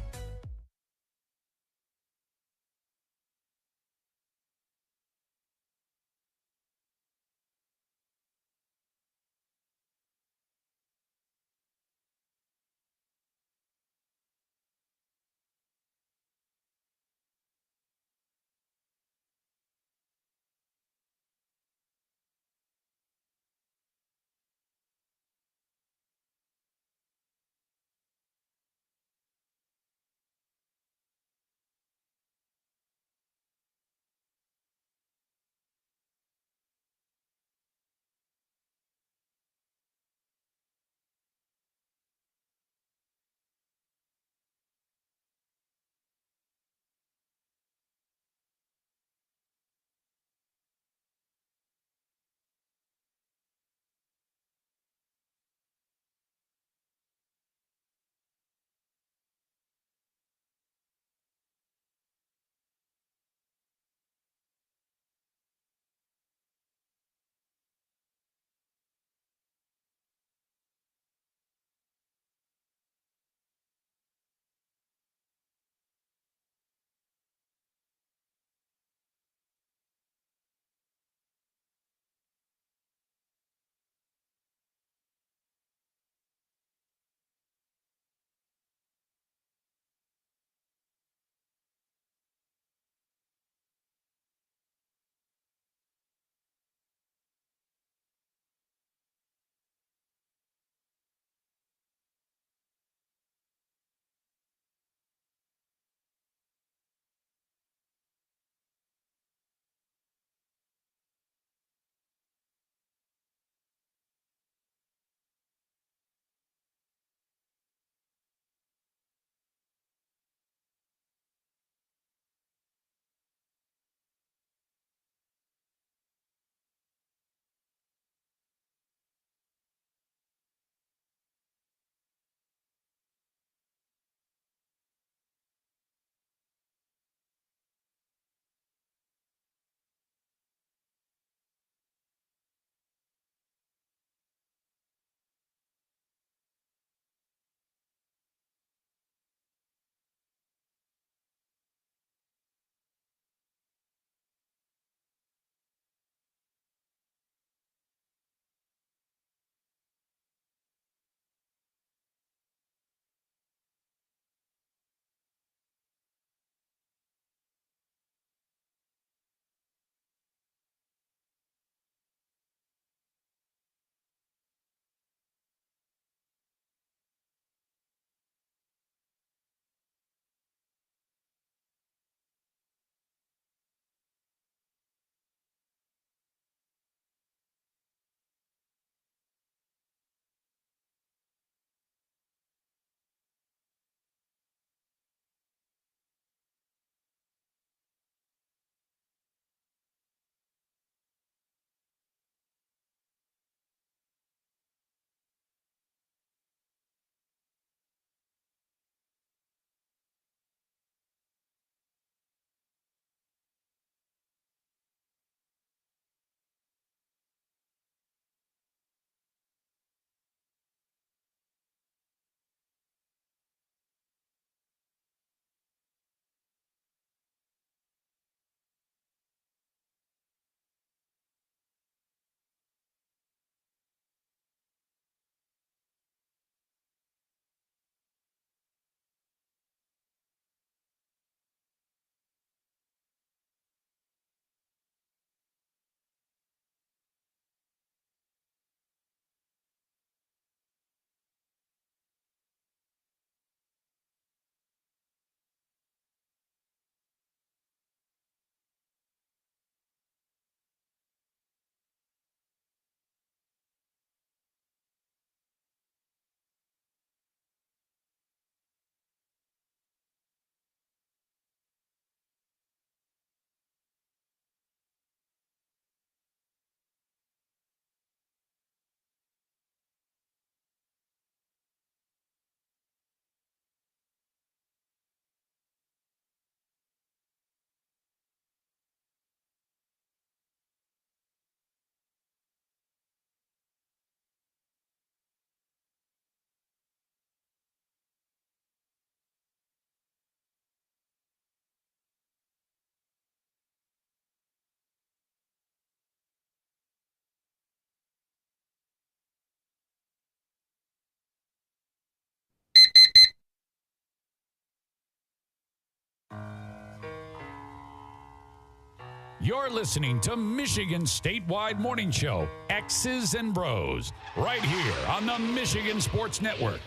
You're listening to Michigan's statewide morning show, X's and Bros, right here on the Michigan Sports Network.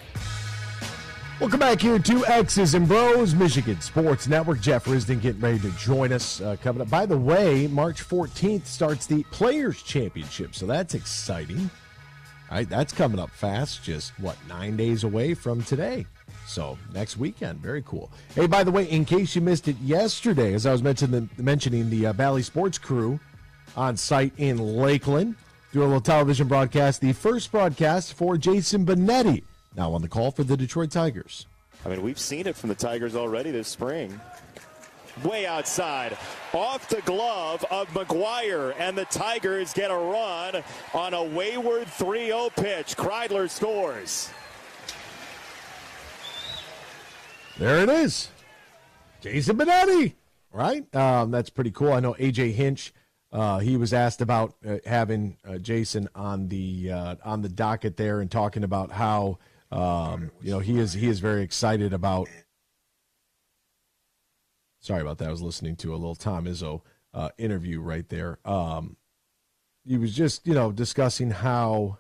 Welcome back here to X's and Bros, Michigan Sports Network. Jeff Risdon getting ready to join us coming up. By the way, March 14th starts the Players' Championship, so that's exciting. All right, that's coming up fast, just, 9 days away from today. So next weekend, very cool. Hey, by the way, in case you missed it yesterday, as I was mentioning the Valley Sports crew on site in Lakeland, doing a little television broadcast, the first broadcast for Jason Benetti, now on the call for the Detroit Tigers. I mean, we've seen it from the Tigers already this spring. Way outside, off the glove of McGuire, and the Tigers get a run on a wayward 3-0 pitch. Kreidler scores. There it is. Jason Benetti, right? That's pretty cool. I know A.J. Hinch, he was asked about having Jason on the docket there and talking about how he is very excited about. Sorry about that. I was listening to a little Tom Izzo interview right there. He was just discussing how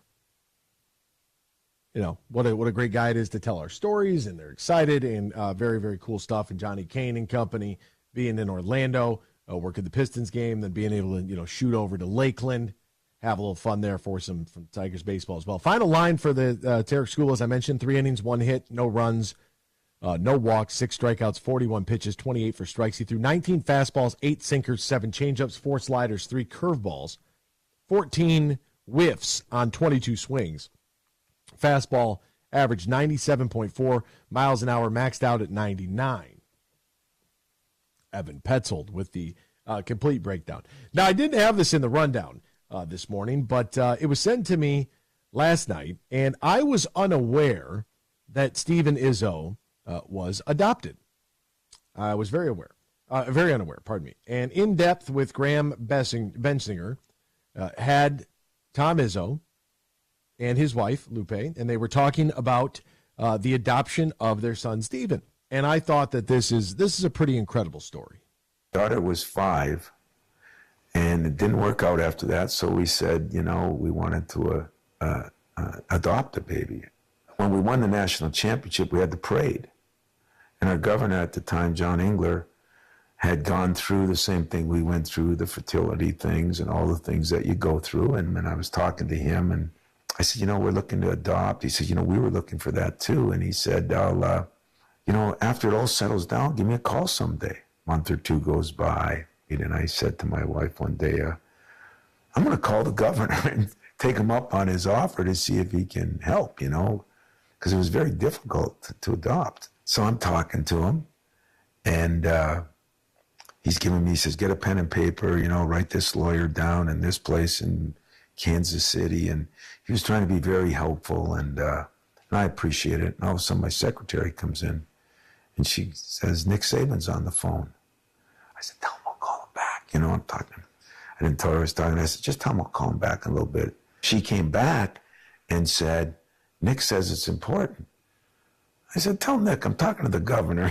what a great guy it is to tell our stories, and they're excited, and very, very cool stuff. And Johnny Kane and company being in Orlando, working the Pistons game, then being able to shoot over to Lakeland, have a little fun there for some from Tigers baseball as well. Final line for the Tarik Skubal, as I mentioned, 3 innings, 1 hit, no runs, no walks, 6 strikeouts, 41 pitches, 28 for strikes. He threw 19 fastballs, 8 sinkers, 7 changeups, 4 sliders, 3 curveballs, 14 whiffs on 22 swings. Fastball averaged 97.4 miles an hour, maxed out at 99. Evan Petzold with the complete breakdown. Now, I didn't have this in the rundown this morning, but it was sent to me last night, and I was unaware that Steven Izzo was adopted. I was very unaware, pardon me. And In Depth with Graham Bensinger had Tom Izzo and his wife, Lupe, and they were talking about the adoption of their son, Steven. And I thought that this is a pretty incredible story. Daughter was 5, and it didn't work out after that, so we said, we wanted to adopt a baby. When we won the national championship, we had the parade. And our governor at the time, John Engler, had gone through the same thing we went through, the fertility things and all the things that you go through. And I was talking to him, and I said, we're looking to adopt. He said, we were looking for that too. And he said, I'll, after it all settles down, give me a call someday. A month or 2 goes by. And I said to my wife one day, I'm going to call the governor and take him up on his offer to see if he can help, because it was very difficult to adopt. So I'm talking to him, and he's giving me, he says, get a pen and paper, write this lawyer down in this place in Kansas City. And he was trying to be very helpful, and I appreciate it. And all of a sudden my secretary comes in, and she says, Nick Saban's on the phone. I said, tell him I'll call him back. I'm talking. I didn't tell her I was talking. I said, just tell him I'll call him back in a little bit. She came back and said, Nick says it's important. I said, tell Nick I'm talking to the governor.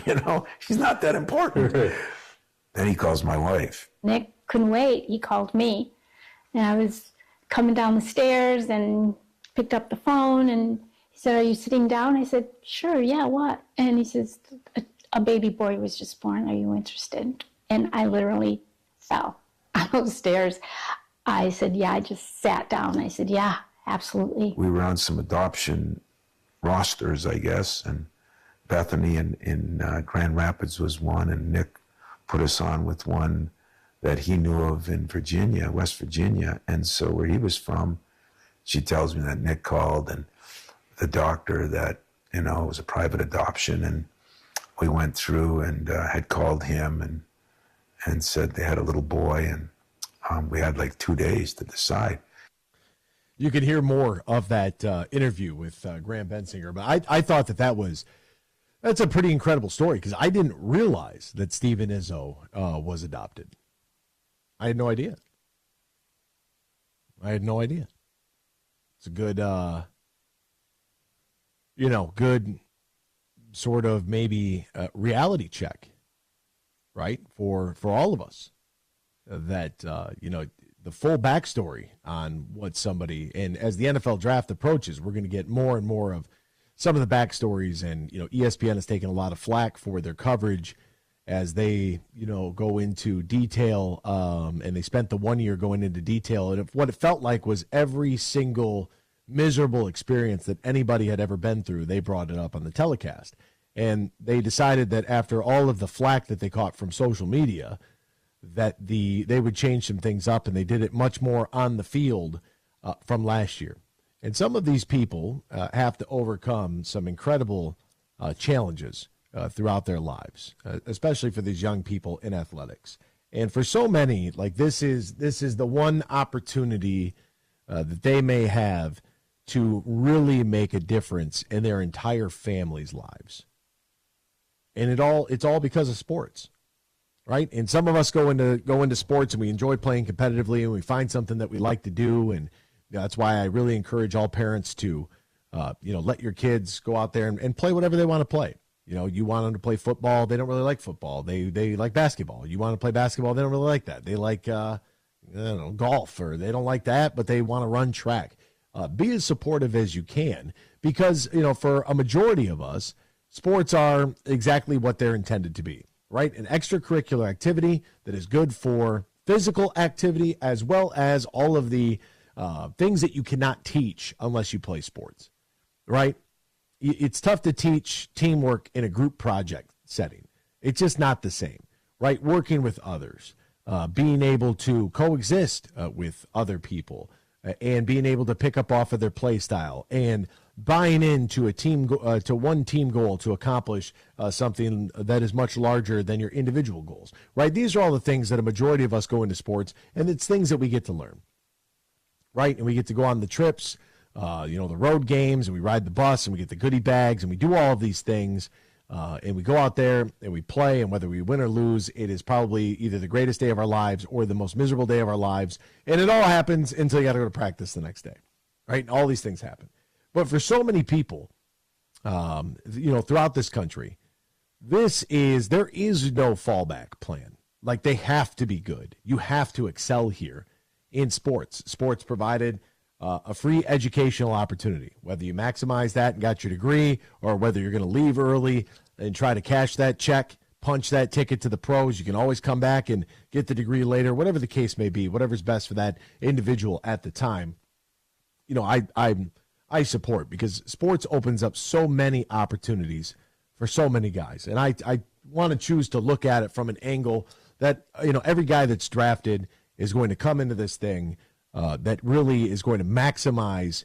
He's not that important. Then he calls my wife. Nick couldn't wait. He called me, and I was coming down the stairs and picked up the phone, and he said, are you sitting down? I said, sure, yeah, what? And he says, a baby boy was just born. Are you interested? And I literally fell on those stairs. I said, yeah, I just sat down. I said, yeah, absolutely. We were on some adoption rosters, I guess, and Bethany in Grand Rapids was one, and Nick put us on with one that he knew of in Virginia, West Virginia. And so where he was from, she tells me that Nick called, and the doctor that, it was a private adoption, and we went through and had called him and said they had a little boy, and we had like 2 days to decide. You can hear more of that interview with Graham Bensinger, but I thought that's a pretty incredible story, because I didn't realize that Steven Izzo was adopted. I had no idea. It's a good, good sort of maybe reality check, right, for all of us. that, the full backstory on what somebody, and as the NFL draft approaches, we're going to get more and more of some of the backstories. And, ESPN has taken a lot of flack for their coverage as they, go into detail. And they spent the 1 year going into detail. And what it felt like was every single miserable experience that anybody had ever been through, they brought it up on the telecast. And they decided that after all of the flack that they caught from social media, that they would change some things up, and they did it much more on the field from last year. And some of these people have to overcome some incredible challenges throughout their lives, especially for these young people in athletics. And for so many, like this is the one opportunity that they may have to really make a difference in their entire family's lives. And it's all because of sports. Right? And some of us go into sports and we enjoy playing competitively, and we find something that we like to do. And that's why I really encourage all parents to, let your kids go out there and play whatever they want to play. You want them to play football. They don't really like football. They like basketball. You want to play basketball. They don't really like that. They like, golf, or they don't like that, but they want to run track. Be as supportive as you can, because, for a majority of us, sports are exactly what they're intended to be. Right? An extracurricular activity that is good for physical activity, as well as all of the things that you cannot teach unless you play sports. Right? It's tough to teach teamwork in a group project setting. It's just not the same. Right? Working with others, being able to coexist with other people, and being able to pick up off of their play style, and buying into a team to one team goal to accomplish something that is much larger than your individual goals. Right? These are all the things that a majority of us go into sports, and it's things that we get to learn. Right? And we get to go on the trips, the road games, and we ride the bus, and we get the goodie bags, and we do all of these things. And we go out there and we play, and whether we win or lose, it is probably either the greatest day of our lives or the most miserable day of our lives. And it all happens until you got to go to practice the next day. Right? All these things happen. But for so many people, throughout this country, there is no fallback plan. Like, they have to be good. You have to excel here in sports. Sports provided a free educational opportunity, whether you maximize that and got your degree, or whether you're going to leave early and try to cash that check, punch that ticket to the pros. You can always come back and get the degree later, whatever the case may be, whatever's best for that individual at the time. I support, because sports opens up so many opportunities for so many guys. And I want to choose to look at it from an angle that, every guy that's drafted is going to come into this thing that really is going to maximize,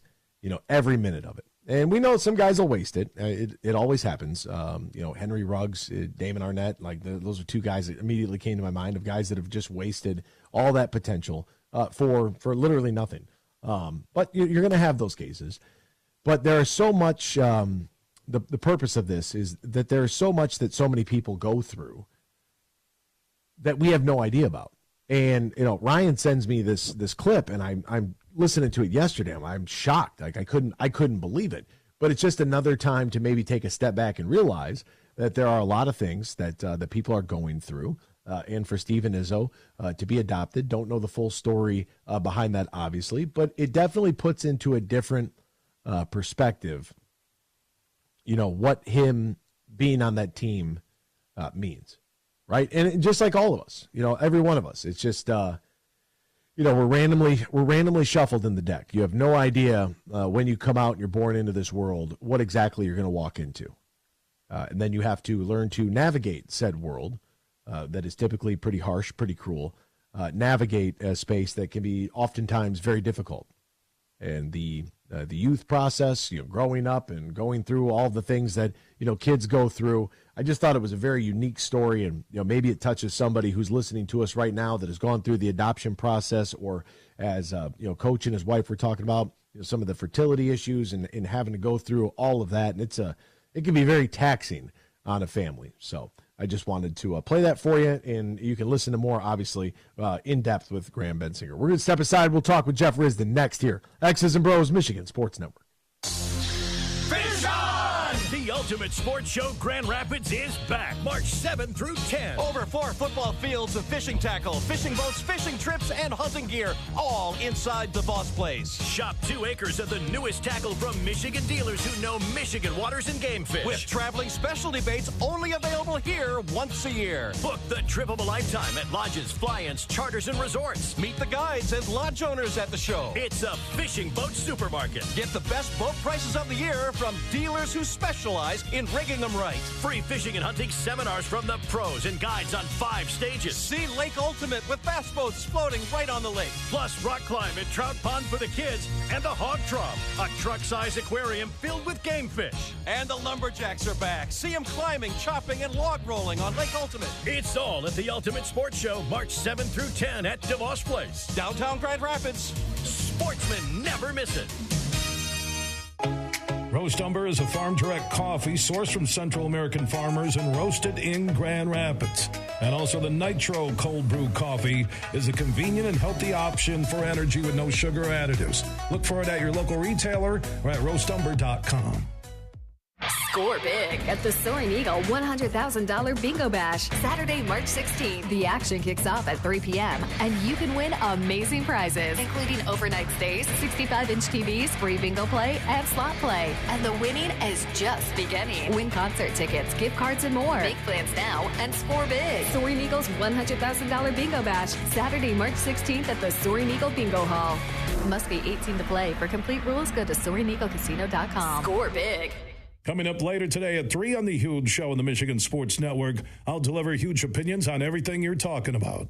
every minute of it. And we know some guys will waste it. It always happens. Henry Ruggs, Damon Arnett, those are two guys that immediately came to my mind, of guys that have just wasted all that potential for literally nothing. But you're going to have those cases. But there is so much, the purpose of this is that there is so much that so many people go through that we have no idea about. And, Ryan sends me this clip, and I'm listening to it yesterday. I'm shocked. Like, I couldn't believe it. But it's just another time to maybe take a step back and realize that there are a lot of things that people are going through. And for Stephen Izzo to be adopted, don't know the full story behind that, obviously, but it definitely puts into a different perspective, what him being on that team means, right? And just like all of us, every one of us, it's just, we're randomly shuffled in the deck. You have no idea when you come out and you're born into this world, what exactly you're going to walk into. And then you have to learn to navigate said world that is typically pretty harsh, pretty cruel, navigate a space that can be oftentimes very difficult. And the youth process, growing up and going through all the things that, kids go through. I just thought it was a very unique story, and, maybe it touches somebody who's listening to us right now that has gone through the adoption process, or as, Coach and his wife were talking about, some of the fertility issues and having to go through all of that. And it can be very taxing on a family. So I just wanted to play that for you, and you can listen to more, obviously, in depth with Graham Bensinger. We're going to step aside. We'll talk with Jeff Risdon next here. X's and Bros, Michigan Sports Network. Fish on! The Ultimate Sports Show Grand Rapids is back March 7 through 10. Over 4 football fields of fishing tackle, fishing boats, fishing trips, and hunting gear, all inside the Boss Place. Shop 2 acres of the newest tackle from Michigan dealers who know Michigan waters and game fish. With traveling specialty baits only available here once a year. Book the trip of a lifetime at lodges, fly-ins, charters, and resorts. Meet the guides and lodge owners at the show. It's a fishing boat supermarket. Get the best boat prices of the year from dealers who specialize in rigging them right. Free fishing and hunting seminars from the pros and guides on 5 stages. See Lake Ultimate with bass boats floating right on the lake. Plus rock climb and trout pond for the kids and the hog trough, a truck-size aquarium filled with game fish. And the lumberjacks are back. See them climbing, chopping, and log rolling on Lake Ultimate. It's all at the Ultimate Sports Show, March 7 through 10 at DeVos Place, downtown Grand Rapids. Sportsmen never miss it. Roast Umber is a farm-direct coffee sourced from Central American farmers and roasted in Grand Rapids. And also the Nitro Cold Brew Coffee is a convenient and healthy option for energy with no sugar additives. Look for it at your local retailer or at roastumber.com. Score big at the Soaring Eagle $100,000 Bingo Bash, Saturday, March 16th. The action kicks off at 3 p.m., and you can win amazing prizes, including overnight stays, 65-inch TVs, free bingo play, and slot play. And the winning is just beginning. Win concert tickets, gift cards, and more. Make plans now and score big. Soaring Eagle's $100,000 Bingo Bash, Saturday, March 16th at the Soaring Eagle Bingo Hall. Must be 18 to play. For complete rules, go to SoaringEagleCasino.com. Score big. Coming up later today at 3 on the Huge Show on the Michigan Sports Network, I'll deliver huge opinions on everything you're talking about.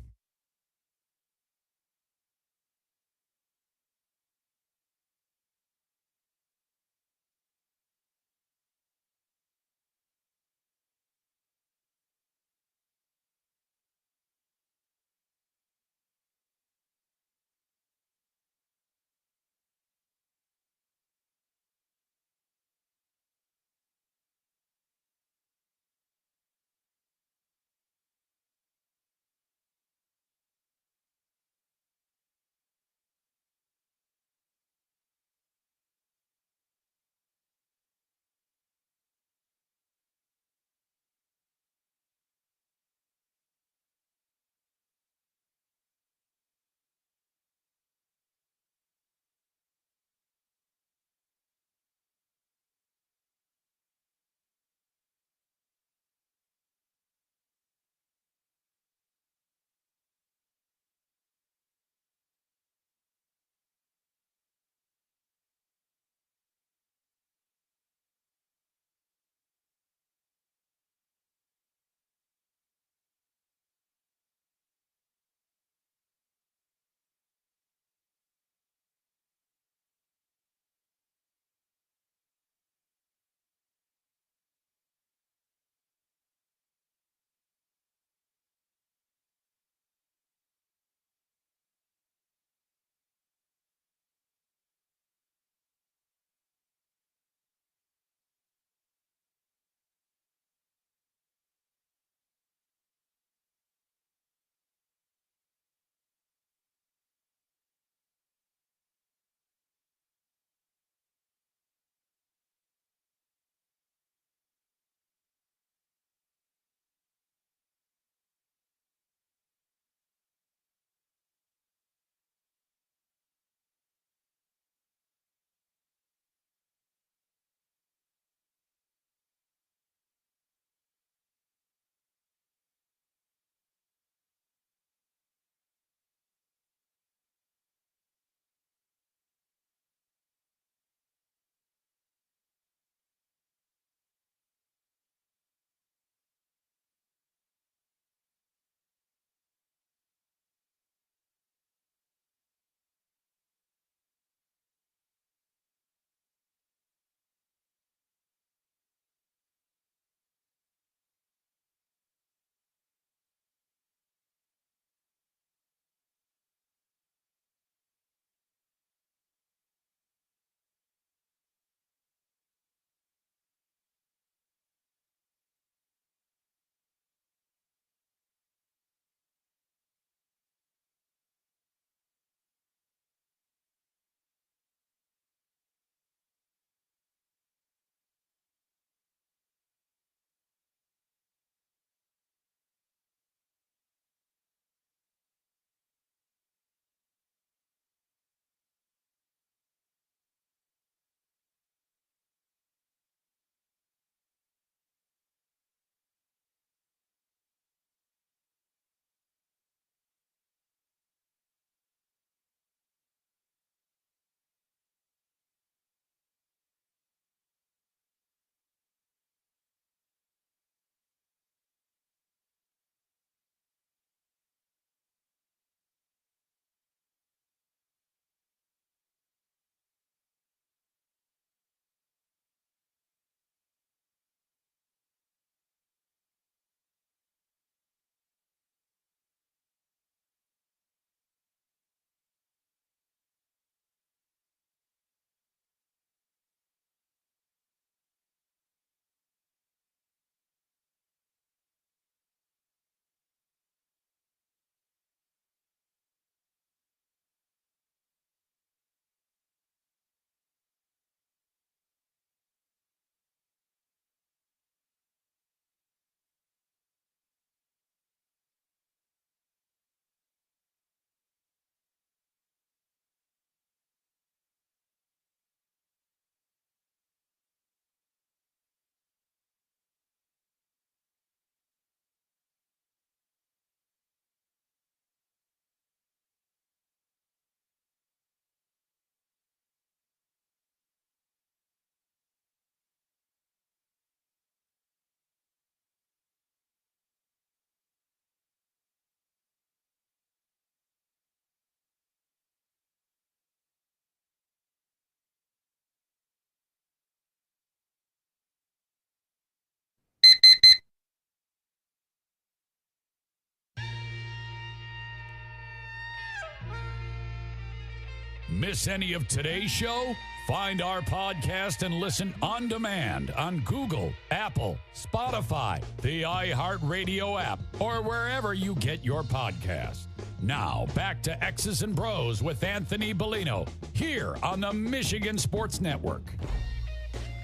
Miss any of today's show? Find our podcast and listen on demand on Google, Apple, Spotify, the iHeartRadio app, or wherever you get your podcasts. Now, back to X's and Bros with Anthony Bellino, here on the Michigan Sports Network.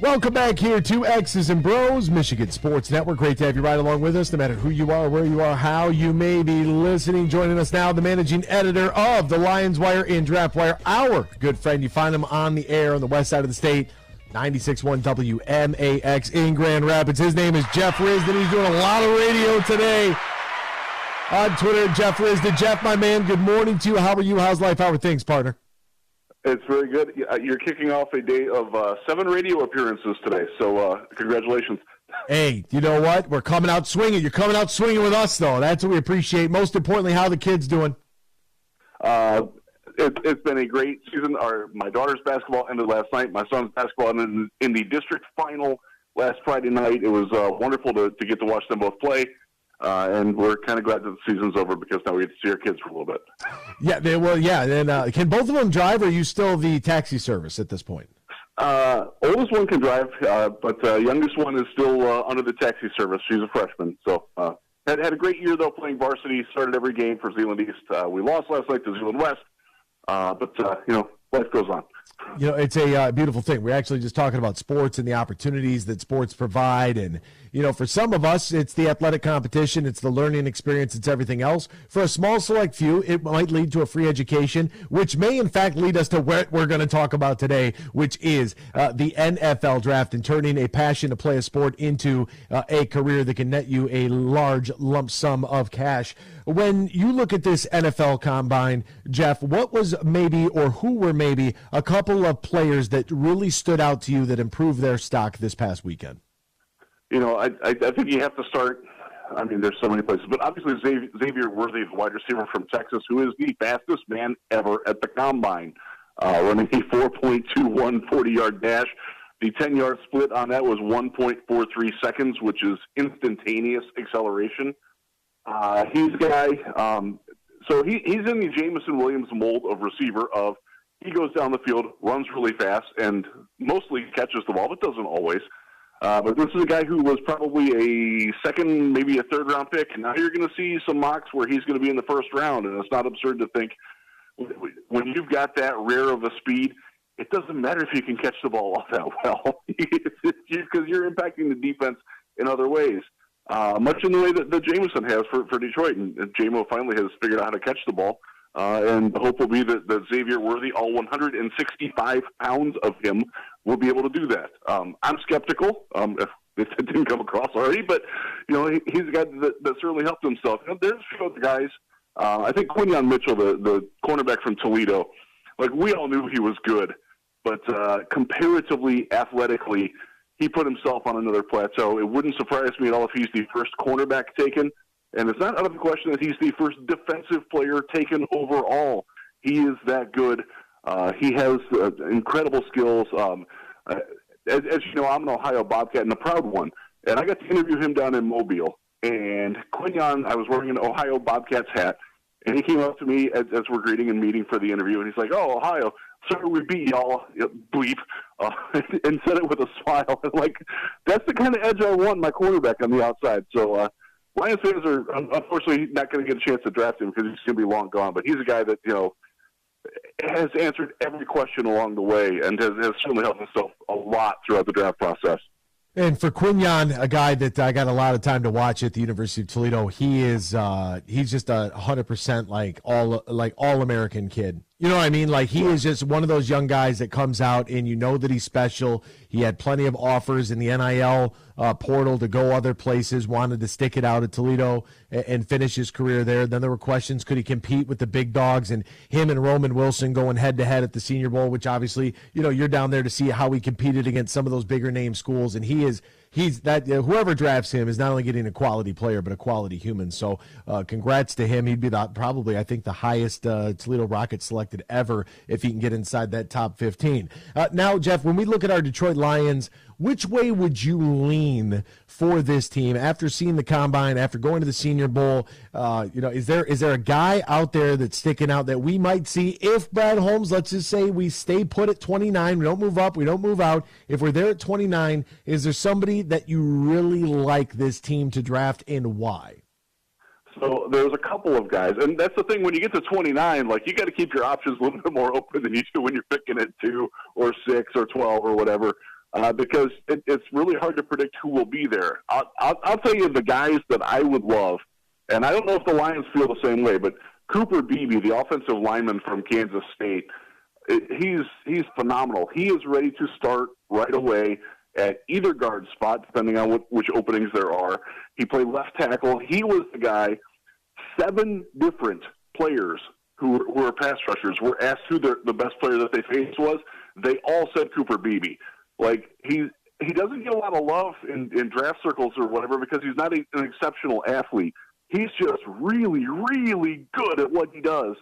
Welcome back here to X's and Bros, Michigan Sports Network. Great to have you right along with us, no matter who you are, where you are, how you may be listening. Joining us now, the managing editor of the Lions Wire and Draft Wire, our good friend. You find him on the air on the west side of the state, 96.1 WMAX in Grand Rapids. His name is Jeff Risdon. He's doing a lot of radio today on Twitter. Jeff Risdon. Jeff, my man, good morning to you. How are you? How's life? How are things, partner? It's very good. You're kicking off a day of 7 radio appearances today, so congratulations. Hey, you know what? We're coming out swinging. You're coming out swinging with us, though. That's what we appreciate. Most importantly, how the kids doing? It's been a great season. My daughter's basketball ended last night. My son's basketball ended in the district final last Friday night. It was wonderful to get to watch them both play. And we're kind of glad that the season's over because now we get to see our kids for a little bit. Yeah, And can both of them drive, or are you still the taxi service at this point? Oldest one can drive, but youngest one is still under the taxi service. She's a freshman. So had a great year, though, playing varsity. Started every game for Zeeland East. We lost last night to Zeeland West, but life goes on. You know, it's a beautiful thing. We're actually just talking about sports and the opportunities that sports provide. And, you know, for some of us, it's the athletic competition, it's the learning experience, it's everything else. For a small select few, it might lead to a free education, which may, in fact, lead us to what we're going to talk about today, which is the NFL draft and turning a passion to play a sport into a career that can net you a large lump sum of cash. When you look at this NFL Combine, Jeff, what was maybe, or who were maybe, a couple of players that really stood out to you that improved their stock this past weekend? You know, I think you have to start. I mean, there's so many places, but obviously Xavier Worthy, the wide receiver from Texas, who is the fastest man ever at the Combine, running a 4.21 40-yard dash. The 10-yard split on that was 1.43 seconds, which is instantaneous acceleration. He's a guy, so he's in the Jamison Williams mold of receiver of he goes down the field, runs really fast, and mostly catches the ball, but doesn't always. But this is a guy who was probably a second, maybe a third-round pick, and now you're going to see some mocks where he's going to be in the first round, and it's not absurd to think when you've got that rare of a speed, it doesn't matter if you can catch the ball off that well because you're impacting the defense in other ways. Much in the way that Jamison has for Detroit. And J-Mo finally has figured out how to catch the ball. And the hope will be that Xavier Worthy, all 165 pounds of him, will be able to do that. I'm skeptical if it didn't come across already, but he's a guy that certainly helped himself. There's a few other guys. I think Quinyon Mitchell, the cornerback from Toledo, like we all knew he was good, but comparatively athletically, he put himself on another plateau. It wouldn't surprise me at all if he's the first cornerback taken. And it's not out of the question that he's the first defensive player taken overall. He is that good. He has incredible skills. As you know, I'm an Ohio Bobcat and a proud one. And I got to interview him down in Mobile. And Quinyon, I was wearing an Ohio Bobcats hat. And he came up to me as we're greeting and meeting for the interview. And he's like, "Oh, Ohio, sorry we beat y'all, bleep," and said it with a smile. Like, that's the kind of edge I want my quarterback on the outside. So Lions fans are unfortunately not going to get a chance to draft him because he's going to be long gone. But he's a guy that, has answered every question along the way and has certainly helped himself a lot throughout the draft process. And for Quinyon, a guy that I got a lot of time to watch at the University of Toledo, he's just 100% all American kid. You know what I mean? Like, he is just one of those young guys that comes out and you know that he's special. He had plenty of offers in the NIL portal to go other places, wanted to stick it out at Toledo and finish his career there. Then there were questions, could he compete with the big dogs? And him and Roman Wilson going head-to-head at the Senior Bowl, which obviously, you're down there to see how he competed against some of those bigger name schools. And he's that whoever drafts him is not only getting a quality player, but a quality human. So congrats to him. He'd be probably, I think, the highest Toledo Rocket selected ever if he can get inside that top 15. Now, Jeff, when we look at our Detroit Lions, which way would you lean for this team after seeing the combine, after going to the Senior Bowl? Is there a guy out there that's sticking out that we might see if Brad Holmes, let's just say we stay put at 29, we don't move up, we don't move out. If we're there at 29, is there somebody that you really like this team to draft and why? So there's a couple of guys, and that's the thing. When you get to 29, like, you got to keep your options a little bit more open than you do when you're picking at 2 or 6 or 12 or whatever, because it's really hard to predict who will be there. I'll tell you the guys that I would love, and I don't know if the Lions feel the same way, but Cooper Beebe, the offensive lineman from Kansas State, he's phenomenal. He is ready to start right away at either guard spot, depending on which openings there are. He played left tackle. He was the guy. 7 different players who were pass rushers were asked who the best player that they faced was. They all said Cooper Beebe. Like, he doesn't get a lot of love in draft circles or whatever because he's not an exceptional athlete. He's just really, really good at what he does.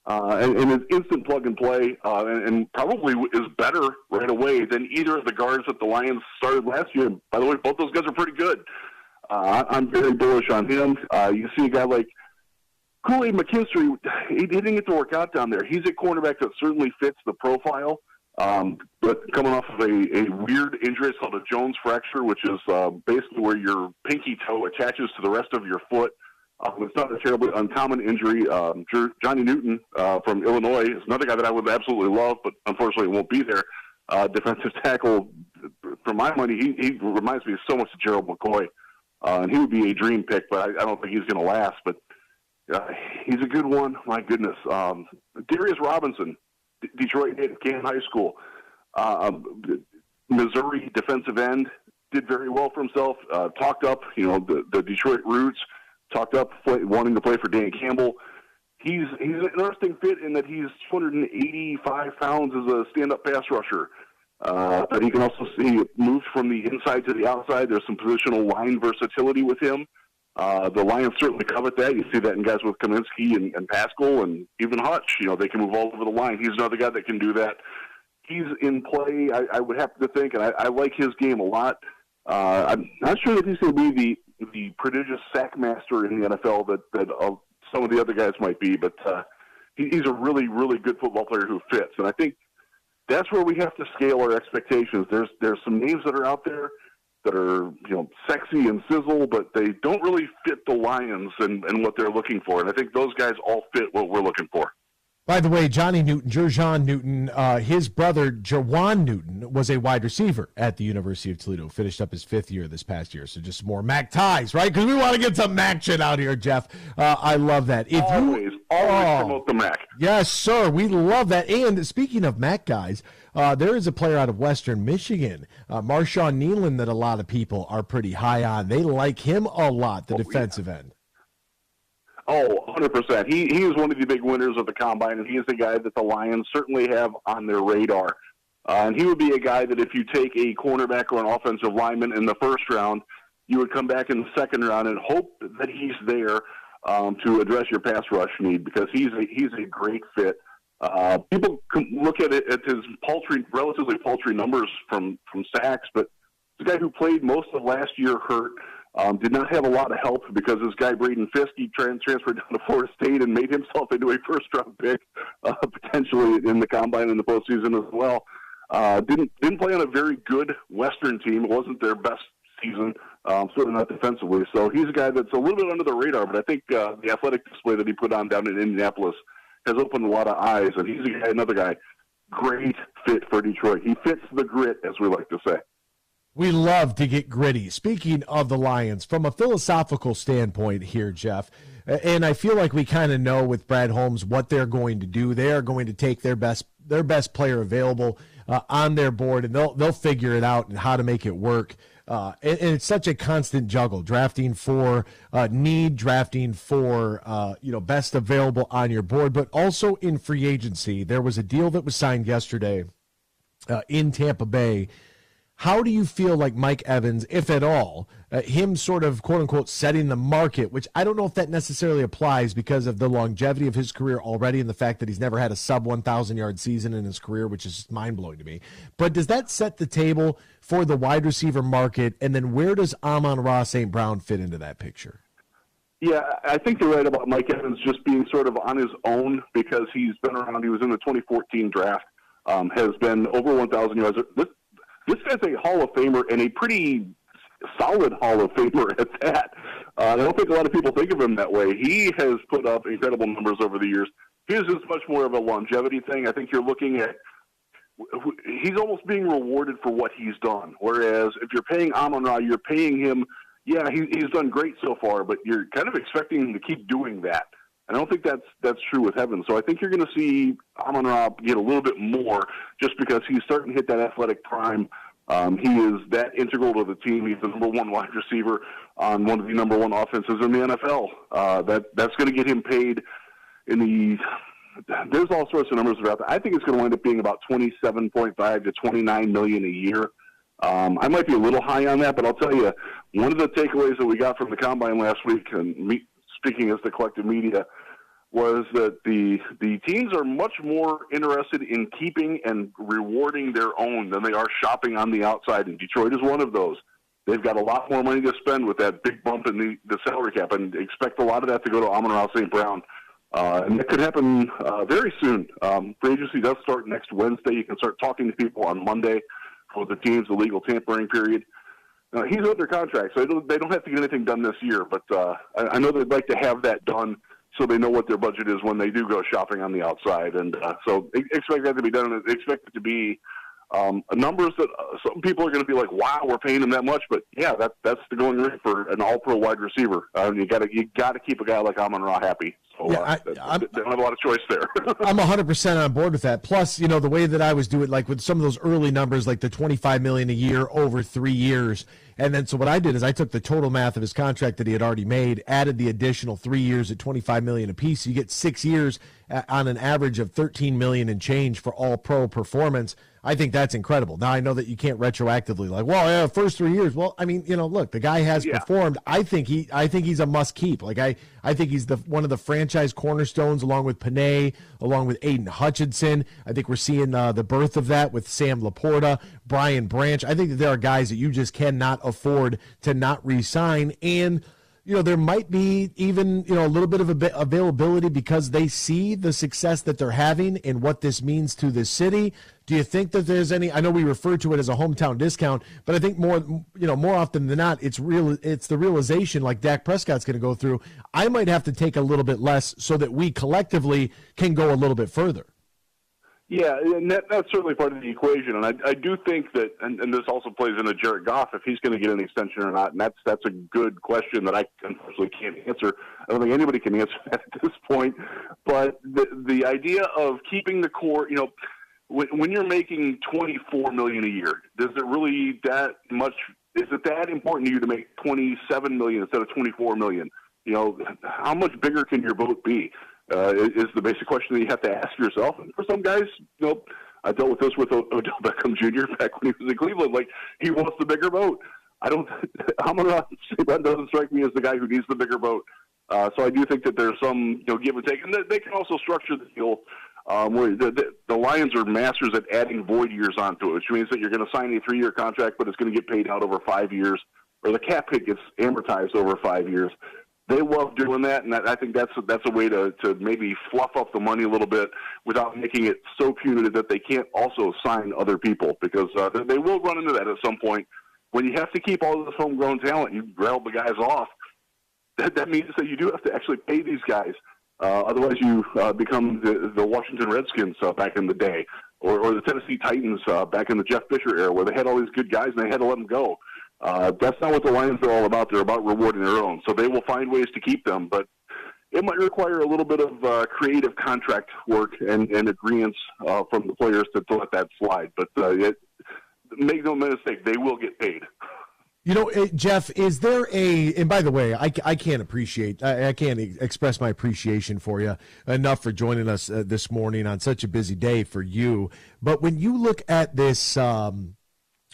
And is instant plug and play, and probably is better right away than either of the guards that the Lions started last year. And by the way, both those guys are pretty good. I'm very bullish on him. You see a guy like Kool-Aid McKinstry, he didn't get to work out down there. He's a cornerback that certainly fits the profile, but coming off of a weird injury, it's called a Jones fracture, which is basically where your pinky toe attaches to the rest of your foot. It's not a terribly uncommon injury. Johnny Newton from Illinois is another guy that I would absolutely love, but unfortunately won't be there. Defensive tackle, for my money, he reminds me so much of Gerald McCoy. And he would be a dream pick, but I don't think he's going to last. But he's a good one. My goodness. Darius Robinson, Detroit native, Canton High School. Missouri defensive end, did very well for himself. Talked up, the Detroit roots. Talked up wanting to play for Dan Campbell. He's an interesting fit in that he's 285 pounds as a stand-up pass rusher. But he can also see moves from the inside to the outside. There's some positional line versatility with him. The Lions certainly covet that. You see that in guys with Kaminsky and Pascal and even Hutch. They can move all over the line. He's another guy that can do that. He's in play, I would have to think, and I like his game a lot. I'm not sure that he's going to be the prodigious sack master in the NFL that some of the other guys might be, but he's a really, really good football player who fits. And I think that's where we have to scale our expectations. There's some names that are out there that are sexy and sizzle, but they don't really fit the Lions and what they're looking for. And I think those guys all fit what we're looking for. By the way, Johnny Newton, Jerjon Newton, his brother, Jawan Newton, was a wide receiver at the University of Toledo. Finished up his 5th year this past year. So just more MAC ties, right? Because we want to get some MAC shit out here, Jeff. I love that. Always promote the MAC. Yes, sir. We love that. And speaking of MAC guys, there is a player out of Western Michigan, Marshawn Nealon, that a lot of people are pretty high on. They like him a lot, the defensive end. Oh, 100%. He is one of the big winners of the Combine, and he is the guy that the Lions certainly have on their radar. And he would be a guy that if you take a cornerback or an offensive lineman in the first round, you would come back in the second round and hope that he's there to address your pass rush need because he's a great fit. People can look at it at his relatively paltry numbers from sacks, but the guy who played most of last year hurt. Did not have a lot of help because this guy, Braden Fisk, he transferred down to Florida State and made himself into a first-round pick, potentially in the Combine in the postseason as well. Didn't play on a very good Western team. It wasn't their best season, certainly not defensively. So he's a guy that's a little bit under the radar, but I think the athletic display that he put on down in Indianapolis has opened a lot of eyes, and he's another guy, great fit for Detroit. He fits the grit, as we like to say. We love to get gritty. Speaking of the Lions, from a philosophical standpoint here, Jeff, and I feel like we kind of know with Brad Holmes what they're going to do. They are going to take their best player available on their board, and they'll figure it out and how to make it work. And it's such a constant juggle, drafting for need, drafting for best available on your board, but also in free agency. There was a deal that was signed yesterday in Tampa Bay. how do you feel like Mike Evans, if at all, him sort of quote-unquote setting the market, which I don't know if that necessarily applies because of the longevity of his career already and the fact that he's never had a sub-1,000-yard season in his career, which is just mind-blowing to me. But does that set the table for the wide receiver market, and then where does Amon-Ra St. Brown fit into that picture? Yeah, I think you're right about Mike Evans just being sort of on his own because he's been around. He was in the 2014 draft, has been over 1,000 yards. This guy's a Hall of Famer and a pretty solid Hall of Famer at that. I don't think a lot of people think of him that way. He has put up incredible numbers over the years. His is much more of a longevity thing. I think you're looking at he's almost being rewarded for what he's done. Whereas if you're paying Amon-Ra, you're paying him, yeah, he's done great so far, but you're kind of expecting him to keep doing that. I don't think that's true with Evans. So I think you're going to see Amon-Ra get a little bit more just because he's starting to hit that athletic prime. He is that integral to the team. He's the number one wide receiver on one of the number one offenses in the NFL. That's going to get him paid in the – there's all sorts of numbers about that. I think it's going to wind up being about $27.5 to $29 million a year. I might be a little high on that, but I'll tell you, one of the takeaways that we got from the Combine last week, and speaking as the collective media, was that the teams are much more interested in keeping and rewarding their own than they are shopping on the outside, and Detroit is one of those. They've got a lot more money to spend with that big bump in the salary cap, and expect a lot of that to go to Amon-Ra St. Brown. And that could happen very soon. Free agency does start next Wednesday. You can start talking to people on Monday for the team's illegal tampering period. He's under contract, so they don't have to get anything done this year, but I know they'd like to have that done so they know what their budget is when they do go shopping on the outside. And so expect that to be done. Expect it to be numbers that some people are going to be like, wow, we're paying him that much. But, yeah, that's the going rate for an all-pro wide receiver. You got to keep a guy like Amon-Ra happy. So yeah, they don't have a lot of choice there. I'm 100% on board with that. Plus, the way that I was doing, like with some of those early numbers, like the $25 million a year over 3 years. And then so what I did is I took the total math of his contract that he had already made, added the additional 3 years at $25 million apiece. So you get 6 years on an average of $13 million and change for all pro performance. I think that's incredible. Now, I know that you can't retroactively first 3 years. Well, I mean, look, the guy has performed. I think he's a must keep. Like I think he's one of the franchise cornerstones along with Panay, along with Aiden Hutchinson. I think we're seeing the birth of that with Sam Laporta, Brian Branch. I think that there are guys that you just cannot afford to not re-sign. And there might be even, a little bit of availability because they see the success that they're having and what this means to the city. Do you think that there's any, I know we refer to it as a hometown discount, but I think more often than not, it's the realization like Dak Prescott's going to go through. I might have to take a little bit less so that we collectively can go a little bit further. Yeah, and that's certainly part of the equation, and I do think that, and this also plays into Jared Goff, if he's going to get an extension or not, and that's a good question that I unfortunately can't answer. I don't think anybody can answer that at this point, but the idea of keeping the core, when you're making $24 million a year, is it that important to you to make $27 million instead of $24 million? How much bigger can your boat be? Is the basic question that you have to ask yourself. And for some guys, I dealt with this with Odell Beckham Jr. back when he was in Cleveland. Like, he wants the bigger boat. Amon-Ra St. Brown doesn't strike me as the guy who needs the bigger boat. So I do think that there's some give and take. And they can also structure the deal where the Lions are masters at adding void years onto it, which means that you're going to sign a 3-year contract, but it's going to get paid out over 5 years, or the cap hit gets amortized over 5 years. They love doing that, and I think that's a way to maybe fluff up the money a little bit without making it so punitive that they can't also sign other people, because they will run into that at some point. When you have to keep all of this homegrown talent, you rattle the guys off, that means that you do have to actually pay these guys. Otherwise, you become the Washington Redskins back in the day, or the Tennessee Titans back in the Jeff Fisher era, where they had all these good guys and they had to let them go. That's not what the Lions are all about. They're about rewarding their own. So they will find ways to keep them, but it might require a little bit of creative contract work and agreements from the players to let that slide. But make no mistake, they will get paid. Jeff, is there and by the way, I can't express my appreciation for you enough for joining us this morning on such a busy day for you. But when you look at this,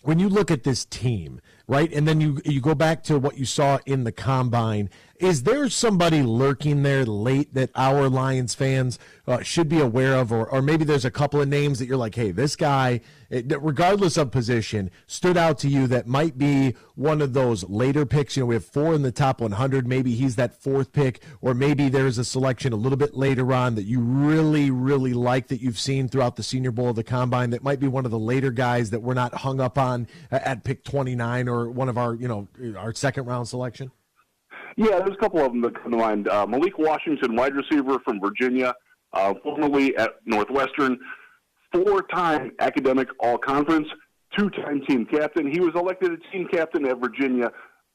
when you look at this team, right, and then you go back to what you saw in the Combine, is there somebody lurking there late that our Lions fans should be aware of, or maybe there's a couple of names that you're like, hey, this guy, regardless of position, stood out to you that might be one of those later picks? We have 4 in the top 100. Maybe he's that 4th pick, or maybe there's a selection a little bit later on that you really, really like that you've seen throughout the Senior Bowl of the Combine that might be one of the later guys that we're not hung up on at pick 29 or one of our, our second-round selection? Yeah, there's a couple of them that come to mind. Malik Washington, wide receiver from Virginia, formerly at Northwestern, 4-time academic all-conference, 2-time team captain. He was elected a team captain at Virginia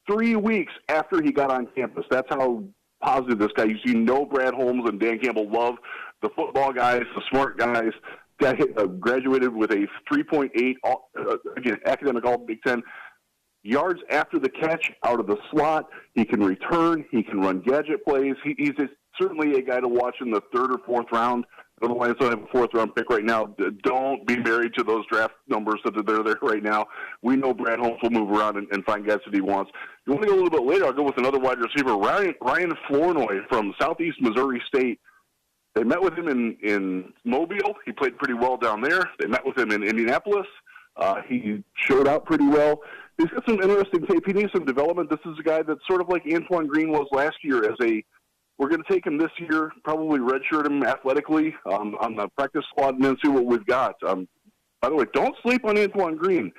3 weeks after he got on campus. That's how positive this guy. You see, Brad Holmes and Dan Campbell love the football guys, the smart guys. Guy graduated with a 3.8, again, academic all Big Ten. Yards after the catch, out of the slot. He can return. He can run gadget plays. He's certainly a guy to watch in the 3rd or 4th round. The Lions don't have a 4th-round pick right now. Don't be married to those draft numbers that are there right now. We know Brad Holmes will move around and find guys that he wants. If you want to go a little bit later, I'll go with another wide receiver, Ryan Flournoy from Southeast Missouri State. They met with him in Mobile. He played pretty well down there. They met with him in Indianapolis. He showed out pretty well. He's got some interesting tape. He needs some development. This is a guy that's sort of like Antoine Green was last year. We're going to take him this year, probably redshirt him athletically on the practice squad, and then see what we've got. By the way, don't sleep on Antoine Green.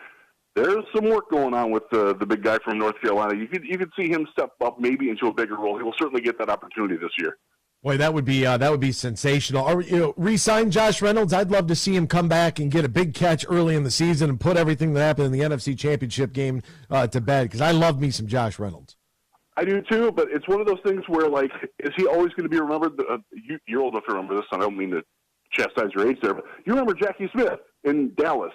There's some work going on with the big guy from North Carolina. You could see him step up maybe into a bigger role. He will certainly get that opportunity this year. Boy, that would be sensational. Or, re-sign Josh Reynolds. I'd love to see him come back and get a big catch early in the season and put everything that happened in the NFC Championship game to bed, because I love me some Josh Reynolds. I do too, but it's one of those things where, like, is he always going to be remembered? You're old enough to remember this, and I don't mean to chastise your age there, but you remember Jackie Smith in Dallas.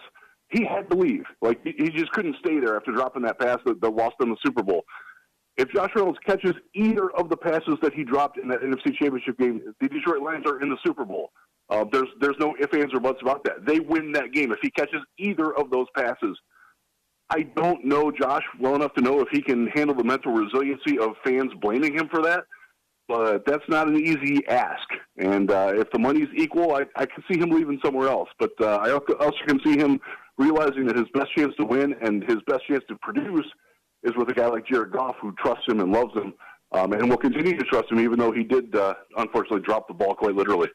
He had to leave. Like, he just couldn't stay there after dropping that pass that lost them the Super Bowl. If Josh Reynolds catches either of the passes that he dropped in that NFC Championship game, the Detroit Lions are in the Super Bowl. There's no ifs, ands, or buts about that. They win that game if he catches either of those passes. I don't know Josh well enough to know if he can handle the mental resiliency of fans blaming him for that, but that's not an easy ask. And if the money's equal, I can see him leaving somewhere else. But I also can see him realizing that his best chance to win and his best chance to produce is with a guy like Jared Goff, who trusts him and loves him, and will continue to trust him, even though he did, unfortunately, drop the ball quite literally.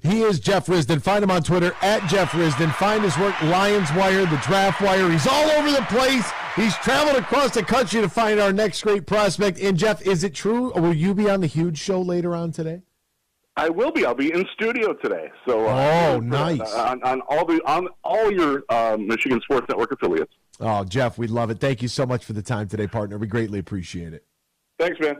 He is Jeff Risdon. Find him on Twitter, @Jeff Risdon. Find his work, Lions Wire, The Draft Wire. He's all over the place. He's traveled across the country to find our next great prospect. And, Jeff, is it true, or will you be on the Huge Show later on today? I will be. I'll be in studio today. So, nice. On all your Michigan Sports Network affiliates. Oh, Jeff, we love it. Thank you so much for the time today, partner. We greatly appreciate it. Thanks, man.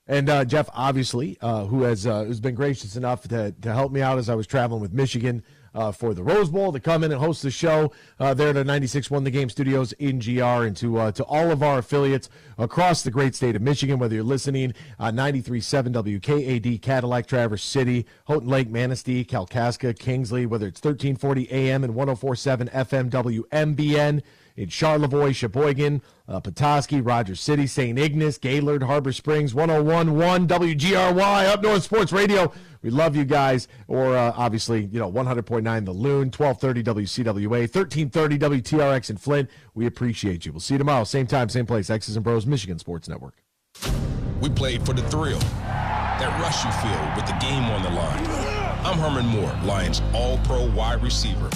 And Jeff, obviously, who's been gracious enough to help me out as I was traveling with Michigan for the Rose Bowl, to come in and host the show there at our 96.1 The Game studios in GR, and to all of our affiliates across the great state of Michigan, whether you're listening on 93.7 WKAD, Cadillac, Traverse City, Houghton Lake, Manistee, Kalkaska, Kingsley, whether it's 1340 AM and 104.7 FM WMBN, in Charlevoix, Sheboygan, Petoskey, Rogers City, St. Ignace, Gaylord, Harbor Springs, 101.1 WGRY, Up North Sports Radio. We love you guys. Or obviously, 100.9 The Loon, 1230 WCWA, 1330 WTRX in Flint. We appreciate you. We'll see you tomorrow, same time, same place. X's and Bros, Michigan Sports Network. We played for the thrill, that rush you feel with the game on the line. I'm Herman Moore, Lions All-Pro wide receiver.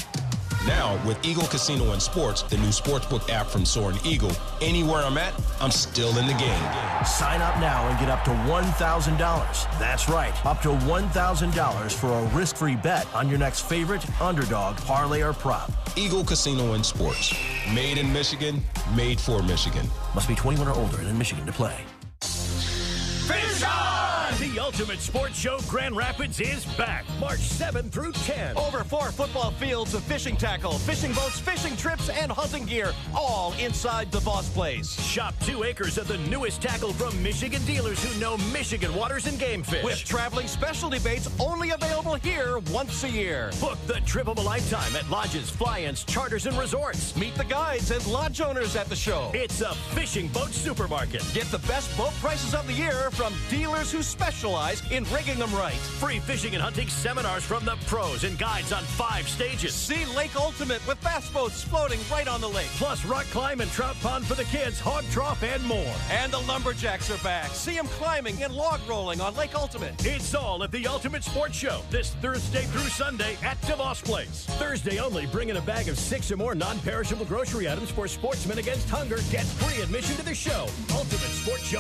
Now, with Eagle Casino and Sports, the new sportsbook app from Soaring Eagle, anywhere I'm at, I'm still in the game. Sign up now and get up to $1,000. That's right, up to $1,000 for a risk-free bet on your next favorite underdog, parlay, or prop. Eagle Casino and Sports. Made in Michigan, made for Michigan. Must be 21 or older and in Michigan to play. Fish on! The Ultimate Sports Show Grand Rapids is back March 7 through 10. Over 4 football fields of fishing tackle, fishing boats, fishing trips, and hunting gear, all inside the Br0's place. Shop 2 acres of the newest tackle from Michigan dealers who know Michigan waters and game fish. With traveling specialty baits only available here once a year. Book the trip of a lifetime at lodges, fly-ins, charters, and resorts. Meet the guides and lodge owners at the show. It's a fishing boat supermarket. Get the best boat prices of the year from dealers who specialize in rigging them right. Free fishing and hunting seminars from the pros and guides on 5 stages. See Lake Ultimate with bass boats floating right on the lake. Plus rock climb and trout pond for the kids, hog trough, and more. And the lumberjacks are back. See them climbing and log rolling on Lake Ultimate. It's all at the Ultimate Sports Show this Thursday through Sunday at Br0's place. Thursday only, bring in a bag of 6 or more non-perishable grocery items for sportsmen against hunger. Get free admission to the show. Ultimate Sports Show